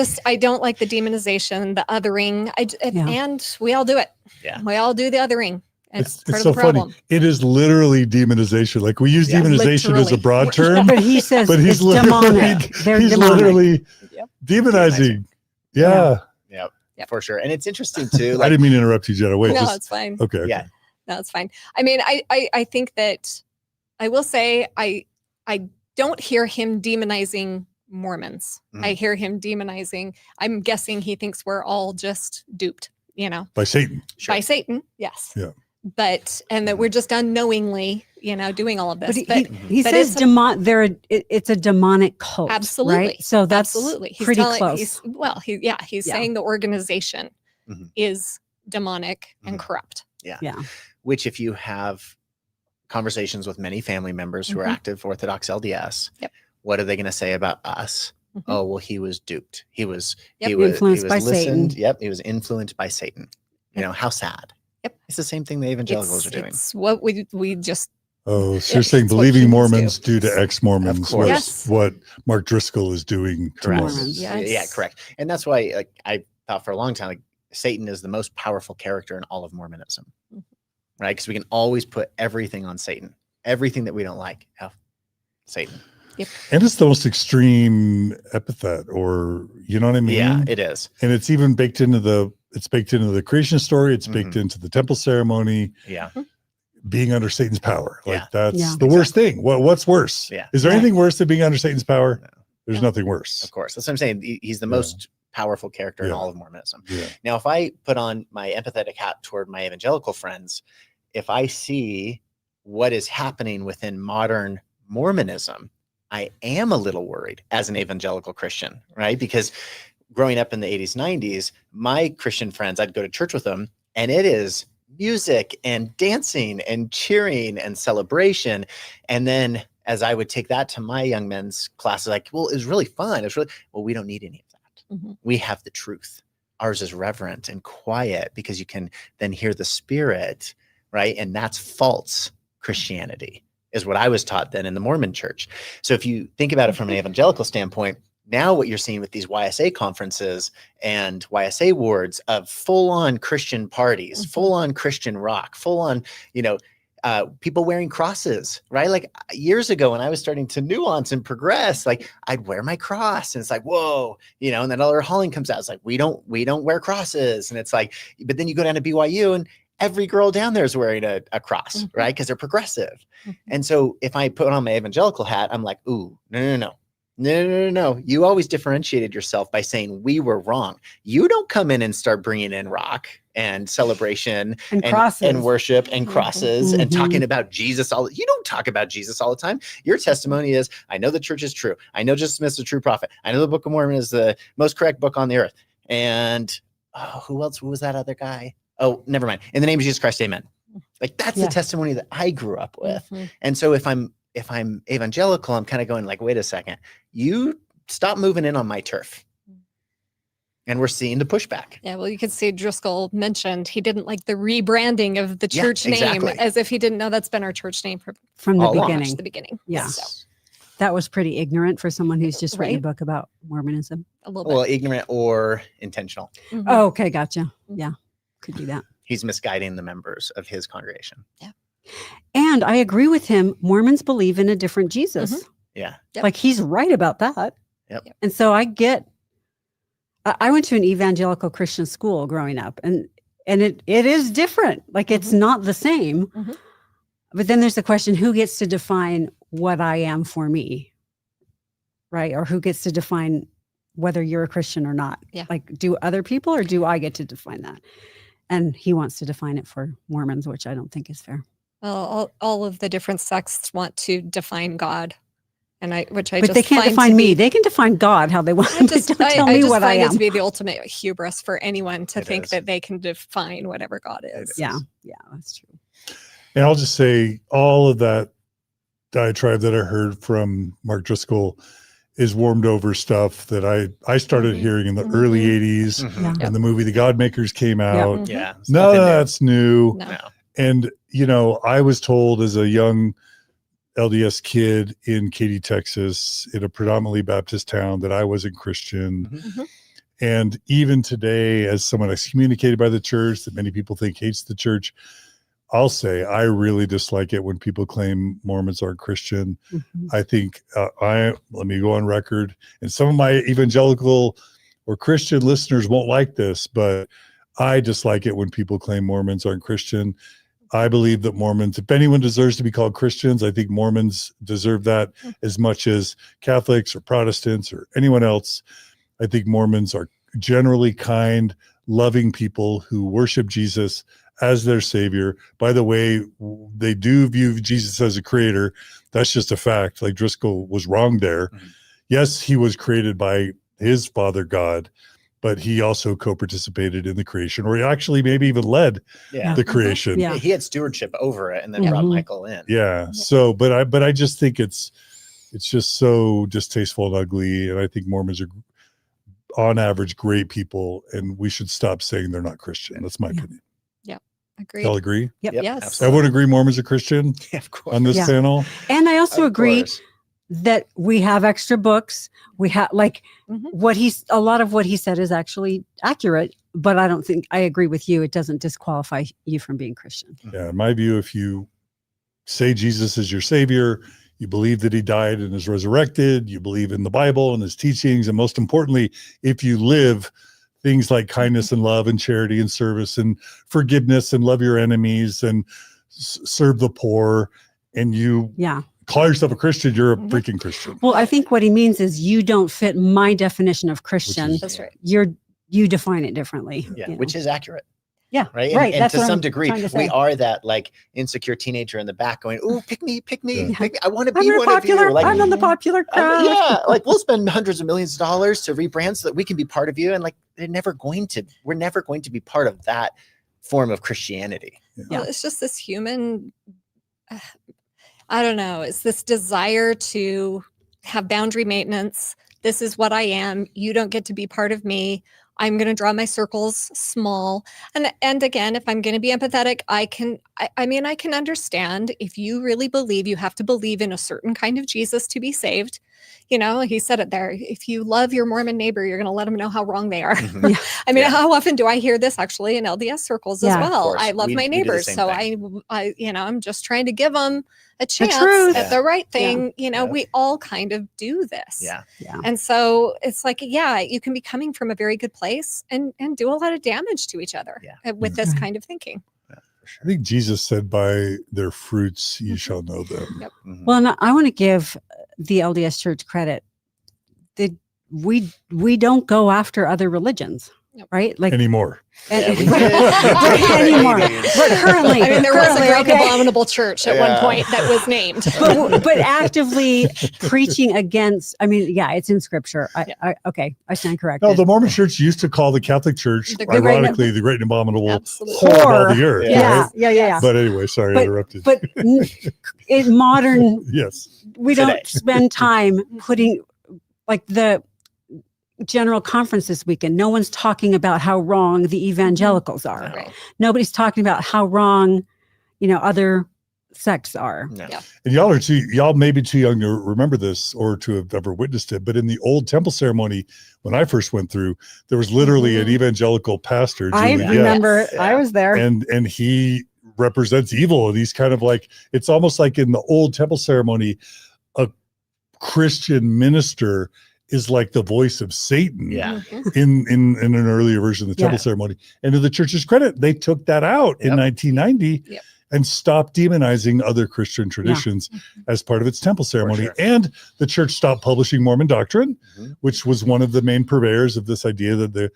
Speaker 4: don't like the demonization, the othering, and we all do it. Yeah. We all do the othering. It's part
Speaker 1: so
Speaker 4: of the problem.
Speaker 1: funny. It is literally demonization. Like we use demonization as a broad term,
Speaker 2: but he says
Speaker 1: he's
Speaker 2: demonic.
Speaker 1: He's literally demonizing. Yeah,
Speaker 3: for sure. And it's interesting too.
Speaker 1: I didn't mean to interrupt you, Jana. Wait,
Speaker 4: no, it's fine.
Speaker 1: Okay.
Speaker 3: Yeah,
Speaker 4: no, it's fine. I mean, I think that I will say I don't hear him demonizing Mormons. I hear him demonizing. I'm guessing he thinks we're all just duped, you know,
Speaker 1: by Satan.
Speaker 4: By Satan, yes.
Speaker 1: Yeah.
Speaker 4: And that we're just unknowingly, you know, doing all of this.
Speaker 2: But he says it's a demonic cult.
Speaker 4: Absolutely.
Speaker 2: Right? So that's
Speaker 4: absolutely
Speaker 2: pretty close.
Speaker 4: He's saying the organization is demonic and corrupt.
Speaker 3: Yeah. Which if you have conversations with many family members who are active Orthodox LDS, what are they going to say about us? Oh, well, he was duped. He was
Speaker 2: influenced by Satan.
Speaker 3: Yep. He was influenced by Satan. You know, how sad. Yep. It's the same thing the evangelicals are doing.
Speaker 4: It's what we just.
Speaker 1: Oh, so you're saying believing Mormons do to ex-Mormons what Mark Driscoll is doing to Mormons.
Speaker 3: Yes. Yeah, correct. And that's why I thought for a long time, Satan is the most powerful character in all of Mormonism, right? Because we can always put everything on Satan. Everything that we don't like, Satan.
Speaker 4: Yep.
Speaker 1: And it's the most extreme epithet, or you know what I mean?
Speaker 3: Yeah, it is.
Speaker 1: And it's even baked into the creation story. It's baked into the temple ceremony.
Speaker 3: Yeah.
Speaker 1: Being under Satan's power. Like that's the worst thing. What's worse?
Speaker 3: Yeah.
Speaker 1: Is there anything worse than being under Satan's power? No. There's nothing worse.
Speaker 3: Of course. That's what I'm saying. He's the most powerful character in all of Mormonism. Yeah. Now, if I put on my empathetic hat toward my evangelical friends, if I see what is happening within modern Mormonism, I am a little worried as an evangelical Christian, right? Because growing up in the 80s, 90s, my Christian friends, I'd go to church with them, and it is music and dancing and cheering and celebration. And then as I would take that to my young men's classes, like, well, it was really fun. We don't need any of that. We have the truth. Ours is reverent and quiet because you can then hear the Spirit, right? And that's false Christianity, is what I was taught then in the Mormon church. So if you think about it from an evangelical standpoint, Now what you're seeing with these YSA conferences and YSA wards of full-on Christian parties, full-on Christian rock, full-on, people wearing crosses, right? Like years ago when I was starting to nuance and progress, like I'd wear my cross and it's like, whoa, and then Elder Holling comes out. It's like, we don't wear crosses. And it's like, but then you go down to BYU and every girl down there is wearing a cross, right? Because they're progressive. And so if I put on my evangelical hat, I'm like, ooh, no. You always differentiated yourself by saying we were wrong. You don't come in and start bringing in rock and celebration
Speaker 2: and crosses
Speaker 3: and worship and crosses and talking about Jesus. You don't talk about Jesus all the time. Your testimony is, I know the church is true. I know Joseph Smith is a true prophet. I know the Book of Mormon is the most correct book on the earth. And who else? Who was that other guy? Oh, never mind. In the name of Jesus Christ, amen. Like that's the testimony that I grew up with. And so if I'm evangelical, I'm kind of going like, wait a second, you stop moving in on my turf. And we're seeing the pushback.
Speaker 4: Yeah, well, you could see Driscoll mentioned he didn't like the rebranding of the church name, as if he didn't know that's been our church name
Speaker 2: from the
Speaker 4: beginning.
Speaker 2: Yeah.
Speaker 4: So.
Speaker 2: That was pretty ignorant for someone who's just written a book about Mormonism.
Speaker 4: A little bit.
Speaker 3: Well, ignorant or intentional.
Speaker 2: Oh, okay, gotcha. Yeah, could do that.
Speaker 3: He's misguiding the members of his congregation.
Speaker 4: Yeah.
Speaker 2: And I agree with him. Mormons believe in a different Jesus.
Speaker 3: Yeah.
Speaker 2: Like he's right about that.
Speaker 3: Yep.
Speaker 2: And so I went to an evangelical Christian school growing up, and it is different. Like it's not the same. But then there's the question, who gets to define what I am for me? Right? Or who gets to define whether you're a Christian or not?
Speaker 4: Yeah.
Speaker 2: Like, do other people, or do I get to define that? And he wants to define it for Mormons, which I don't think is fair.
Speaker 4: Well, all of the different sects want to define God. But
Speaker 2: they can't define me. They can define God how they want. Don't tell me what I am.
Speaker 4: It to be the ultimate hubris for anyone to think that they can define whatever God is.
Speaker 2: Yeah, that's true.
Speaker 1: And I'll just say all of that diatribe that I heard from Mark Driscoll is warmed over stuff that I started hearing in the early 80s when the movie The Godmakers came out.
Speaker 3: Yeah.
Speaker 1: None of that's new.
Speaker 3: No.
Speaker 1: And, I was told as a young LDS kid in Katy, Texas, in a predominantly Baptist town, that I wasn't Christian. And even today, as someone excommunicated by the church that many people think hates the church, I'll say I really dislike it when people claim Mormons aren't Christian. I think let me go on record, and some of my evangelical or Christian listeners won't like this, but I dislike it when people claim Mormons aren't Christian. I believe that Mormons, if anyone deserves to be called Christians, I think Mormons deserve that as much as Catholics or Protestants or anyone else. I think Mormons are generally kind, loving people who worship Jesus as their savior. By the way, they do view Jesus as a creator. That's just a fact. Like Driscoll was wrong there. Yes, he was created by his father God, but he also co-participated in the creation, or he actually maybe even led the creation.
Speaker 3: Yeah. He had stewardship over it and then brought Michael in.
Speaker 1: Yeah. So, but I just think it's just so distasteful and ugly. And I think Mormons are on average great people, and we should stop saying they're not Christian. That's my opinion.
Speaker 4: Yeah. Agree.
Speaker 1: Y'all agree?
Speaker 2: Yep.
Speaker 4: Yes.
Speaker 1: Everyone agree Mormons are Christian on this panel?
Speaker 2: And I also agree that we have extra books. We have a lot of what he said is actually accurate, but I don't think I agree with you. It doesn't disqualify you from being Christian.
Speaker 1: Yeah. In my view, if you say Jesus is your savior, you believe that he died and is resurrected, you believe in the Bible and his teachings, and most importantly, if you live things like kindness and love and charity and service and forgiveness and love your enemies and serve the poor, and you call yourself a Christian, you're a freaking Christian.
Speaker 2: Well, I think what he means is you don't fit my definition of Christian.
Speaker 4: That's right.
Speaker 2: You define it differently.
Speaker 3: Yeah, which is accurate.
Speaker 2: Yeah.
Speaker 3: Right. And
Speaker 2: That's
Speaker 3: to
Speaker 2: what
Speaker 3: some
Speaker 2: I'm
Speaker 3: degree, we are that like insecure teenager in the back going, "Ooh, pick me, pick me, pick me. I want to be one
Speaker 2: popular,
Speaker 3: of you." Like,
Speaker 2: I'm on the popular crowd.
Speaker 3: Like we'll spend hundreds of millions of dollars to rebrand so that we can be part of you. And like we're never going to be part of that form of Christianity.
Speaker 4: Well, it's just this human, I don't know, it's this desire to have boundary maintenance. This is what I am. You don't get to be part of me. I'm going to draw my circles small. And again, if I'm going to be empathetic, I can understand if you really believe you have to believe in a certain kind of Jesus to be saved. you know, he said it there. If you love your Mormon neighbor, you're going to let them know how wrong they are.
Speaker 3: Mhm.
Speaker 4: I mean, how often do I hear this actually in LDS circles as
Speaker 2: Yeah. Of
Speaker 4: well?
Speaker 3: course.
Speaker 4: I love
Speaker 3: We
Speaker 4: my
Speaker 3: do the
Speaker 4: neighbors,
Speaker 3: same
Speaker 4: so
Speaker 3: thing.
Speaker 4: I, you know, I'm just trying to give them a chance
Speaker 2: truth.
Speaker 4: at the right thing. You know,
Speaker 3: Yep.
Speaker 4: we all kind of do this.
Speaker 3: Yeah.
Speaker 2: Yeah.
Speaker 4: And so it's like, yeah, you can be coming from a very good place and do a lot of damage to each other with this
Speaker 2: Right.
Speaker 4: kind of thinking.
Speaker 1: I think Jesus said, by their fruits you shall know them.
Speaker 4: Yep.
Speaker 3: Mhm.
Speaker 2: Well, and I want to give the LDS Church credit. We don't go after other religions,
Speaker 4: Nope.
Speaker 2: right? Like
Speaker 1: Anymore.
Speaker 3: Yeah, we
Speaker 2: But-
Speaker 3: did.
Speaker 2: anymore. But currently,
Speaker 4: I mean, there was a
Speaker 2: currently,
Speaker 4: great
Speaker 2: okay?
Speaker 4: and abominable church at one
Speaker 3: Yeah.
Speaker 4: point that was named.
Speaker 2: but actively preaching against. I mean, yeah, it's in Scripture. Okay, I stand corrected.
Speaker 1: No, the Mormon Church used to call the Catholic Church,
Speaker 4: The great-
Speaker 1: ironically, the great and abominable
Speaker 4: Absolutely.
Speaker 1: whore of all the earth.
Speaker 2: Yeah,
Speaker 1: right?
Speaker 2: yeah.
Speaker 1: But anyway, sorry, I interrupted.
Speaker 2: But in modern,
Speaker 1: Yes.
Speaker 2: we
Speaker 3: Today.
Speaker 2: don't spend time putting like the general conference this weekend. No one's talking about how wrong the evangelicals are.
Speaker 4: Right.
Speaker 2: Nobody's talking about how wrong, other sects are.
Speaker 3: No.
Speaker 4: Yeah.
Speaker 1: And y'all may be too young to remember this or to have ever witnessed it, but in the old temple ceremony, when I first went through, there was literally an evangelical pastor.
Speaker 2: I
Speaker 1: Julie Yeh,
Speaker 2: remember.
Speaker 3: Yeah.
Speaker 2: I was there.
Speaker 1: and he represents evil. And he's kind of like, it's almost like in the old temple ceremony, a Christian minister is like the voice of Satan.
Speaker 3: Yeah.
Speaker 1: in an earlier version of the temple
Speaker 2: Yeah.
Speaker 1: ceremony. And to the church's credit, they took that out in
Speaker 3: Yep.
Speaker 1: 1990
Speaker 4: Yep.
Speaker 1: and stopped demonizing other Christian traditions as part of its temple ceremony.
Speaker 3: sure.
Speaker 1: And the church stopped publishing Mormon doctrine,
Speaker 3: Mhm.
Speaker 1: which was one of the main purveyors of this idea that the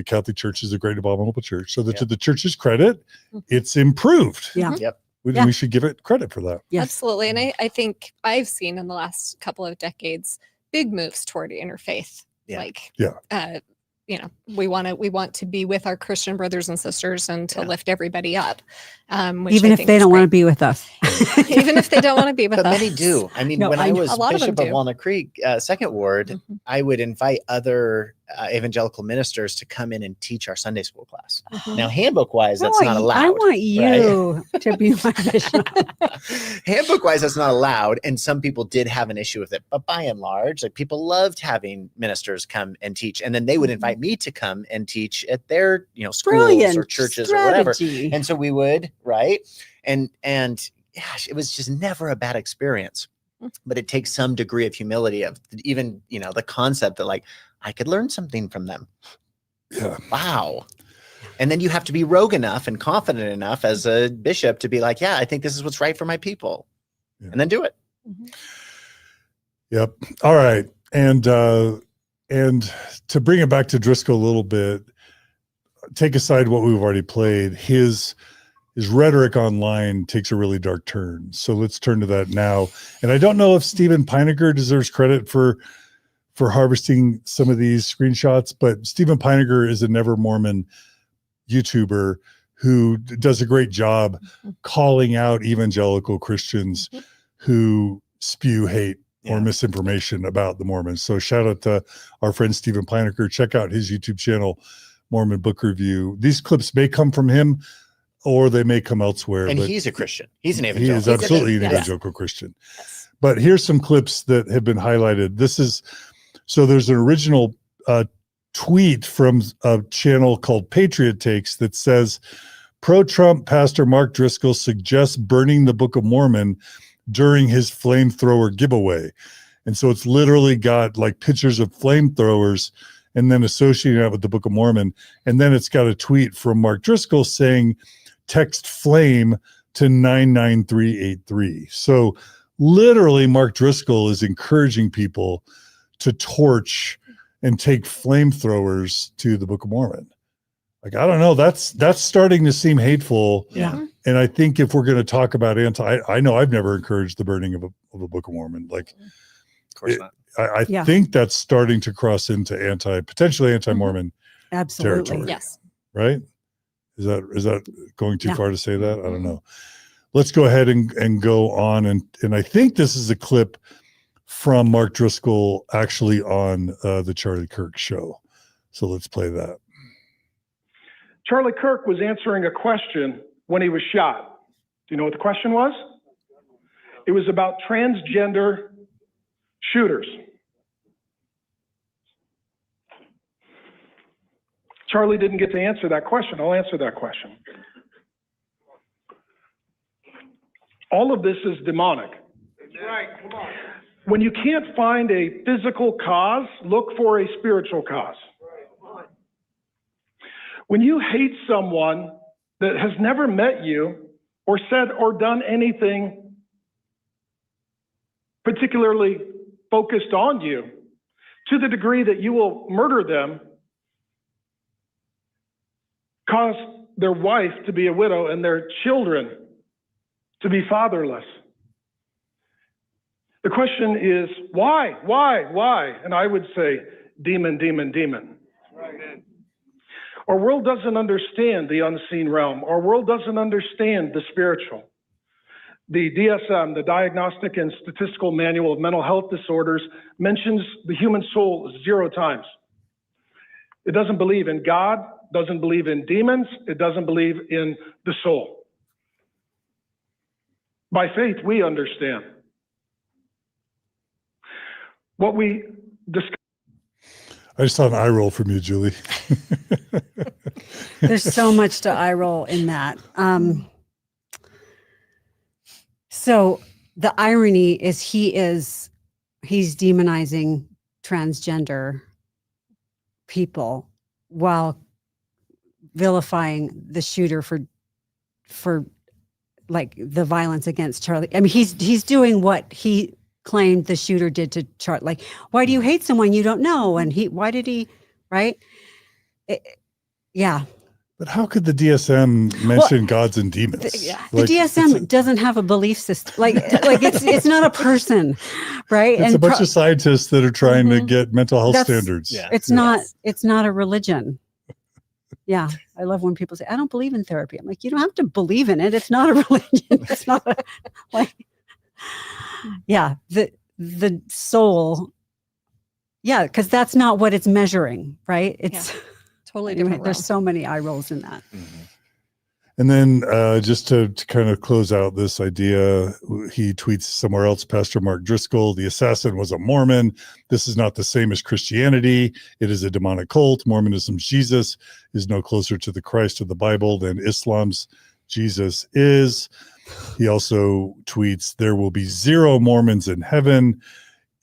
Speaker 1: Catholic Church is a great abominable church. So that to the church's credit, it's improved.
Speaker 2: Yeah.
Speaker 3: Yep.
Speaker 1: We should give it credit for that.
Speaker 2: Yes.
Speaker 4: Absolutely. And I think I've seen in the last couple of decades big moves toward interfaith.
Speaker 3: Yeah.
Speaker 4: Like,
Speaker 1: Yeah.
Speaker 4: we want to be with our Christian brothers and sisters and to lift everybody up. Which
Speaker 2: Even
Speaker 4: I
Speaker 2: if
Speaker 4: think
Speaker 2: they
Speaker 4: is
Speaker 2: don't want to
Speaker 4: great.
Speaker 2: be with us.
Speaker 4: Even if they don't want to be with
Speaker 3: But
Speaker 4: us.
Speaker 3: many do. I mean,
Speaker 2: No,
Speaker 3: when
Speaker 2: I
Speaker 3: I
Speaker 2: know.
Speaker 3: was
Speaker 4: A lot of them
Speaker 3: Bishop of
Speaker 4: do.
Speaker 3: Walnut Creek, Second Ward, I would invite other evangelical ministers to come in and teach our Sunday school class. Now, handbook wise, that's not allowed.
Speaker 2: I want you to be my bishop.
Speaker 3: Handbook wise, that's not allowed. And some people did have an issue with it. But by and large, like people loved having ministers come and teach. And then they would invite me to come and teach at their, schools
Speaker 2: Brilliant
Speaker 3: or churches or whatever.
Speaker 2: strategy.
Speaker 3: And so we would, right? And gosh, it was just never a bad experience. But it takes some degree of humility of even, the concept that like I could learn something from them.
Speaker 1: Yeah.
Speaker 3: Wow. And then you have to be rogue enough and confident enough as a bishop to be like, yeah, I think this is what's right for my people.
Speaker 1: Yeah.
Speaker 3: And then do it.
Speaker 1: Yep. All right. And to bring it back to Driscoll a little bit, take aside what we've already played, his rhetoric online takes a really dark turn. So let's turn to that now. And I don't know if Stephen Pinegar deserves credit for harvesting some of these screenshots, but Stephen Pinegar is a Never Mormon YouTuber who does a great job calling out evangelical Christians who spew hate or misinformation about the Mormons. So shout out to our friend Stephen Pinegar. Check out his YouTube channel, Mormon Book Review. These clips may come from him or they may come elsewhere.
Speaker 3: And
Speaker 1: but
Speaker 3: he's a Christian. He's an
Speaker 1: he
Speaker 3: evangelical.
Speaker 1: is absolutely an evangelical Christian. But here's some clips that have been highlighted. There's an original tweet from a channel called Patriot Takes that says, pro-Trump pastor Mark Driscoll suggests burning the Book of Mormon during his flamethrower giveaway. And so it's literally got like pictures of flamethrowers and then associating that with the Book of Mormon. And then it's got a tweet from Mark Driscoll saying, text flame to 99383. So literally Mark Driscoll is encouraging people to torch and take flamethrowers to the Book of Mormon. Like, I don't know, that's starting to seem hateful.
Speaker 3: Yeah.
Speaker 1: And I think if we're going to talk about I know I've never encouraged the burning of a Book of Mormon. Like,
Speaker 3: Of course not.
Speaker 1: I think that's starting to cross into potentially anti-Mormon
Speaker 2: Absolutely.
Speaker 1: territory.
Speaker 4: Yes.
Speaker 1: Right? Is that going too far to say that? I don't know. Let's go ahead and go on. And I think this is a clip from Mark Driscoll actually on the Charlie Kirk show. So let's play that.
Speaker 19: Charlie Kirk was answering a question when he was shot. Do you know what the question was? It was about transgender Shooters. Charlie didn't get to answer that question. I'll answer that question. All of this is demonic.
Speaker 18: Right, come on.
Speaker 19: When you can't find a physical cause, look for a spiritual cause. When you hate someone that has never met you or said or done anything particularly focused on you to the degree that you will murder them, cause their wife to be a widow and their children to be fatherless. The question is, why? And I would say, demon, demon, demon.
Speaker 18: Right.
Speaker 19: Our world doesn't understand the unseen realm. Our world doesn't understand the spiritual. The DSM, the Diagnostic and Statistical Manual of Mental Health Disorders, mentions the human soul 0 times. It doesn't believe in God, doesn't believe in demons, it doesn't believe in the soul. By faith, we understand. What we discuss.
Speaker 1: I just saw an eye roll from you, Julie.
Speaker 2: There's so much to eye roll in that. So the irony is he's demonizing transgender people while vilifying the shooter for like the violence against Charlie. I mean, he's doing what he claimed the shooter did to Charlie. Like, why do you hate someone you don't know? And why did he, right? Yeah.
Speaker 1: But how could the DSM mention gods and demons?
Speaker 2: The DSM doesn't have a belief system. Like it's not a person, right?
Speaker 1: It's a bunch of scientists that are trying to get mental health standards.
Speaker 2: Yeah. It's not a religion. Yeah. I love when people say, I don't believe in therapy. I'm like, you don't have to believe in it. It's not a religion. It's not yeah, the soul. Yeah, because that's not what it's measuring, right? It's
Speaker 4: totally
Speaker 2: anyway,
Speaker 4: different.
Speaker 2: there's so many eye rolls in that.
Speaker 3: Mm-hmm.
Speaker 1: And then just to kind of close out this idea, he tweets somewhere else, Pastor Mark Driscoll, the assassin was a Mormon. This is not the same as Christianity. It is a demonic cult. Mormonism's Jesus is no closer to the Christ of the Bible than Islam's Jesus is. He also tweets, there will be 0 Mormons in heaven.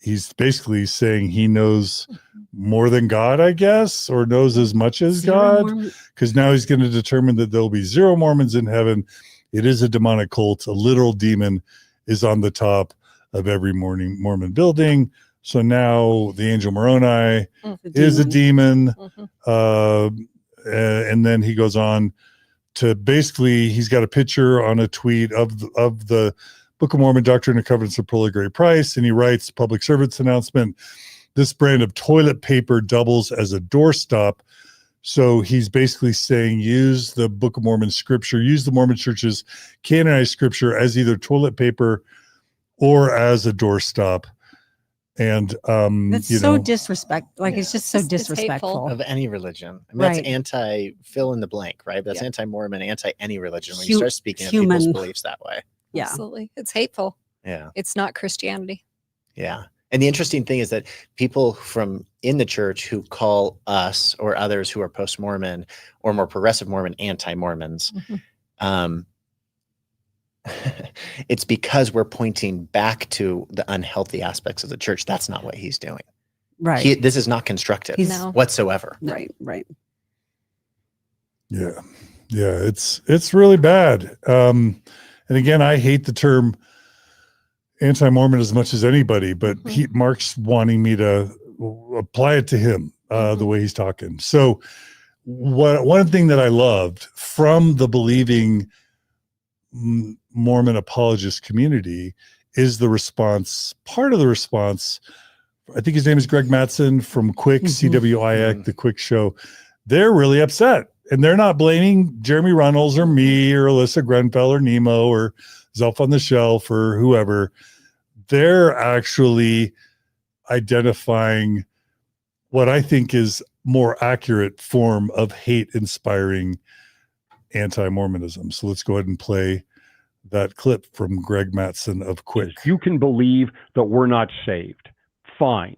Speaker 1: He's basically saying he knows more than God, I guess, or knows as much as God, because now he's going to determine that there'll be 0 Mormons in heaven. It is a demonic cult. A literal demon is on the top of every Mormon building. So now the angel Moroni is a demon. And then he goes on to basically, he's got a picture on a tweet of the Book of Mormon, Doctrine and Covenants of Pearl of Great Price, and he writes, public servants announcement, this brand of toilet paper doubles as a doorstop. So he's basically saying, use the Book of Mormon scripture, use the Mormon church's canonized scripture as either toilet paper or as a doorstop. And
Speaker 2: that's so disrespectful. Like it's just so disrespectful
Speaker 3: of any religion. I mean, that's anti fill in the blank, right? That's anti-Mormon, anti any religion when you start speaking of people's beliefs that way.
Speaker 2: Yeah,
Speaker 4: absolutely. It's hateful.
Speaker 3: Yeah,
Speaker 4: it's not Christianity.
Speaker 3: Yeah. And the interesting thing is that people from in the church who call us or others who are post-Mormon or more progressive Mormon anti-Mormons, it's because we're pointing back to the unhealthy aspects of the church. That's not what he's doing.
Speaker 2: Right.
Speaker 3: This is not constructive whatsoever.
Speaker 2: Right.
Speaker 1: Yeah. Yeah. It's really bad. And again, I hate the term anti-Mormon as much as anybody, but Mark's wanting me to apply it to him the way he's talking. So one thing that I loved from the believing Mormon apologist community is the response. Part of the response, I think his name is Greg Mattson from Cwic, CWIC, the Cwic show. They're really upset, and they're not blaming Jeremy Runnels or me or Alyssa Grenfell or Nemo or Zelf on the Shelf or whoever. They're actually identifying what I think is more accurate form of hate inspiring anti-Mormonism. So let's go ahead and play that clip from Greg Mattson of Cwic.
Speaker 20: You can believe that we're not saved, fine.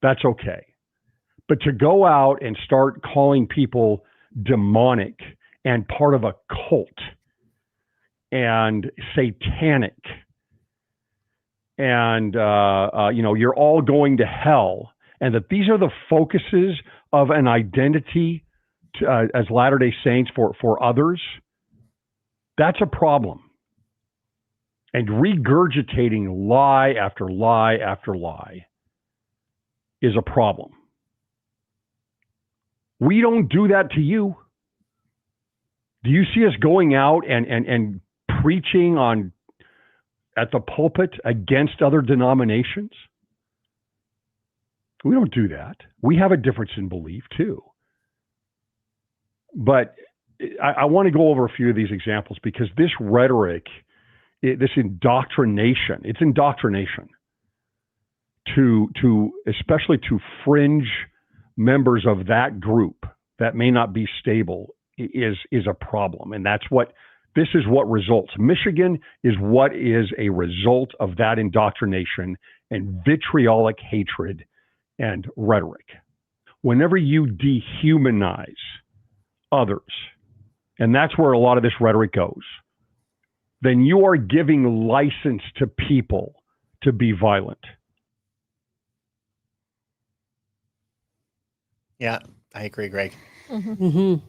Speaker 20: That's okay. But to go out and start calling people demonic and part of a cult and satanic and, you're all going to hell, and that these are the focuses of an identity as Latter-day Saints for others, that's a problem. And regurgitating lie after lie after lie is a problem. We don't do that to you. Do you see us going out and preaching at the pulpit against other denominations? We don't do that. We have a difference in belief too. But I want to go over a few of these examples because this rhetoric, this indoctrination, it's indoctrination to especially to fringe members of that group that may not be stable is a problem. And this is what results. Michigan is what is a result of that indoctrination and vitriolic hatred and rhetoric. Whenever you dehumanize others, and that's where a lot of this rhetoric goes, then you are giving license to people to be violent.
Speaker 3: Yeah, I agree, Greg.
Speaker 1: What do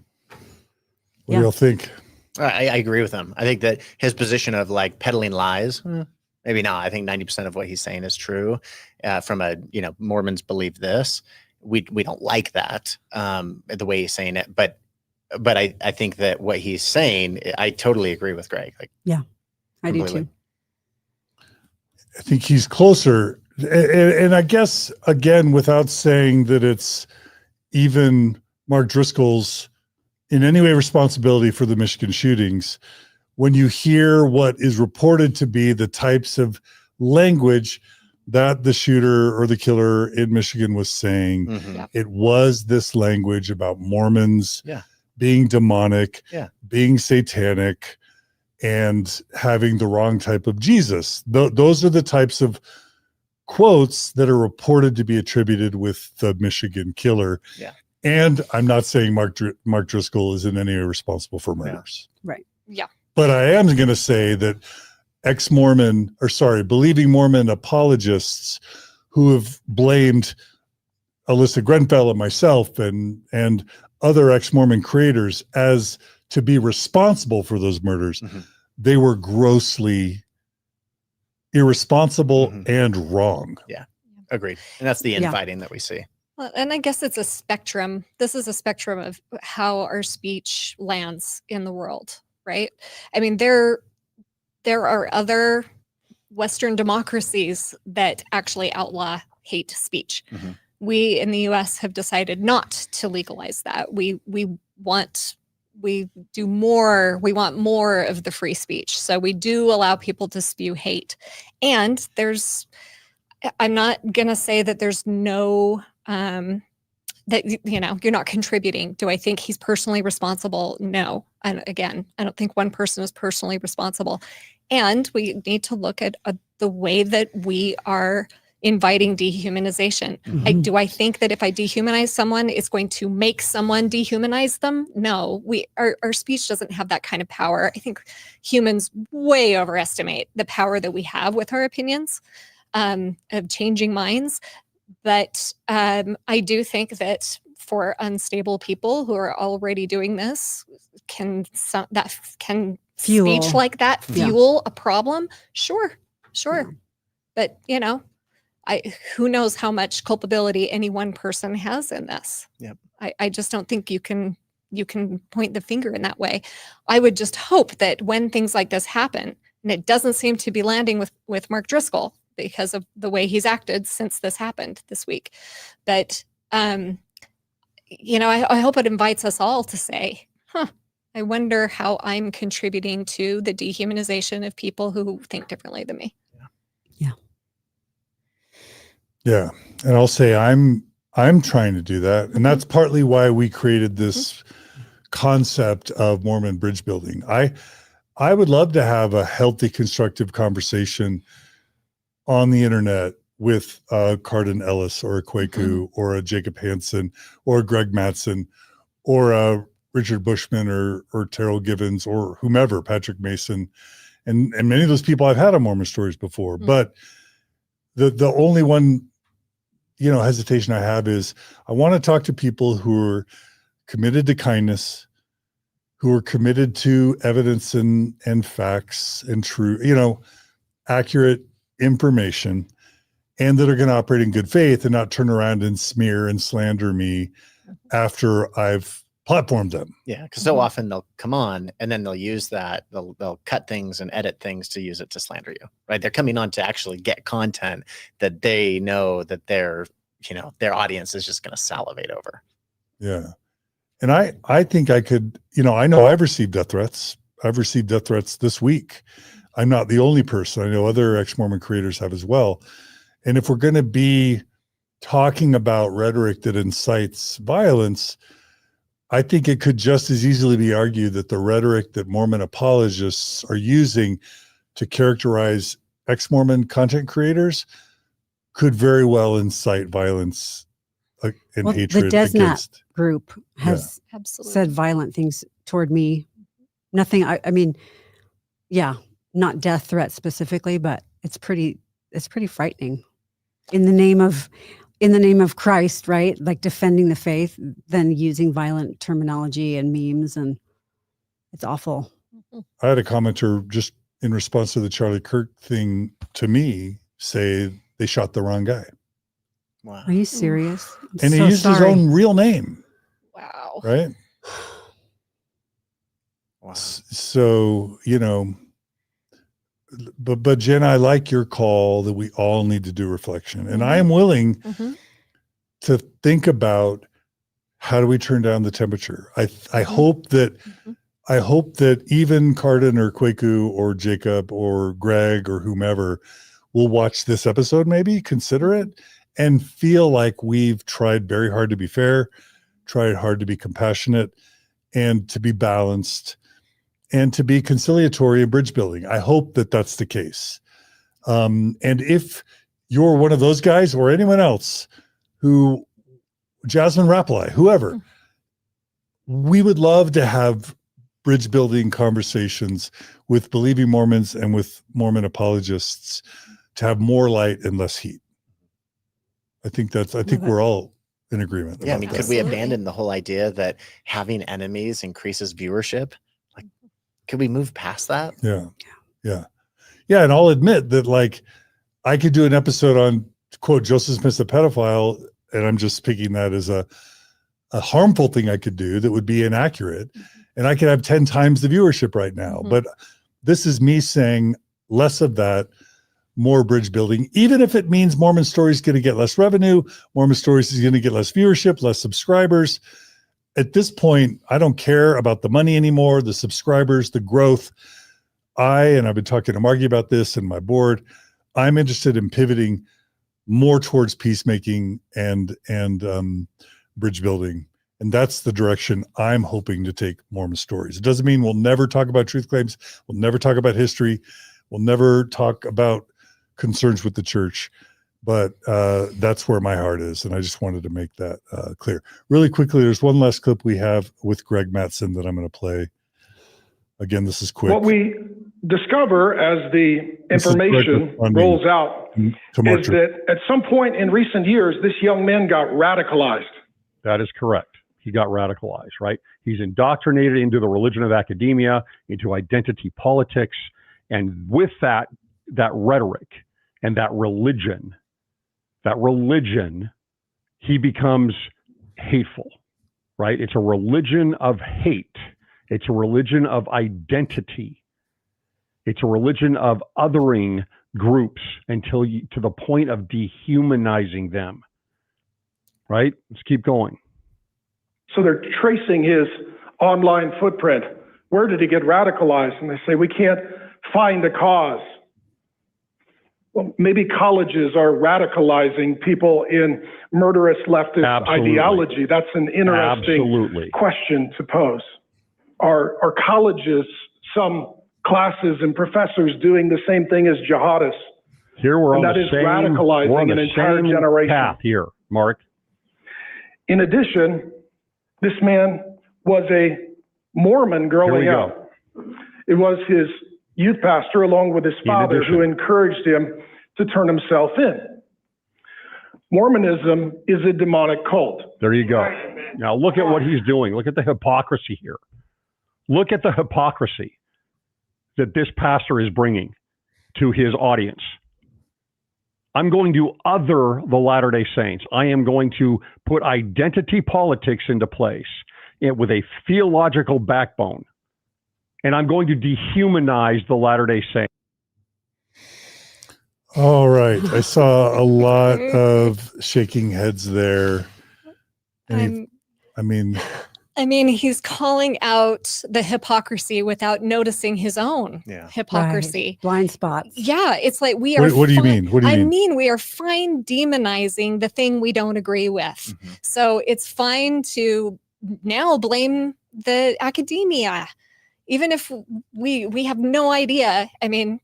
Speaker 1: y'all think?
Speaker 3: I agree with him. I think that his position of like peddling lies, maybe not. I think 90% of what he's saying is true. From Mormons believe this. We don't like that, the way he's saying it. But I think that what he's saying, I totally agree with Greg. Like,
Speaker 2: yeah, I
Speaker 3: completely.
Speaker 2: do too.
Speaker 1: I think he's closer. And I guess, again, without saying that it's even Mark Driscoll's in any way responsibility for the Michigan shootings, when you hear what is reported to be the types of language that the shooter or the killer in Michigan was saying, it was this language about Mormons being demonic, being satanic, and having the wrong type of Jesus. Those are the types of quotes that are reported to be attributed with the Michigan killer.
Speaker 3: Yeah.
Speaker 1: And I'm not saying Mark Driscoll is in any way responsible for murders.
Speaker 2: Right.
Speaker 4: Yeah.
Speaker 1: But I am going to say that believing Mormon apologists who have blamed Alyssa Grenfell and myself and other ex-Mormon creators as to be responsible for those murders, they were grossly irresponsible and wrong.
Speaker 3: Yeah, agreed. And that's the infighting that we see.
Speaker 4: Well, and I guess it's a spectrum. This is a spectrum of how our speech lands in the world, right? I mean, there are other Western democracies that actually outlaw hate speech. We in the U.S. have decided not to legalize that. We want more of the free speech. So we do allow people to spew hate. And I'm not going to say that there's no, that, you're not contributing. Do I think he's personally responsible? No. And again, I don't think one person is personally responsible. And we need to look at the way that we are inviting dehumanization. Do I think that if I dehumanize someone, it's going to make someone dehumanize them? No, our speech doesn't have that kind of power. I think humans way overestimate the power that we have with our opinions, of changing minds. But I do think that for unstable people who are already doing this, can
Speaker 2: fuel
Speaker 4: speech like that fuel a problem? Sure. But who knows how much culpability any one person has in this.
Speaker 3: Yep.
Speaker 4: I just don't think you can point the finger in that way. I would just hope that when things like this happen, and it doesn't seem to be landing with Mark Driscoll because of the way he's acted since this happened this week. But, I hope it invites us all to say, I wonder how I'm contributing to the dehumanization of people who think differently than me.
Speaker 1: Yeah. And I'll say I'm trying to do that. And that's partly why we created this concept of Mormon bridge building. I would love to have a healthy, constructive conversation on the internet with Cardin Ellis or a Cwic or a Jacob Hansen or a Greg Mattson or a Richard Bushman or Terrell Givens or whomever, Patrick Mason. And many of those people I've had on Mormon Stories before. But the only one, hesitation I have is I want to talk to people who are committed to kindness, who are committed to evidence and facts and true, accurate information, and that are going to operate in good faith and not turn around and smear and slander me after I've platformed them.
Speaker 3: Yeah, because so often they'll come on and then they'll use that. They'll cut things and edit things to use it to slander you, right? They're coming on to actually get content that they know that their audience is just going to salivate over.
Speaker 1: Yeah. And I think I could, I know I've received death threats. I've received death threats this week. I'm not the only person. I know other ex-Mormon creators have as well. And if we're going to be talking about rhetoric that incites violence, I think it could just as easily be argued that the rhetoric that Mormon apologists are using to characterize ex-Mormon content creators could very well incite violence and hatred.
Speaker 2: The DesNat
Speaker 1: against
Speaker 2: group has said violent things toward me. Nothing. I mean, not death threats specifically, but it's pretty frightening. In the name of Christ, right? Like defending the faith, then using violent terminology and memes, and it's awful.
Speaker 1: I had a commenter just in response to the Charlie Kirk thing to me say they shot the wrong guy.
Speaker 3: Wow.
Speaker 2: Are you serious?
Speaker 1: And he used his own real name.
Speaker 4: Wow.
Speaker 1: Right?
Speaker 3: Wow.
Speaker 1: So, but Jen, I like your call that we all need to do reflection. And I am willing to think about how do we turn down the temperature. I hope that even Cardin or Cwic or Jacob or Greg or whomever will watch this episode, maybe consider it and feel like we've tried very hard to be fair, tried hard to be compassionate and to be balanced and to be conciliatory and bridge building. I hope that that's the case. And if you're one of those guys or anyone else who, Jasmine Rapalai, whoever, we would love to have bridge building conversations with believing Mormons and with Mormon apologists to have more light and less heat. I think we're all in agreement.
Speaker 3: Yeah, I mean,
Speaker 1: that.
Speaker 3: could we abandon the whole idea that having enemies increases viewership? Like, could we move past that?
Speaker 1: Yeah. And I'll admit that, like, I could do an episode on, quote, Joseph Smith's a pedophile, and I'm just picking that as a harmful thing I could do that would be inaccurate, and I could have 10 times the viewership right now. But this is me saying less of that, more bridge building, even if it means Mormon Stories going to get less revenue, Mormon Stories is going to get less viewership, less subscribers. At this point, I don't care about the money anymore, the subscribers, the growth. I've been talking to Margie about this and my board, I'm interested in pivoting more towards peacemaking and bridge building. And that's the direction I'm hoping to take Mormon Stories. It doesn't mean we'll never talk about truth claims. We'll never talk about history. We'll never talk about concerns with the church, but that's where my heart is. And I just wanted to make that clear. Really quickly, there's one last clip we have with Greg Mattson that I'm going to play. Again, this is quick.
Speaker 19: What we discover as the information rolls out is that at some point in recent years, this young man got radicalized.
Speaker 20: That is correct. He got radicalized, right? He's indoctrinated into the religion of academia, into identity politics. And with that rhetoric and that religion, he becomes hateful, right? It's a religion of hate. It's a religion of identity. It's a religion of othering groups to the point of dehumanizing them, right? Let's keep going.
Speaker 19: So they're tracing his online footprint. Where did he get radicalized? And they say, we can't find a cause. Well, maybe colleges are radicalizing people in murderous leftist ideology. That's an interesting question to pose. Are colleges, some classes and professors doing the same thing as jihadists,
Speaker 20: Here we're
Speaker 19: And
Speaker 20: on
Speaker 19: that
Speaker 20: the
Speaker 19: is
Speaker 20: same, we're on
Speaker 19: radicalizing an
Speaker 20: the
Speaker 19: entire
Speaker 20: same
Speaker 19: generation.
Speaker 20: path here, Mark.
Speaker 19: In addition, this man was a Mormon growing
Speaker 20: go.
Speaker 19: up. It was his youth pastor, along with his father, who encouraged him to turn himself in. Mormonism is a demonic cult.
Speaker 20: There you go. Now look at what he's doing. Look at the hypocrisy here. Look at the hypocrisy that this pastor is bringing to his audience. I'm going to other the Latter-day Saints. I am going to put identity politics into place with a theological backbone. And I'm going to dehumanize the Latter-day Saints.
Speaker 1: All right. I saw a lot of shaking heads there. I mean,
Speaker 4: he's calling out the hypocrisy without noticing his own hypocrisy.
Speaker 2: Right. Blind spots.
Speaker 4: Yeah, it's like we are.
Speaker 1: What do you mean? What do you mean?
Speaker 4: I mean, we are fine demonizing the thing we don't agree with. So it's fine to now blame the academia, even if we have no idea. I mean,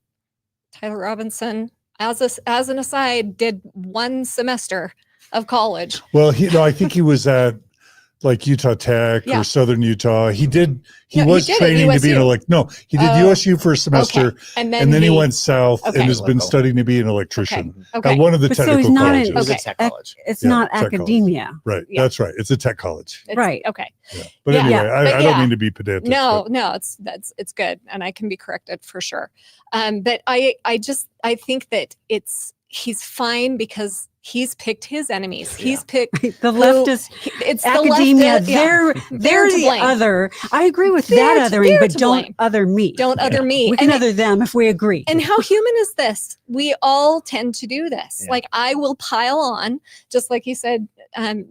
Speaker 4: Tyler Robinson, as an aside, did 1 semester of college.
Speaker 1: Well, I think he was at like Utah Tech or Southern Utah. He was training to be he did USU for a semester,
Speaker 4: okay. and
Speaker 1: then he went south and has been studying to be an electrician at one of the technical colleges.
Speaker 3: It was a tech college.
Speaker 2: It's not academia.
Speaker 1: College. Right. Yeah. That's right. It's a tech college.
Speaker 2: Right.
Speaker 4: Okay.
Speaker 1: Yeah. But anyway, I don't mean to be pedantic.
Speaker 4: No, it's good. And I can be corrected for sure. But I think that he's fine because he's picked his enemies. He's picked
Speaker 2: the leftist.
Speaker 4: It's
Speaker 2: academia.
Speaker 4: The leftist,
Speaker 2: they're the other. I agree with that othering, but don't other me.
Speaker 4: Don't other me.
Speaker 2: We can other them if we agree.
Speaker 4: And how human is this? We all tend to do this. Like I will pile on, just like you said,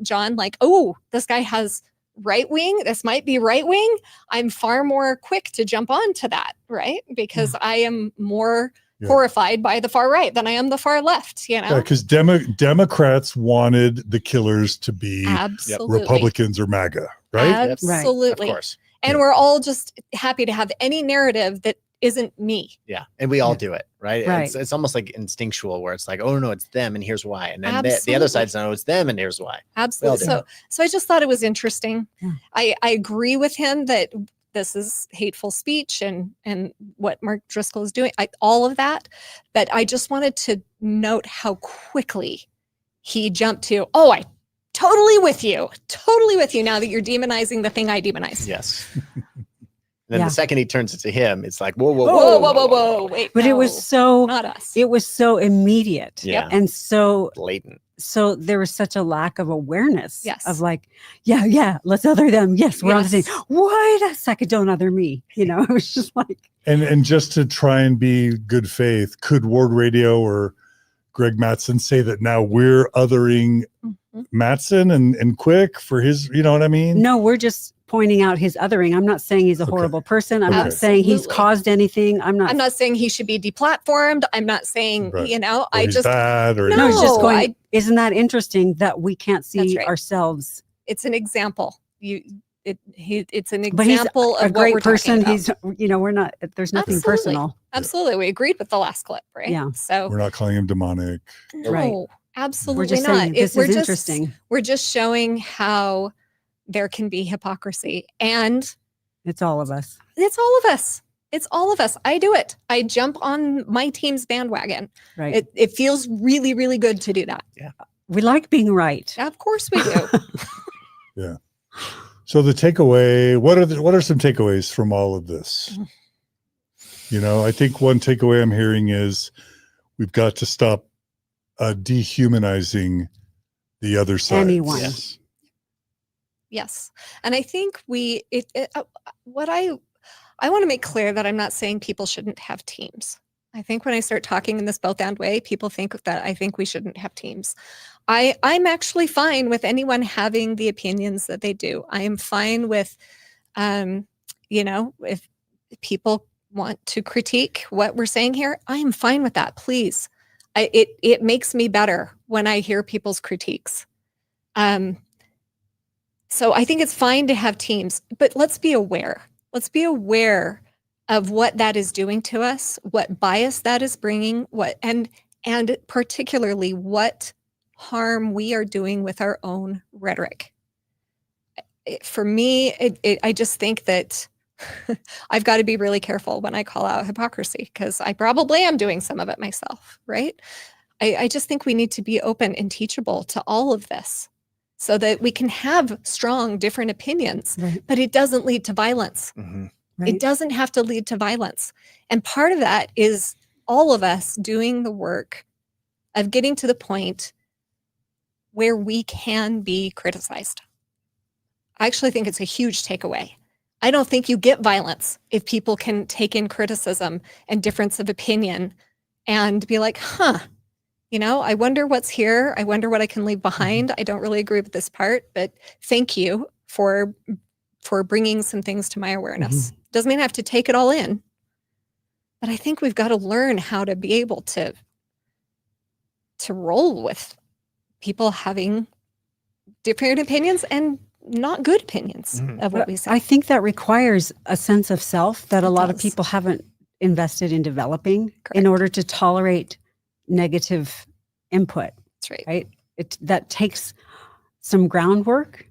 Speaker 4: John. Like, oh, this guy has right wing. This might be right wing. I'm far more quick to jump onto that, right? Because I am more horrified by the far right than I am the far left,
Speaker 1: Yeah, because Democrats wanted the killers to be Republicans or MAGA, right?
Speaker 4: Absolutely.
Speaker 3: Of course.
Speaker 4: And we're all just happy to have any narrative that isn't me.
Speaker 3: Yeah. And we all do it, right? It's almost like instinctual where it's like, oh no, it's them and here's why. And then the other side's no, it's them and here's why.
Speaker 4: Absolutely. So I just thought it was interesting. I agree with him that this is hateful speech and what Mark Driscoll is doing, all of that. But I just wanted to note how quickly he jumped to, I totally with you now that you're demonizing the thing I demonize.
Speaker 3: Yes. Then the second he turns it to him, it's like, whoa.
Speaker 2: Wait, but it was so,
Speaker 4: not us.
Speaker 2: It was so immediate and so
Speaker 3: blatant.
Speaker 2: So there was such a lack of awareness of like, let's other them. Yes, we're on the same. Wait a second, don't other me. It was just like.
Speaker 1: And just to try and be good faith, could Ward Radio or Greg Mattson say that now we're othering Mattson and Cwic for his, you know what I mean?
Speaker 2: No, we're just pointing out his othering. I'm not saying he's a horrible person. I'm not saying he's caused anything. I'm not saying
Speaker 4: he should be deplatformed. I'm not saying, I
Speaker 1: just bad or
Speaker 2: no, it's just going. Isn't that interesting that we can't see ourselves?
Speaker 4: It's an example. It's an example of
Speaker 2: a great
Speaker 4: what we're
Speaker 2: person.
Speaker 4: He's,
Speaker 2: we're not. There's nothing personal.
Speaker 4: Absolutely, we agreed with the last clip, right?
Speaker 2: Yeah.
Speaker 4: So
Speaker 1: we're not calling him demonic.
Speaker 4: No,
Speaker 2: right.
Speaker 4: Absolutely
Speaker 2: we're just
Speaker 4: not.
Speaker 2: Saying, this is interesting.
Speaker 4: We're just showing how there can be hypocrisy, and
Speaker 2: it's all of us.
Speaker 4: It's all of us. It's all of us. I do it. I jump on my team's bandwagon.
Speaker 2: Right.
Speaker 4: It feels really, really good to do that.
Speaker 3: Yeah.
Speaker 2: We like being right.
Speaker 4: Of course we do.
Speaker 1: Yeah. So the takeaway, what are some takeaways from all of this? I think one takeaway I'm hearing is we've got to stop dehumanizing the other side.
Speaker 2: Anyone.
Speaker 4: Yes. And I think what I want to make clear that I'm not saying people shouldn't have teams. I think when I start talking in this both and way, people think that I think we shouldn't have teams. I'm actually fine with anyone having the opinions that they do. I am fine with, if people want to critique what we're saying here, I am fine with that. Please. It makes me better when I hear people's critiques. So I think it's fine to have teams, but let's be aware. Let's be aware of what that is doing to us, what bias that is bringing, and and particularly what harm we are doing with our own rhetoric. For me, I just think that I've got to be really careful when I call out hypocrisy, because I probably am doing some of it myself, right? I just think we need to be open and teachable to all of this so that we can have strong, different opinions, but it doesn't lead to violence. It doesn't have to lead to violence. And part of that is all of us doing the work of getting to the point where we can be criticized. I actually think it's a huge takeaway. I don't think you get violence if people can take in criticism and difference of opinion and be like, I wonder what's here. I wonder what I can leave behind. I don't really agree with this part, but thank you for bringing some things to my awareness. Doesn't mean I have to take it all in, but I think we've got to learn how to be able to roll with people having different opinions and not good opinions of what we say.
Speaker 2: I think that requires a sense of self that a lot of people haven't invested in developing in order to tolerate negative input.
Speaker 4: That's right.
Speaker 2: Right? That takes some groundwork.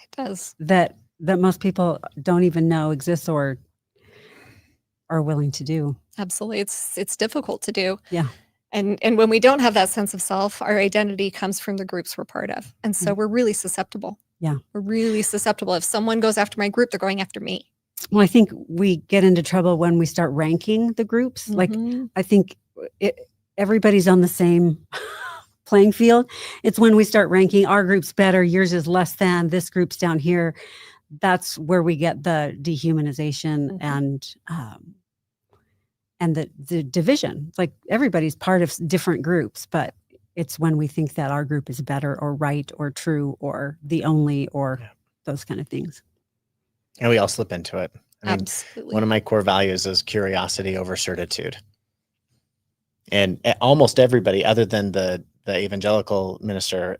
Speaker 4: It does.
Speaker 2: That most people don't even know exists or are willing to do.
Speaker 4: Absolutely. It's difficult to do.
Speaker 2: Yeah.
Speaker 4: And when we don't have that sense of self, our identity comes from the groups we're part of. And so we're really susceptible.
Speaker 2: Yeah.
Speaker 4: We're really susceptible. If someone goes after my group, they're going after me.
Speaker 2: Well, I think we get into trouble when we start ranking the groups. Like, I think everybody's on the same playing field. It's when we start ranking our group's better, yours is less than, this group's down here. That's where we get the dehumanization and the division. It's like everybody's part of different groups, but it's when we think that our group is better or right or true or the only or those kind of things.
Speaker 3: And we all slip into it.
Speaker 4: Absolutely.
Speaker 3: One of my core values is curiosity over certitude. And almost everybody, other than the evangelical minister,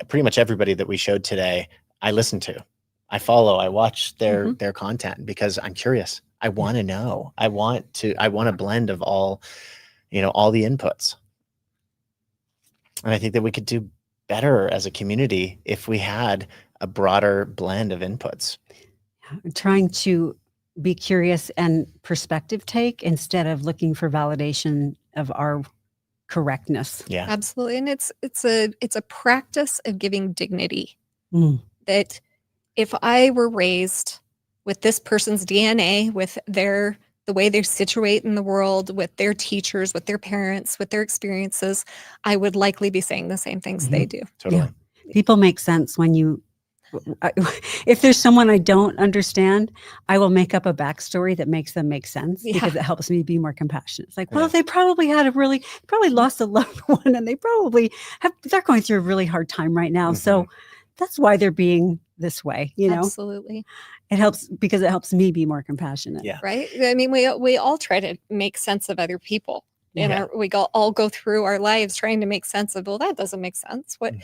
Speaker 3: pretty much everybody that we showed today, I listen to. I follow, I watch their content because I'm curious. I want to know. I want a blend of all the inputs. And I think that we could do better as a community if we had a broader blend of inputs.
Speaker 2: Trying to be curious and perspective take instead of looking for validation of our correctness.
Speaker 3: Yeah,
Speaker 4: absolutely. And it's a practice of giving dignity. That if I were raised with this person's DNA, with the way they situate in the world, with their teachers, with their parents, with their experiences, I would likely be saying the same things they do.
Speaker 3: Totally.
Speaker 2: Yeah. People make sense when if there's someone I don't understand, I will make up a backstory that makes them make sense because it helps me be more compassionate. It's like, well, they probably probably lost a loved one and they're going through a really hard time right now. So that's why they're being this way,
Speaker 4: Absolutely.
Speaker 2: It helps because it helps me be more compassionate.
Speaker 3: Yeah.
Speaker 4: Right. I mean, we all try to make sense of other people. And we all go through our lives trying to make sense of, well, that doesn't make sense. What?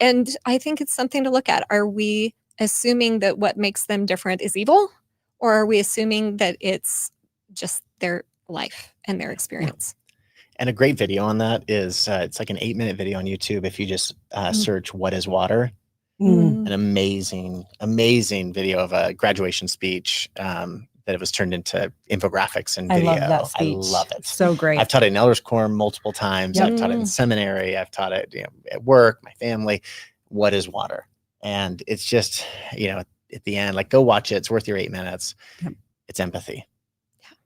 Speaker 4: And I think it's something to look at. Are we assuming that what makes them different is evil, or are we assuming that it's just their life and their experience?
Speaker 3: And a great video on that is it's like an 8-minute video on YouTube. If you just search "What is water," an amazing video of a graduation speech. That it was turned into infographics and video.
Speaker 2: I love that speech.
Speaker 3: I love it.
Speaker 2: So great.
Speaker 3: I've taught it in elders quorum multiple times. I've taught it in seminary. I've taught it at work, my family. What is water? And it's just, at the end, like, go watch it. It's worth your 8 minutes. Yep. It's empathy. Yeah.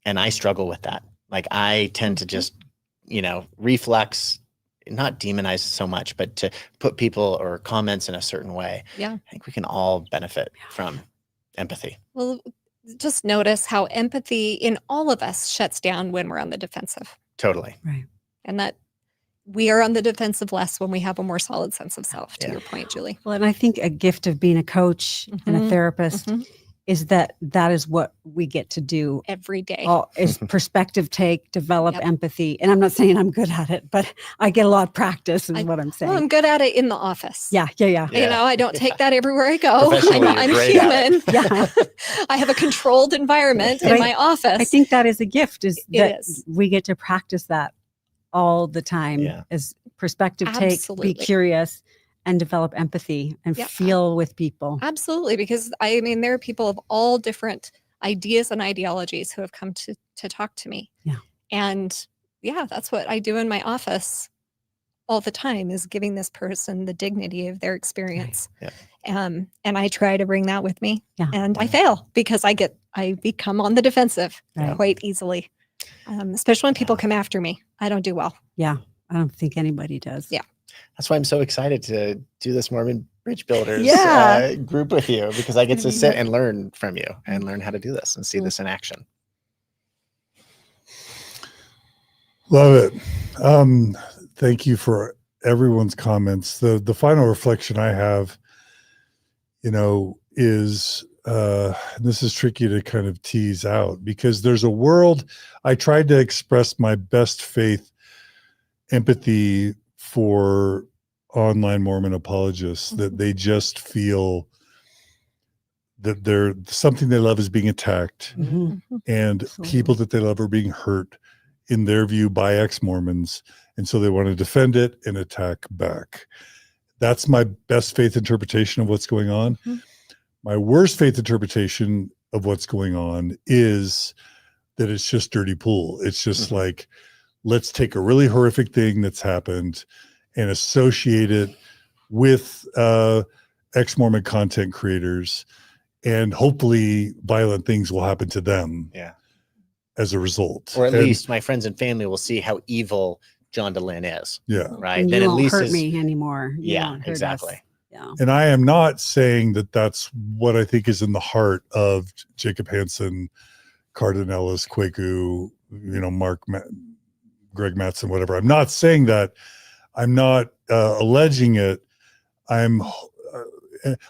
Speaker 3: And I struggle with that. Like, I tend to just, reflex, not demonize so much, but to put people or comments in a certain way.
Speaker 4: Yeah.
Speaker 3: I think we can all benefit from empathy.
Speaker 4: Well, just notice how empathy in all of us shuts down when we're on the defensive.
Speaker 3: Totally.
Speaker 2: Right.
Speaker 4: And that we are on the defensive less when we have a more solid sense of self, to your point, Julie.
Speaker 2: Well, and I think a gift of being a coach and a therapist is that is what we get to do
Speaker 4: every day.
Speaker 2: Is perspective take, develop empathy. And I'm not saying I'm good at it, but I get a lot of practice is what I'm saying.
Speaker 4: Well, I'm good at it in the office.
Speaker 2: Yeah.
Speaker 4: I don't take that everywhere I go. I'm human.
Speaker 2: Yeah.
Speaker 4: I have a controlled environment in my office.
Speaker 2: I think that is a gift, that we get to practice that all the time
Speaker 3: Yeah.
Speaker 2: is perspective take,
Speaker 4: Absolutely.
Speaker 2: be curious, and develop empathy and
Speaker 4: Yeah.
Speaker 2: feel with people.
Speaker 4: Absolutely, because I mean, there are people of all different ideas and ideologies who have come to talk to me.
Speaker 2: Yeah.
Speaker 4: And yeah, that's what I do in my office all the time, is giving this person the dignity of their experience.
Speaker 3: Yeah.
Speaker 4: And I try to bring that with me.
Speaker 2: Yeah.
Speaker 4: And I fail because I become on the defensive
Speaker 2: Right.
Speaker 4: quite easily. Especially when people come after me. I don't do well.
Speaker 2: Yeah. I don't think anybody does.
Speaker 4: Yeah.
Speaker 3: That's why I'm so excited to do this Mormon Bridge Builders
Speaker 2: Yeah.
Speaker 3: group with you, because I get to sit and learn from you
Speaker 2: Mm-hmm.
Speaker 3: and learn how to do this and see this in action.
Speaker 1: Love it. Thank you for everyone's comments. The final reflection I have, is this is tricky to kind of tease out, because there's a world. I tried to express my best faith empathy for online Mormon apologists, that they just feel that they're something they love is being attacked, and people that they love are being hurt in their view by ex-Mormons, and so they want to defend it and attack back. That's my best faith interpretation of what's going on. My worst faith interpretation of what's going on is that it's just dirty pool. It's just like, let's take a really horrific thing that's happened and associate it with ex-Mormon content creators, and hopefully violent things will happen to them as a result.
Speaker 3: Or at least my friends and family will see how evil John Dehlin is.
Speaker 1: Yeah.
Speaker 3: Right.
Speaker 2: And
Speaker 3: Then
Speaker 2: you
Speaker 3: at
Speaker 2: won't
Speaker 3: least
Speaker 2: hurt me anymore. You
Speaker 3: Yeah,
Speaker 2: won't hurt us.
Speaker 3: exactly.
Speaker 2: Yeah.
Speaker 1: And I am not saying that that's what I think is in the heart of Jacob Hansen, Cardinellis, Cwic, Mark, Greg Mattson, whatever. I'm not saying that. I'm not alleging it. I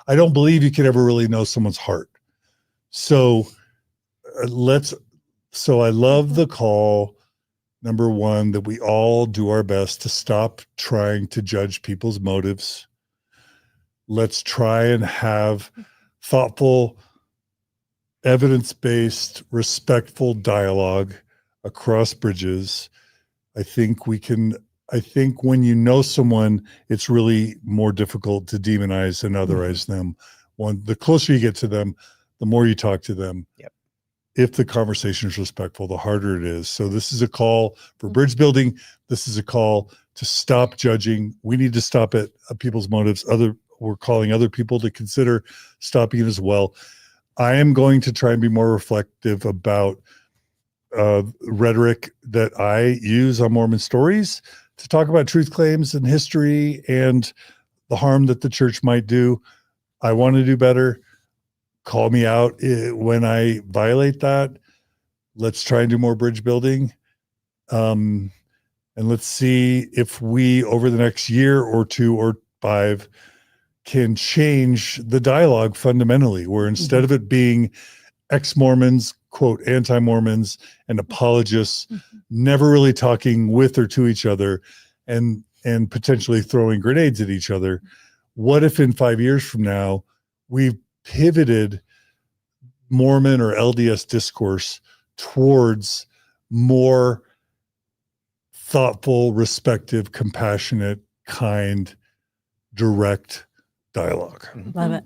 Speaker 1: don't believe you can ever really know someone's heart. So I love the call, number one, that we all do our best to stop trying to judge people's motives. Let's try and have thoughtful, evidence-based, respectful dialogue across bridges. I think when you know someone, it's really more difficult to demonize and otherize them. The closer you get to them, the more you talk to them.
Speaker 3: Yep.
Speaker 1: If the conversation is respectful, the harder it is. So this is a call for bridge building. This is a call to stop judging. We need to stop at people's motives. We're calling other people to consider stopping it as well. I am going to try and be more reflective about rhetoric that I use on Mormon stories to talk about truth claims and history and the harm that the church might do. I want to do better. Call me out when I violate that. Let's try and do more bridge building. And let's see if we, over the next year or 2 or 5, can change the dialogue fundamentally, where instead of it being ex-Mormons, quote, anti-Mormons, and apologists never really talking with or to each other and potentially throwing grenades at each other, what if in 5 years from now we've pivoted Mormon or LDS discourse towards more thoughtful, respectful, compassionate, kind, direct dialogue?
Speaker 2: Love it.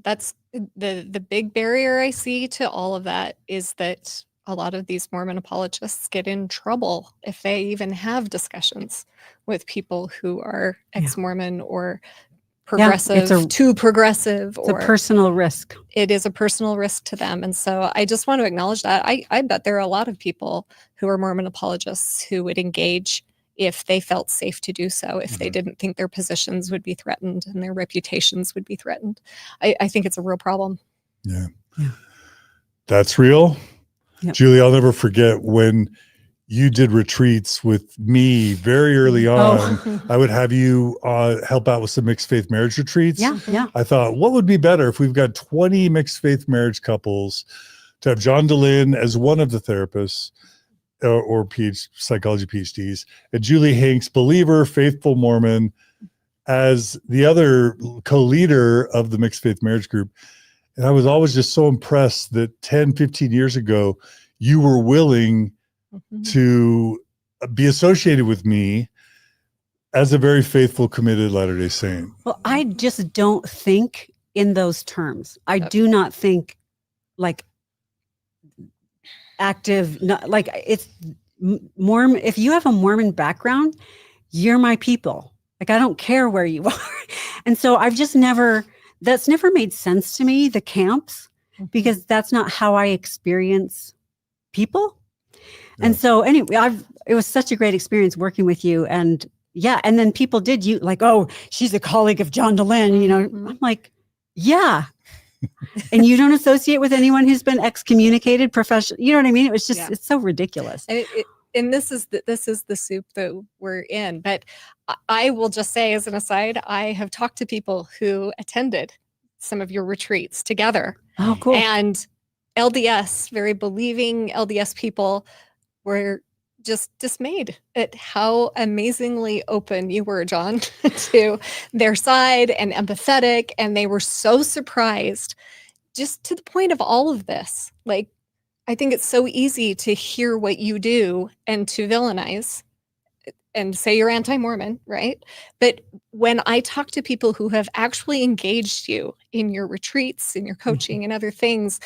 Speaker 4: That's the big barrier I see to all of that, is that a lot of these Mormon apologists get in trouble if they even have discussions with people who are ex-Mormon or progressive, too progressive.
Speaker 2: It's a personal risk.
Speaker 4: It is a personal risk to them. And so I just want to acknowledge that. I bet there are a lot of people who are Mormon apologists who would engage if they felt safe to do so, if they didn't think their positions would be threatened and their reputations would be threatened. I think it's a real problem.
Speaker 1: Yeah. That's real.
Speaker 2: Yep.
Speaker 1: Julie, I'll never forget when you did retreats with me very early on. I would have you help out with some mixed faith marriage retreats.
Speaker 2: Yeah.
Speaker 1: I thought, what would be better if we've got 20 mixed faith marriage couples to have John Dehlin as one of the therapists or psychology PhDs, and Julie Hanks, believer, faithful Mormon, as the other co-leader of the mixed faith marriage group. And I was always just so impressed that 10, 15 years ago, you were willing to be associated with me as a very faithful, committed Latter-day Saint.
Speaker 2: Well, I just don't think in those terms. I do not think like active, not like it's Mormon. If you have a Mormon background, you're my people. Like, I don't care where you are. And so I've just that's never made sense to me, the camps, because that's not how I experience people. Yeah. And so anyway, it was such a great experience working with you. And yeah. And then people did like, oh, she's a colleague of John Dehlin, you know. I'm like, yeah. And you don't associate with anyone who's been excommunicated professionally. You know what I mean? It was just, it's so ridiculous.
Speaker 4: And this is the soup that we're in. But I will just say, as an aside, I have talked to people who attended some of your retreats together.
Speaker 2: Oh, cool.
Speaker 4: And LDS, very believing LDS people, were just dismayed at how amazingly open you were, John, to their side and empathetic. And they were so surprised, just to the point of all of this. Like, I think it's so easy to hear what you do and to villainize and say you're anti-Mormon, right? But when I talk to people who have actually engaged you in your retreats, in your coaching and other things,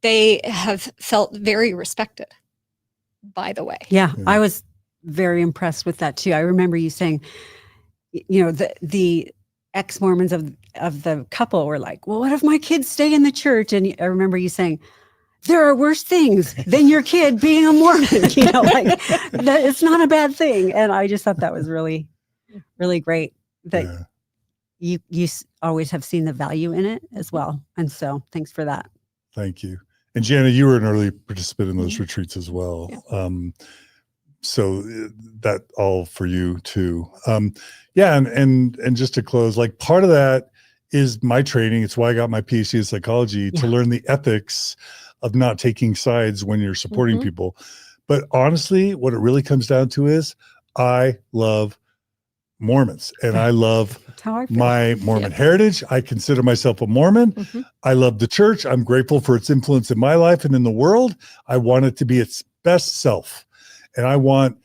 Speaker 4: they have felt very respected, by the way.
Speaker 2: Yeah, I was very impressed with that too. I remember you saying, you know, the ex-Mormons of the couple were like, well, what if my kids stay in the church? And I remember you saying, there are worse things than your kid being a Mormon, you know, like that, it's not a bad thing. And I just thought that was really, really great that you always have seen the value in it as well. And so thanks for that.
Speaker 1: Thank you. And Jana, you were an early participant in those retreats as well. Yeah. So that all for you too. Yeah. And just to close, like part of that is my training. It's why I got my PhD in psychology, to learn the ethics of not taking sides when you're supporting people. But honestly, what it really comes down to is I love Mormons and I love my Mormon heritage. I consider myself a Mormon. I love the church. I'm grateful for its influence in my life and in the world. I want it to be its best self. And I want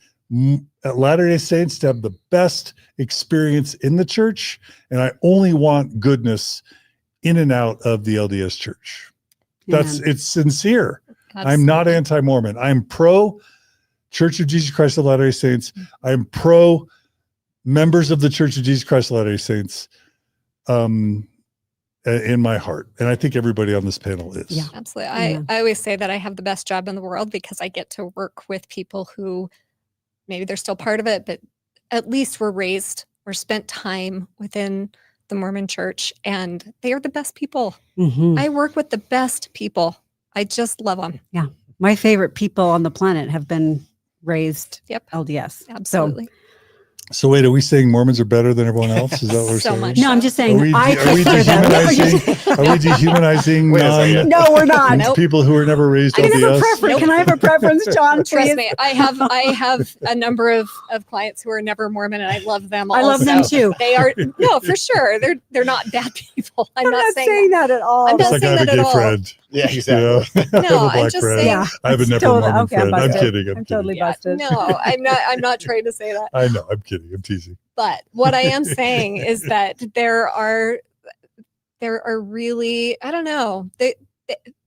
Speaker 1: Latter-day Saints to have the best experience in the church. And I only want goodness in and out of the LDS church. It's sincere. Absolutely. I'm not anti-Mormon. I'm pro Church of Jesus Christ of Latter-day Saints. I'm pro members of the Church of Jesus Christ of Latter-day Saints in my heart. And I think everybody on this panel is.
Speaker 4: Yeah, absolutely. I always say that I have the best job in the world because I get to work with people who maybe they're still part of it, but at least were raised or spent time within the Mormon church, and they are the best people. I work with the best people. I just love them.
Speaker 2: Yeah. My favorite people on the planet have been raised LDS.
Speaker 4: Absolutely.
Speaker 1: So wait, are we saying Mormons are better than everyone else? Is that what we're saying?
Speaker 4: Much
Speaker 2: no, I'm just saying
Speaker 1: are we dehumanizing
Speaker 2: no, we're not.
Speaker 1: People who were never raised
Speaker 2: LDS?
Speaker 4: Can
Speaker 2: I have a preference, John?
Speaker 4: Trust me, I have a number of clients who are never Mormon, and I love them.
Speaker 2: I love them too.
Speaker 4: They are for sure. They're not bad people. I'm not
Speaker 2: saying that at all.
Speaker 4: I'm not saying that at all.
Speaker 1: Friend.
Speaker 3: Yeah, exactly.
Speaker 4: No, I'm just saying.
Speaker 2: Yeah,
Speaker 1: I have a never Mormon friend. I'm kidding.
Speaker 2: I'm totally busted.
Speaker 4: No, I'm not trying to say that.
Speaker 1: I know. I'm kidding. I'm teasing.
Speaker 4: But what I am saying is that there are really, I don't know,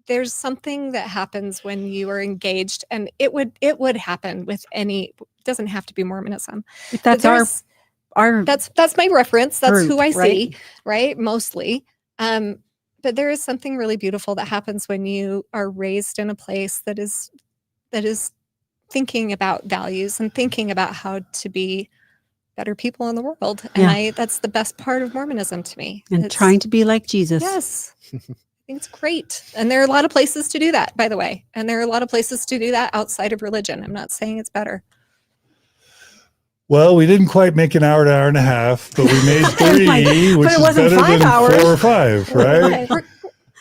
Speaker 4: there's something that happens when you are engaged, and it would happen with any. It doesn't have to be Mormonism.
Speaker 2: That's
Speaker 4: that's my reference. That's
Speaker 2: group,
Speaker 4: who I see, right? Mostly. But there is something really beautiful that happens when you are raised in a place that is thinking about values and thinking about how to be better people in the world. And that's the best part of Mormonism to me.
Speaker 2: And trying to be like Jesus.
Speaker 4: Yes. I think it's great. And there are a lot of places to do that, by the way. And there are a lot of places to do that outside of religion. I'm not saying it's better.
Speaker 1: Well, we didn't quite make an hour to hour and a half, but we made 3, which is better than 4 or 5, right?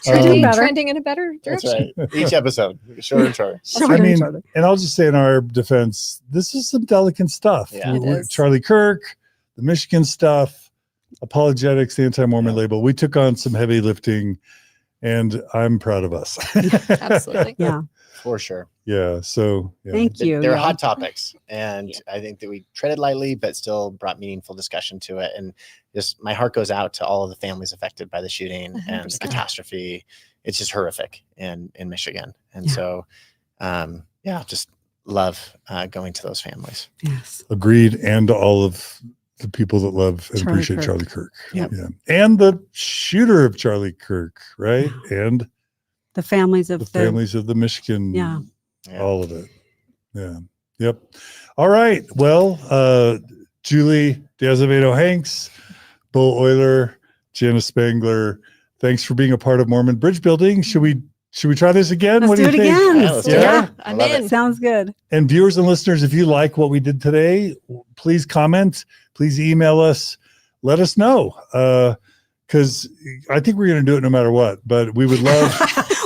Speaker 4: Trending in a better direction.
Speaker 3: That's right. Each episode, shorter and shorter.
Speaker 1: And I'll just say in our defense, this is some delicate stuff.
Speaker 3: Yeah,
Speaker 1: Charlie Kirk, the Michigan stuff, apologetics, the anti-Mormon label. We took on some heavy lifting, and I'm proud of us.
Speaker 4: Absolutely.
Speaker 2: Yeah.
Speaker 3: For sure.
Speaker 1: Yeah. So yeah.
Speaker 2: Thank you.
Speaker 3: They're
Speaker 2: Yeah.
Speaker 3: hot topics, and I think that we treaded lightly, but still brought meaningful discussion to it. And just my heart goes out to all of the families affected by the shooting and the
Speaker 4: 100%.
Speaker 3: catastrophe. It's just horrific in Michigan, and so just love going to those families.
Speaker 2: Yes.
Speaker 1: Agreed, and to all of the people that love and
Speaker 2: Charlie
Speaker 1: appreciate
Speaker 2: Kirk.
Speaker 1: Charlie Kirk.
Speaker 3: Yep.
Speaker 1: Yeah. And the shooter of Charlie Kirk, right? And
Speaker 2: The families of
Speaker 1: the families of the Michigan,
Speaker 2: Yeah.
Speaker 1: all of it. Yeah. Yep. All right. Well, Julie Azevedo Hanks, Beau Oyler, Jana Spangler, thanks for being a part of Mormon Bridge Building. Should we try this again?
Speaker 2: Let's
Speaker 1: What
Speaker 2: do
Speaker 1: you
Speaker 2: it
Speaker 1: think?
Speaker 2: again.
Speaker 3: Yeah, let's do it.
Speaker 2: Yeah.
Speaker 4: I'm
Speaker 3: Love
Speaker 4: in.
Speaker 3: it.
Speaker 2: Sounds good.
Speaker 1: And viewers and listeners, if you like what we did today, please comment, please email us, let us know. Because I think we're going to do it no matter what, but we would love.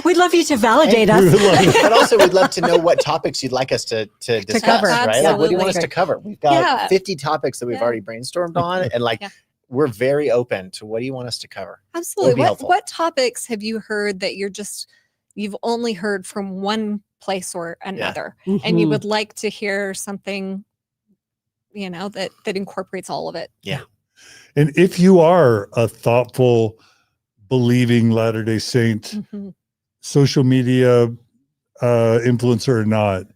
Speaker 2: We'd love you to validate
Speaker 1: We would love
Speaker 2: us.
Speaker 1: it.
Speaker 3: But also, we'd love to know what topics you'd like us to discuss,
Speaker 2: cover.
Speaker 3: right? Like, what do you want us to
Speaker 4: Absolutely.
Speaker 3: cover? We've got
Speaker 4: Yeah.
Speaker 3: 50 topics that we've
Speaker 4: Yeah.
Speaker 3: already brainstormed on, and
Speaker 4: Yeah.
Speaker 3: we're very open to what do you want us to cover.
Speaker 4: Absolutely.
Speaker 3: be helpful.
Speaker 4: What topics have you heard that you've only heard from one place or another, and you
Speaker 2: Mhm.
Speaker 4: would like to hear something, that incorporates all of it?
Speaker 1: And if you are a thoughtful, believing Latter-day Saint,
Speaker 4: Mhm.
Speaker 1: social media influencer or not,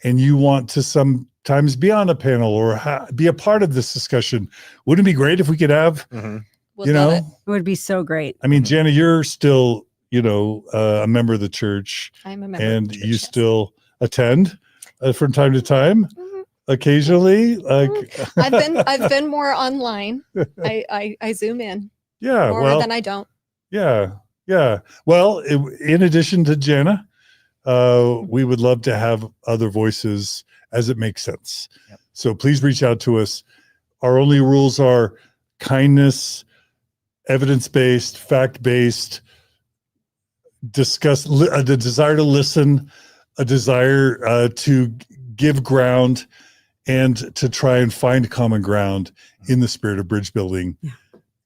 Speaker 1: and you want to sometimes be on a panel or be a part of this discussion, wouldn't it be great if we could have,
Speaker 4: Would
Speaker 1: you
Speaker 4: love
Speaker 1: know,
Speaker 4: it.
Speaker 2: It would be so great.
Speaker 1: I mean, Jana, you're still, a member of the church,
Speaker 4: I'm a member of
Speaker 1: and
Speaker 4: the church,
Speaker 1: you
Speaker 4: yes.
Speaker 1: still attend from time to time,
Speaker 4: Mhm.
Speaker 1: occasionally. Like,
Speaker 4: I've been more online. I zoom in
Speaker 1: yeah,
Speaker 4: more
Speaker 1: well,
Speaker 4: than I don't.
Speaker 1: yeah, yeah. Well, in addition to Jana, we would love to have other voices as it makes sense.
Speaker 3: Yep.
Speaker 1: So please reach out to us. Our only rules are kindness, evidence-based, fact-based, discuss the desire to listen, a desire to give ground, and to try and find common ground in the spirit of bridge building,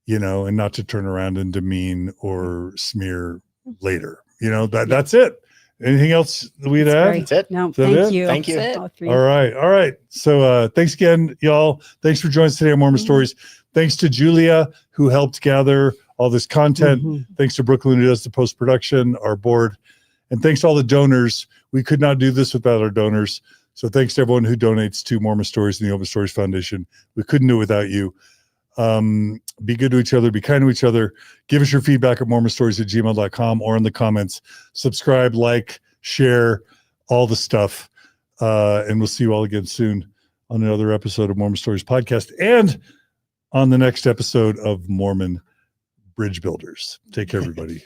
Speaker 1: and not to turn around and demean or smear later. That's it. Anything else that we'd add?
Speaker 2: Great.
Speaker 3: That's it.
Speaker 2: No,
Speaker 1: Is that
Speaker 2: thank
Speaker 1: it?
Speaker 2: you.
Speaker 3: Thank you.
Speaker 4: That's it.
Speaker 2: All three.
Speaker 1: All right. So thanks again, y'all. Thanks for joining us today on Mormon Stories. Thanks to Julia, who helped gather all this content.
Speaker 2: Mhm.
Speaker 1: Thanks to Brooklyn, who does the post-production, our board. And thanks to all the donors. We could not do this without our donors. So thanks to everyone who donates to Mormon Stories and the Open Stories Foundation. We couldn't do it without you. Be good to each other. Be kind to each other. Give us your feedback at mormonstories@gmail.com or in the comments. Subscribe, like, share, all the stuff. And we'll see you all again soon on another episode of Mormon Stories Podcast and on the next episode of Mormon Bridge Builders. Take care, everybody.